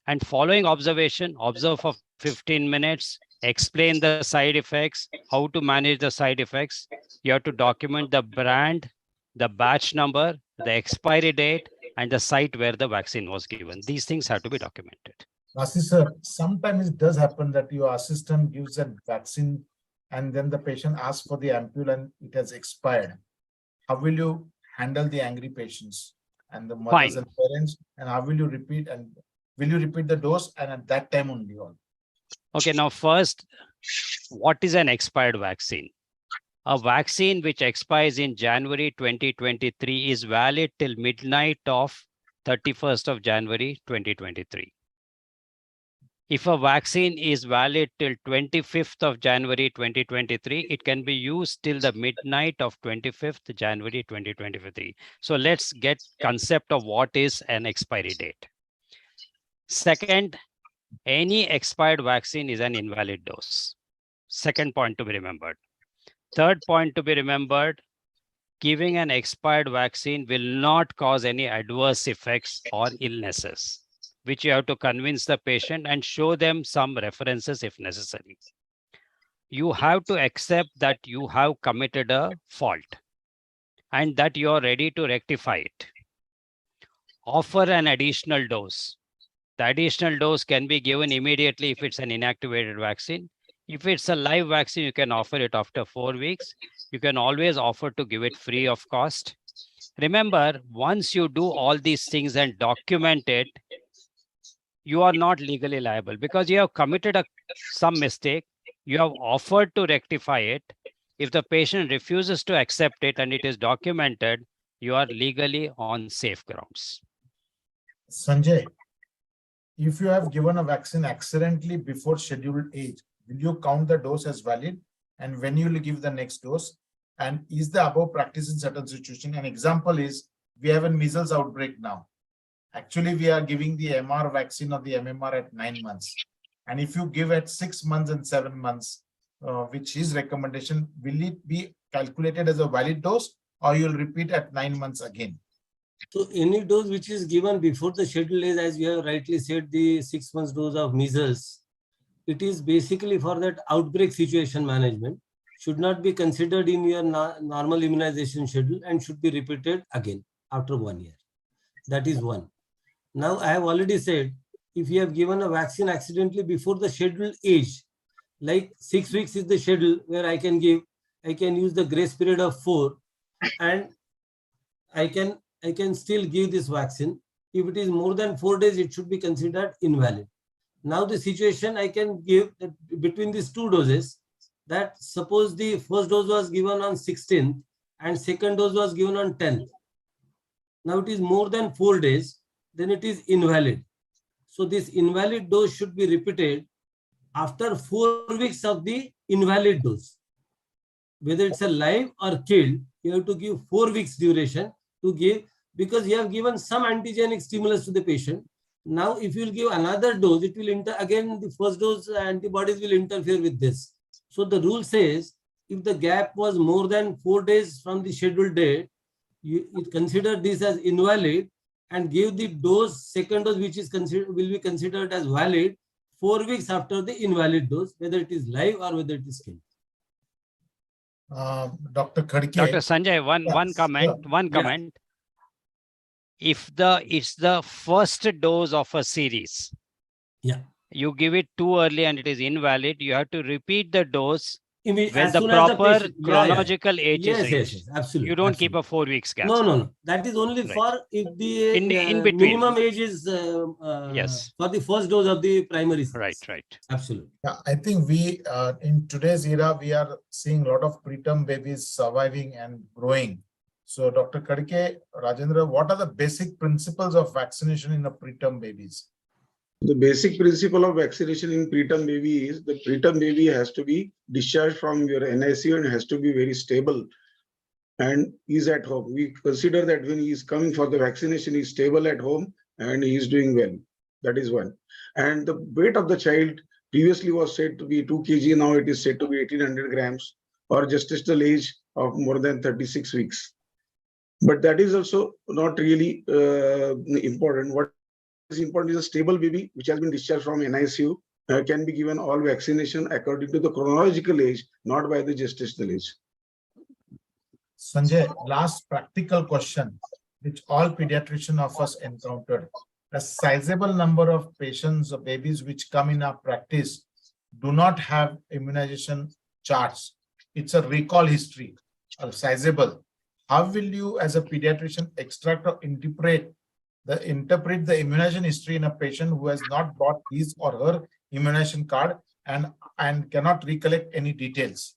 And following observation, observe for 15 minutes, explain the side effects, how to manage the side effects. You have to document the brand, the batch number, the expiry date, and the site where the vaccine was given. These things have to be documented. Kasi sir, sometimes it does happen that your assistant gives a vaccine and then the patient asks for the ampule and it has expired. How will you handle the angry patients and the mothers and parents, and how will you repeat, and will you repeat the dose and at that time only all? Okay, now first, what is an expired vaccine? A vaccine which expires in January 2023 is valid till midnight of 31st of January 2023. If a vaccine is valid till 25th of January 2023, it can be used till the midnight of 25th January 2023. So let's get concept of what is an expiry date. Second, any expired vaccine is an invalid dose. Second point to be remembered. Third point to be remembered, giving an expired vaccine will not cause any adverse effects or illnesses, which you have to convince the patient and show them some references if necessary. You have to accept that you have committed a fault and that you are ready to rectify it. Offer an additional dose. The additional dose can be given immediately if it's an inactivated vaccine. If it's a live vaccine, you can offer it after 4 weeks. You can always offer to give it free of cost. Remember, once you do all these things and document it, you are not legally liable because you have committed some mistake. You have offered to rectify it. If the patient refuses to accept it and it is documented, you are legally on safe grounds. Sanjay, if you have given a vaccine accidentally before scheduled age, will you count the dose as valid? And when you will give the next dose? And is the above practice in certain situations? An example is we have a measles outbreak now. Actually, we are giving the MR vaccine or the MMR at 9 months. And if you give at 6 months and 7 months, which is recommendation, will it be calculated as a valid dose or you'll repeat at 9 months again? So any dose which is given before the schedule is, as you have rightly said, the 6 months dose of measles, it is basically for that outbreak situation management, should not be considered in your normal immunization schedule and should be repeated again after 1 year. That is one. Now, I have already said, if you have given a vaccine accidentally before the scheduled age, like 6 weeks is the schedule where I can use the grace period of 4 and I can still give this vaccine. If it is more than 4 days, it should be considered invalid. Now the situation I can give between these 2 doses, that suppose the first dose was given on 16th and second dose was given on 10th. Now it is more than 4 days, then it is invalid. So this invalid dose should be repeated after 4 weeks of the invalid dose. Whether it's a live or killed, you have to give 4 weeks duration to give, because you have given some antigenic stimulus to the patient. Now, if you will give another dose, it will again the first dose antibodies will interfere with this. So the rule says if the gap was more than 4 days from the scheduled date, you consider this as invalid and give the dose, second dose, which is will be considered as valid 4 weeks after the invalid dose, whether it is live or whether it is killed. Dr. Khadke. Dr. Sanjay, one comment. If it's the first dose of a series, yeah, you give it too early and it is invalid, you have to repeat the dose when the soon proper patient, chronological age is reached. Yes, absolutely. You don't absolutely. keep a 4 weeks gap. No. That is only for if the in between. minimum age is Yes. for the first dose of the primary series. Right. Absolutely. Yeah, I think we in today's era, we are seeing a lot of preterm babies surviving and growing. So Dr. Khadke, Rajendra, what are the basic principles of vaccination in the preterm babies? The basic principle of vaccination in preterm baby is the preterm baby has to be discharged from your NICU and has to be very stable and is at home. We consider that when he is coming for the vaccination, he is stable at home and he is doing well. That is one. And the weight of the child previously was said to be 2 kg. Now it is said to be 1800 grams or gestational age of more than 36 weeks. But that is also not really important. What is important is a stable baby which has been discharged from NICU can be given all vaccination according to the chronological age, not by the gestational age. Sanjay, last practical question, which all pediatricians of us encountered. A sizable number of patients or babies which come in our practice do not have immunization charts. It's a recall history, sizable. How will you as a pediatrician extract or interpret the immunization history in a patient who has not brought his or her immunization card and cannot recollect any details?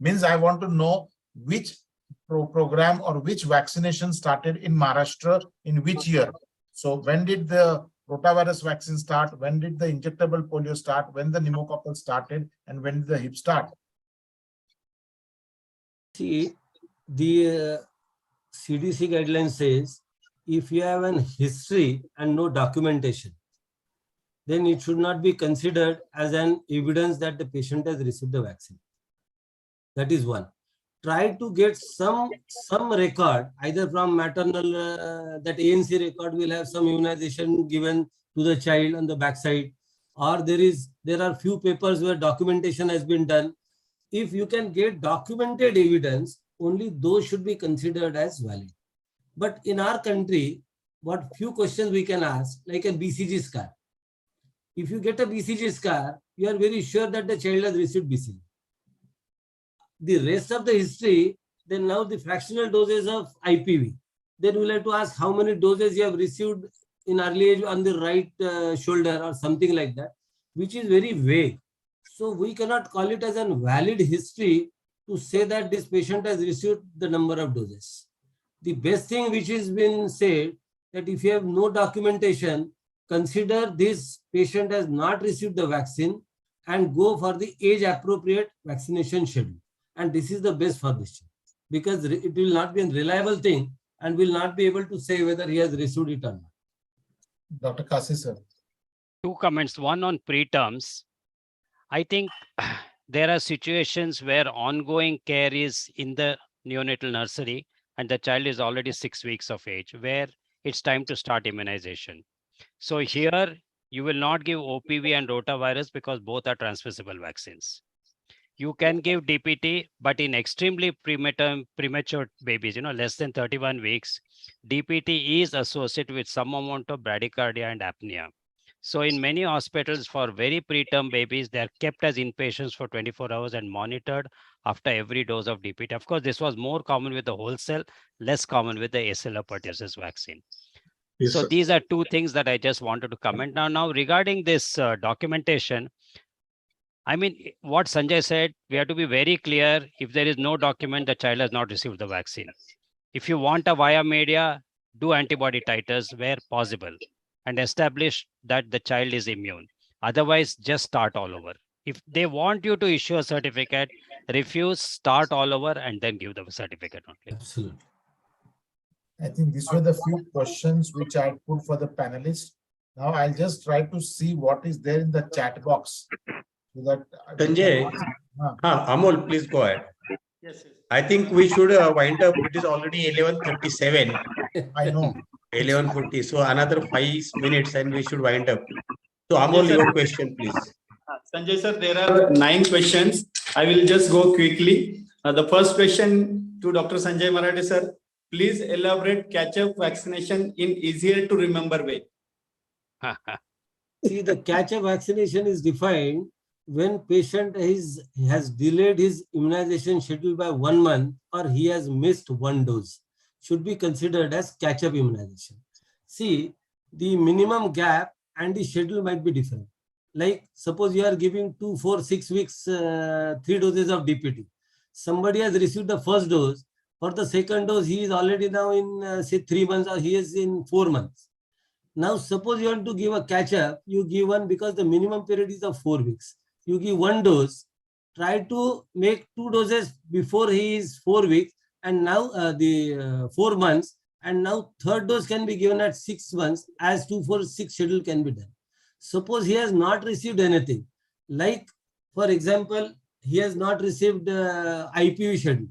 Means I want to know which program or which vaccination started in Maharashtra in which year. So when did the rotavirus vaccine start? When did the injectable polio start? When the pneumococcal started? And when did the hip start? See, the CDC guideline says if you have an history and no documentation, then it should not be considered as an evidence that the patient has received the vaccine. That is one. Try to get some record, either from maternal, that ANC record will have some immunization given to the child on the backside, or there are few papers where documentation has been done. If you can get documented evidence, only those should be considered as valid. But in our country, what few questions we can ask, like a BCG scar. If you get a BCG scar, you are very sure that the child has received BCG. The rest of the history, then now the fractional doses of IPV, then we'll have to ask how many doses you have received in early age on the right shoulder or something like that, which is very vague. So we cannot call it as a valid history to say that this patient has received the number of doses. The best thing which has been said, that if you have no documentation, consider this patient has not received the vaccine and go for the age appropriate vaccination schedule. And this is the best for this child, because it will not be a reliable thing and will not be able to say whether he has received it or not. Dr. Kasi, sir. Two comments, one on preterms. I think there are situations where ongoing care is in the neonatal nursery and the child is already 6 weeks of age, where it's time to start immunization. So here you will not give OPV and rotavirus because both are transmissible vaccines. You can give DPT, but in extremely premature babies, less than 31 weeks, DPT is associated with some amount of bradycardia and apnea. So in many hospitals for very preterm babies, they are kept as inpatients for 24 hours and monitored after every dose of DPT. Of course, this was more common with the wholesale, less common with the acellular pertussis vaccine. Yes, So sir. these are two things that I just wanted to comment. Now regarding this documentation, I mean, what Sanjay said, we have to be very clear. If there is no document, the child has not received the vaccine. If you want a via media, do antibody titers where possible and establish that the child is immune. Otherwise, just start all over. If they want you to issue a certificate, refuse, start all over, and then give the certificate only. Absolutely. I think these were the few questions which I had put for the panelists. Now I'll just try to see what is there in the chat box. So that Sanjay, Amol, please go ahead. Yes, yes. I think we should wind up. It is already 11:37, I know. 11:40. So another 5 minutes and we should wind up. So Amol, Yes, sir. your question, please. Sanjay sir, there are 9 questions. I will just go quickly. The first question to Dr. Sanjay Marathe sir. Please elaborate catch-up vaccination in easier to remember way. See, the catch-up vaccination is defined when patient has delayed his immunization schedule by 1 month or he has missed 1 dose. Should be considered as catch-up immunization. See, the minimum gap and the schedule might be different. Like suppose you are giving 2, 4, 6 weeks, 3 doses of DPT. Somebody has received the first dose. For the second dose, he is already now in say 3 months or he is in 4 months. Now, suppose you want to give a catch-up, you give one because the minimum period is of 4 weeks. You give 1 dose, try to make 2 doses before he is 4 weeks, and now 4 months, and now third dose can be given at 6 months as 2, 4, 6 schedule can be done. Suppose he has not received anything, like for example, he has not received IPV schedule,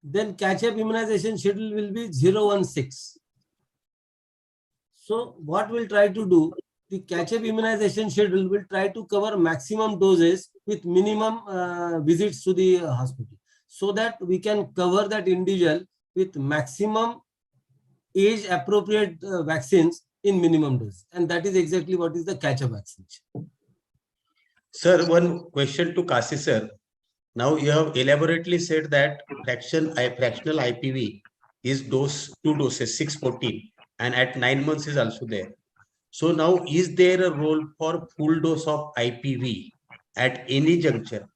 then catch-up immunization schedule will be 016. So what we'll try to do, the catch-up immunization schedule will try to cover maximum doses with minimum visits to the hospital, so that we can cover that individual with maximum age appropriate vaccines in minimum dose. And that is exactly what is the catch-up vaccination. Sir, one question to Kasi sir. Now you have elaborately said that fractional IPV is 2 doses, 614, and at 9 months is also there. So now is there a role for full dose of IPV at any juncture?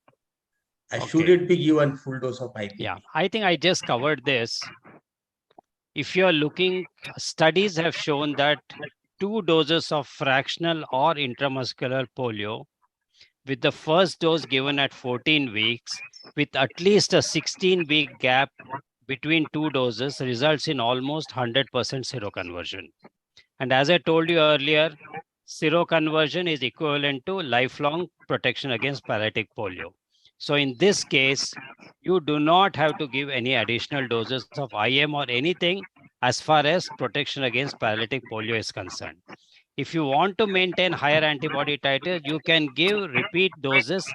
Should it be given full dose of IPV? Yeah, I think I just covered this. If you're looking, studies have shown that 2 doses of fractional or intramuscular polio with the first dose given at 14 weeks with at least a 16-week gap between 2 doses results in almost 100% seroconversion. And as I told you earlier, seroconversion is equivalent to lifelong protection against paralytic polio. So in this case, you do not have to give any additional doses of IM or anything as far as protection against paralytic polio is concerned. If you want to maintain higher antibody titers, you can give repeat doses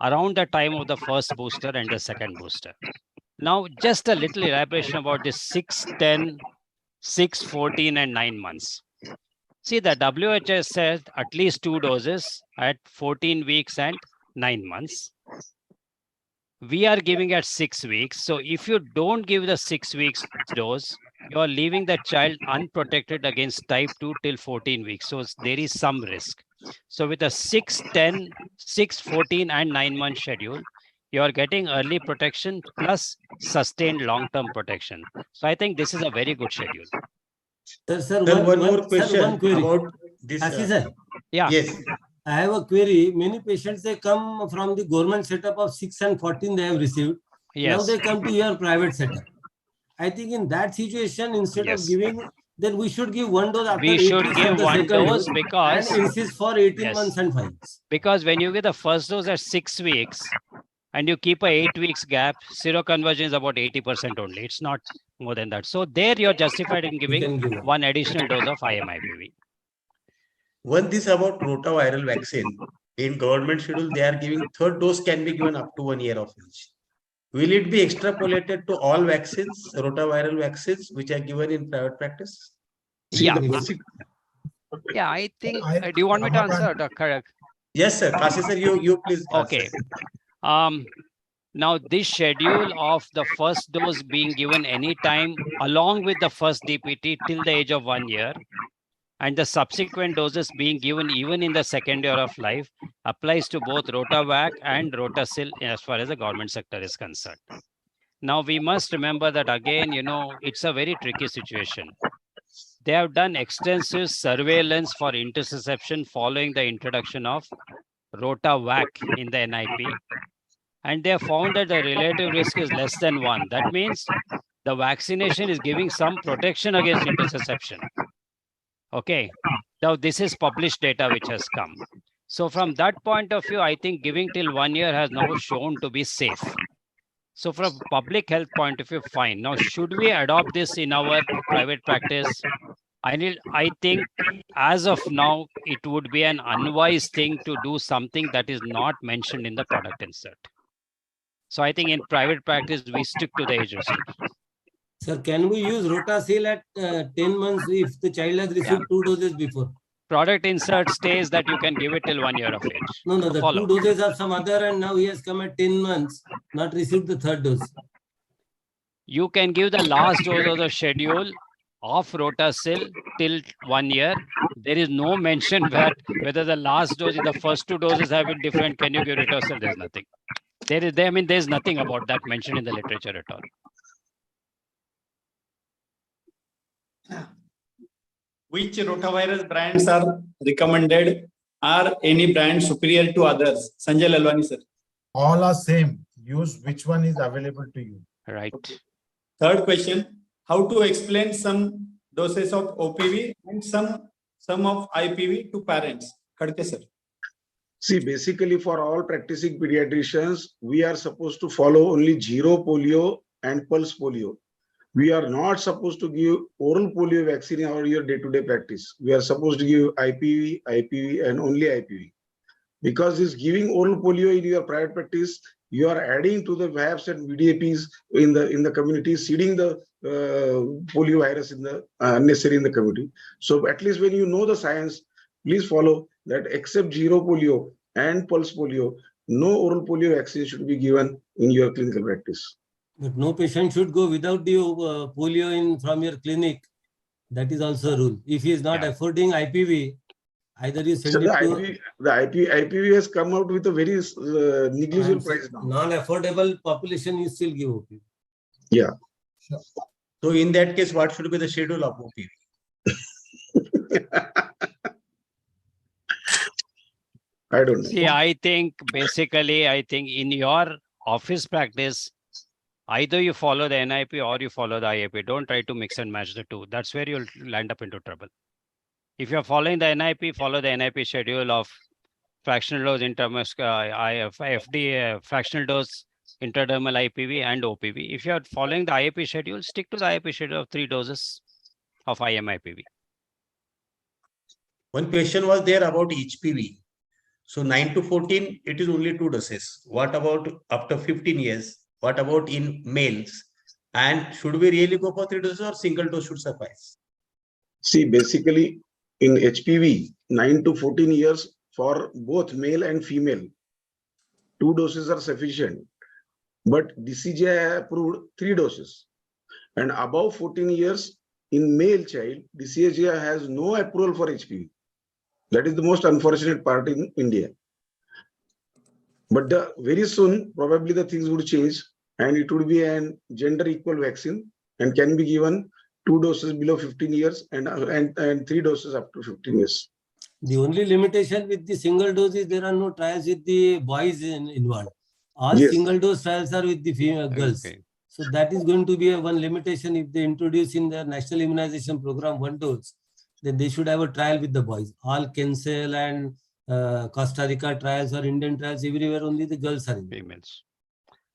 around the time of the first booster and the second booster. Now, just a little elaboration about this 6, 10, 6, 14, and 9 months. See, the WHO says at least 2 doses at 14 weeks and 9 months. We are giving at 6 weeks. So if you don't give the 6 weeks dose, you are leaving the child unprotected against type 2 till 14 weeks. So there is some risk. So with a 6, 10, 6, 14 and 9-month schedule, you are getting early protection plus sustained long-term protection. So I think this is a very good schedule. Sir, One more sir, question one query. about this. Ashish sir, Yeah. Yes. I have a query. Many patients, they come from the government setup of 6 and 14 they have received. Now Yes. they come to your private setup. I think in that situation, instead of Yes. giving, then we should give one dose after We 8 should weeks give of the one second dose dose because and insist for 18 Yes. months and 5 years. Because when you get the first dose at 6 weeks and you keep a 8 weeks gap, seroconversion is about 80% only. It's not more than that. So there you're justified in You giving can give one additional dose of IMIPV. One this about rotaviral vaccine. In government schedule, they are giving third dose can be given up to 1 year of age. Will it be extrapolated to all vaccines, rotaviral vaccines, which are given in private practice? See Yeah. the basic. Yeah, I think. Do you want me to answer? Correct. Yes, sir. Kasi sir, you please Okay. answer. Now this schedule of the first dose being given anytime along with the first DPT till the age of 1 year, and the subsequent doses being given even in the second year of life applies to both Rotavac and Rotacil as far as the government sector is concerned. Now we must remember that again, it's a very tricky situation. They have done extensive surveillance for interception following the introduction of Rotavac in the NIP. And they have found that the relative risk is less than 1. That means the vaccination is giving some protection against interception. Okay. Now this is published data which has come. So from that point of view, I think giving till 1 year has now shown to be safe. So from a public health point of view, fine. Now, should we adopt this in our private practice? I think as of now, it would be an unwise thing to do something that is not mentioned in the product insert. So I think in private practice, we stick to the age restriction. Sir, can we use Rotacil at 10 months if the child has received 2 doses before? Product insert states that you can give it till 1 year of age. No, the 2 doses are some other, and now he has come at 10 months, not received the 3rd dose. You can give the last dose of the schedule of Rotacil till 1 year. There is no mention whether the last dose, the first 2 doses have been different. Can you give Rotacil? There's nothing. There's nothing about that mentioned in the literature at all. Which rotavirus brands are recommended? Are any brand superior to others? Sanjay Lalwani, sir. All are same. Use which one is available to you. Right. Third question, how to explain some doses of OPV and some of IPV to parents? Khadke, sir. See, basically for all practicing pediatricians, we are supposed to follow only zero polio and pulse polio. We are not supposed to give oral polio vaccine in our day-to-day practice. We are supposed to give IPV, and only IPV. Because this giving oral polio in your private practice, you are adding to the VAPs and VDAPs in the community, seeding the polio virus in the unnecessary in the community. So at least when you know the science, please follow that except zero polio and pulse polio, no oral polio vaccine should be given in your clinical practice. But no patient should go without the polio from your clinic. That is also a rule. If he is not affording IPV, either you send So it to... IPV has come out with a very negligible price now. Non-affordable population, you still give OPV. Yeah. So in that case, what should be the schedule of OPV? I don't know. See, I think in your office practice, either you follow the NIP or you follow the IAP. Don't try to mix and match the two. That's where you'll land up into trouble. If you're following the NIP, follow the NIP schedule of fractional dose FD fractional dose intradermal IPV and OPV. If you're following the IAP schedule, stick to the IAP schedule of 3 doses of IMIPV. One question was there about HPV. So 9 to 14, it is only 2 doses. What about after 15 years? What about in males? And should we really go for 3 doses or single dose should suffice? See, basically in HPV, 9 to 14 years for both male and female, 2 doses are sufficient. But DCGI approved 3 doses. And above 14 years in male child, DCGI has no approval for HPV. That is the most unfortunate part in India. But very soon, probably the things would change and it would be an gender equal vaccine and can be given 2 doses below 15 years and 3 doses up to 15 years. The only limitation with the single dose is there are no trials with the boys involved. All Yes. single dose trials are with the female girls. Okay. So that is going to be one limitation if they introduce in the national immunization program 1 dose, then they should have a trial with the boys. All Kensel and Costa Rica trials or Indian trials, everywhere only the girls are in. Females.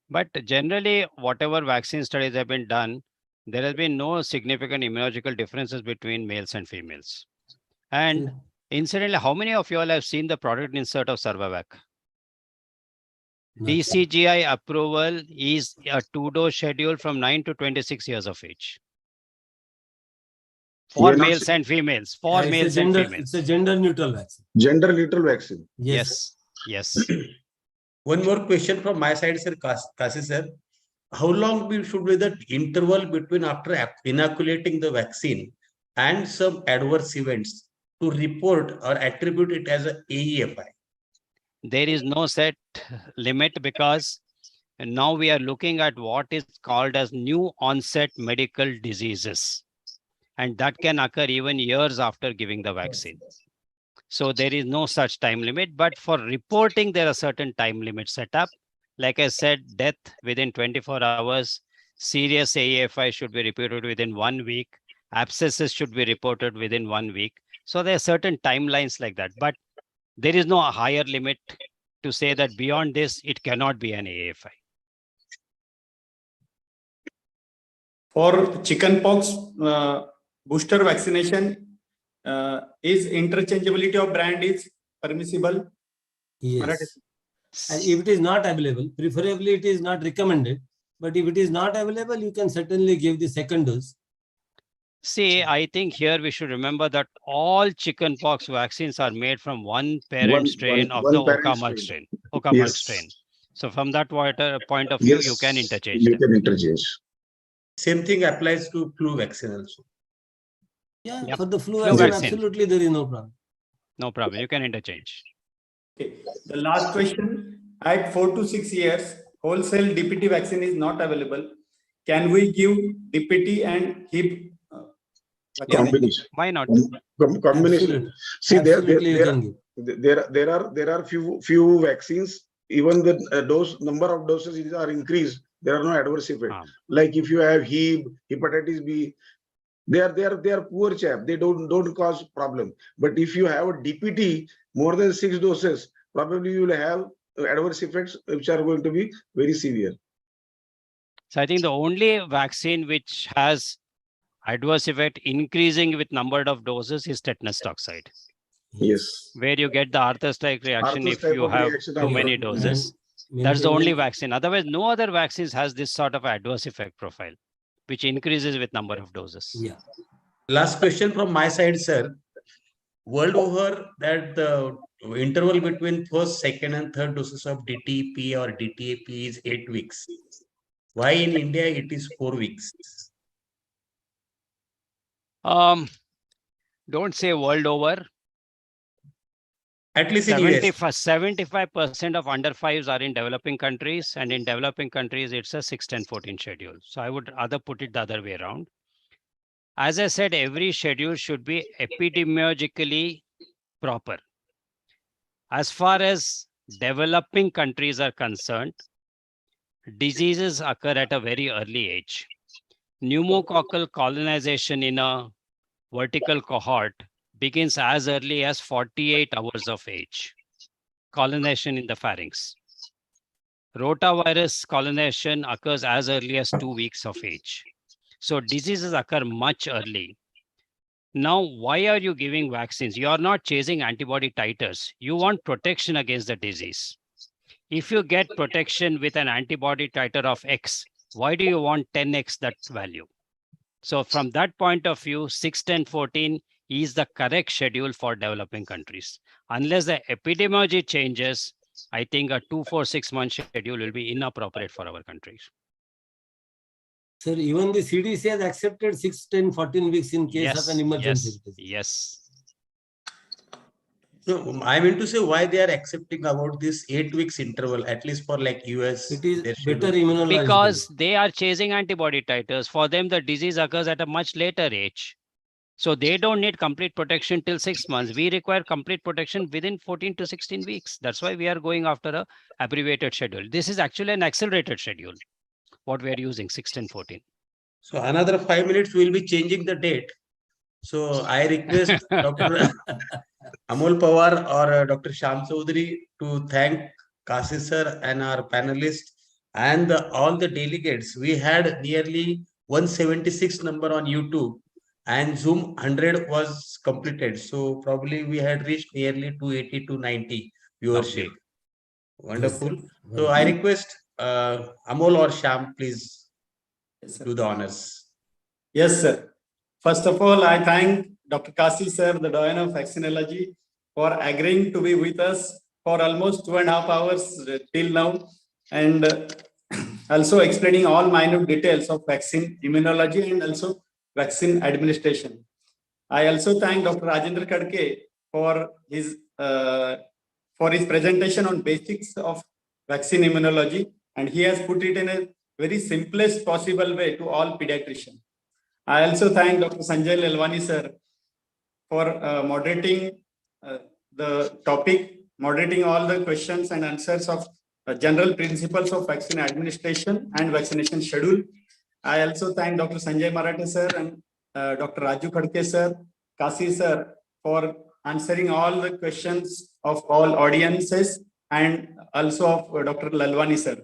But generally, whatever vaccine studies have been done, there has been no significant immunological differences between males and females. And incidentally, how many of you all have seen the product insert of Servavac? Not DCGI approval is a 2-dose schedule from 9 to 26 years of age. We For are not males and females. For it's a males gender, and females. it's a gender neutral vaccine. Gender neutral vaccine. Yes. Yes. One more question from my side, sir, Kasi sir. How long should be the interval between after inoculating the vaccine and some adverse events to report or attribute it as a AEFI? There is no set limit because now we are looking at what is called as new onset medical diseases. And that can occur even years after giving the vaccine. So there is no such time limit, but for reporting, there are certain time limits set up. Like I said, death within 24 hours, serious AEFI should be reported within 1 week, abscesses should be reported within 1 week. So there are certain timelines like that, but there is no higher limit to say that beyond this, it cannot be an AEFI. For chickenpox booster vaccination, is interchangeability of brand is permissible? Yes. And if it is not available, preferably it is not recommended. But if it is not available, you can certainly give the second dose. See, I think here we should remember that all chickenpox vaccines are made from one parent strain of the Okamul strain. Okamul strain. So from that point of view, you can interchange them. You can interchange. Same thing applies to flu vaccine also. Yeah, Yep. for the flu Flu vaccine, vaccine. absolutely there is no problem. No problem. You can interchange. Okay. The last question, at 4 to 6 years, wholesale DPT vaccine is not available. Can we give DPT and HIP vaccine? Combination. Why not? Combination. Absolutely. See, Absolutely you can give. there are few vaccines. Even the number of doses are increased. There are no adverse effects. Like if you have hepatitis B, they are poor chap. They don't cause problem. But if you have a DPT more than 6 doses, probably you will have adverse effects which are going to be very severe. So I think the only vaccine which has adverse effect increasing with number of doses is tetanus toxoid. Yes. Where you get the Arthur-like reaction Arthur's if type you of have reaction too many after- doses. And That's the only vaccine. Otherwise, no other vaccines has this sort of adverse effect profile, which increases with number of doses. Yeah. Last question from my side, sir. World over, that the interval between first, second, and third doses of DTP or DTAP is 8 weeks. Why in India it is 4 weeks? Don't say world over. At least in US. 75% of under 5s are in developing countries, and in developing countries, it's a 6, 10, 14 schedule. So I would rather put it the other way around. As I said, every schedule should be epidemiologically proper. As far as developing countries are concerned, diseases occur at a very early age. Pneumococcal colonization in a vertical cohort begins as early as 48 hours of age. Colonization in the pharynx. Rotavirus colonization occurs as early as 2 weeks of age. So diseases occur much early. Now, why are you giving vaccines? You are not chasing antibody titers. You want protection against the disease. If you get protection with an antibody titer of X, why do you want 10X that value? So from that point of view, 6, 10, 14 is the correct schedule for developing countries. Unless the epidemiology changes, I think a 2, 4, 6 month schedule will be inappropriate for our countries. Sir, even the CDC has accepted 6, 10, 14 weeks in case of an emergency. Yes. No, I mean to say why they are accepting about this 8 weeks interval, at least for like US. It is their better schedule. immunology. Because they are chasing antibody titers. For them, the disease occurs at a much later age. So they don't need complete protection till 6 months. We require complete protection within 14 to 16 weeks. That's why we are going after a abbreviated schedule. This is actually an accelerated schedule, what we are using, 16, 14. So another 5 minutes, we'll be changing the date. So I request Dr. Amol Pawar or Dr. Shyam Chaudhary to thank Kasi sir and our panelists and all the delegates. We had nearly 176 number on YouTube and Zoom 100 was completed. So probably we had reached nearly 280 to 90 viewership. Wonderful. So I request Amol or Shyam, please do the honors. Yes, sir. First of all, I thank Dr. Kasi sir, the Doyen of Vaccinology, for agreeing to be with us for almost 2.5 hours till now, and also explaining all minute details of vaccine immunology and also vaccine administration. I also thank Dr. Rajendra Khadke for his presentation on basics of vaccine immunology, and he has put it in a very simplest possible way to all pediatricians. I also thank Dr. Sanjay Lalwani sir for moderating the topic, moderating all the questions and answers of general principles of vaccine administration and vaccination schedule. I also thank Dr. Sanjay Marathe sir and Dr. Raju Khadke sir, Kasi sir for answering all the questions of all audiences and also of Dr. Lalwani sir.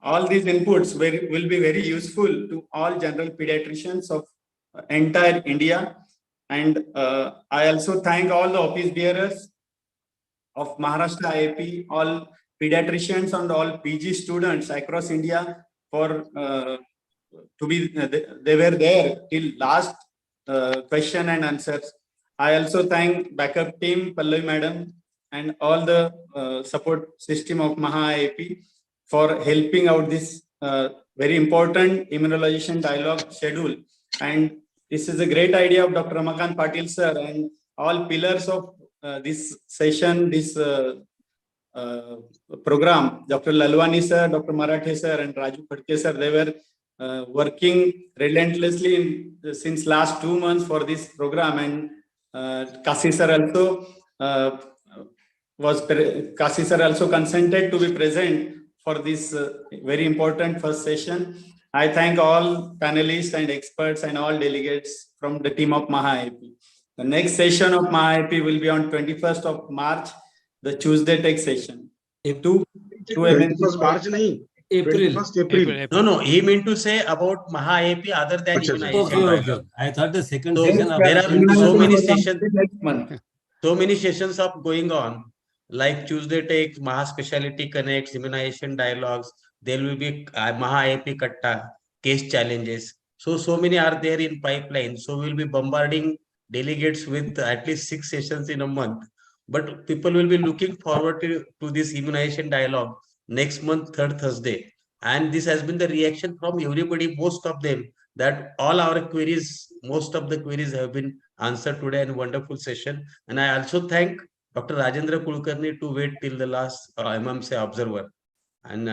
All these inputs will be very useful to all general pediatricians of entire India. And I also thank all the office bearers of Maharashtra IAP, all pediatricians and all PG students across India for they were there till last question and answers. I also thank backup team, Pallavi madam, and all the support system of Maha IAP for helping out this very important immunization dialogue schedule. And this is a great idea of Dr. Ramakant Patil sir and all pillars of this session, this program. Dr. Lalwani sir, Dr. Marathe sir and Raju Khadke sir, they were working relentlessly since last 2 months for this program. And Kasi sir also consented to be present for this very important first session. I thank all panelists and experts and all delegates from the team of Maha IP. The next session of Maha IP will be on 21st of March, the Tuesday tech session. 21st March nahi, April. 21st April. No, he meant to say about Maha AP other than Achha, immunization. Okay. I thought the second So session. there are so many sessions. Next month. So many sessions are going on, like Tuesday Tech, Maha Specialty Connects, Immunization Dialogues. There will be Maha AP Katta, case challenges. So many are there in pipeline. So we'll be bombarding delegates with at least 6 sessions in a month. But people will be looking forward to this Immunization Dialogue next month, 3rd Thursday. And this has been the reaction from everybody, most of them, that all our queries, most of the queries have been answered today in a wonderful session. And I also thank Dr. Rajendra Kulkarni to wait till the last observer. And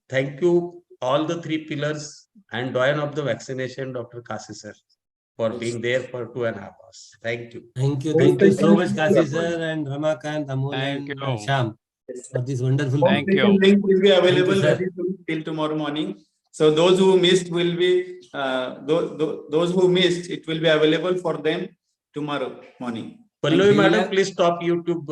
thank you all the 3 pillars and Doyen of the vaccination, Dr. Kasi sir, for being there for 2.5 hours. Thank you. Thank you so much, Kasi sir and Ramakant, Amol Thank and you. Shyam for this wonderful. Thank you. Link will be available Thank you, very soon till tomorrow morning. So those who missed will be those who missed, it will be available for them tomorrow morning. Pallavi madam, please stop YouTube.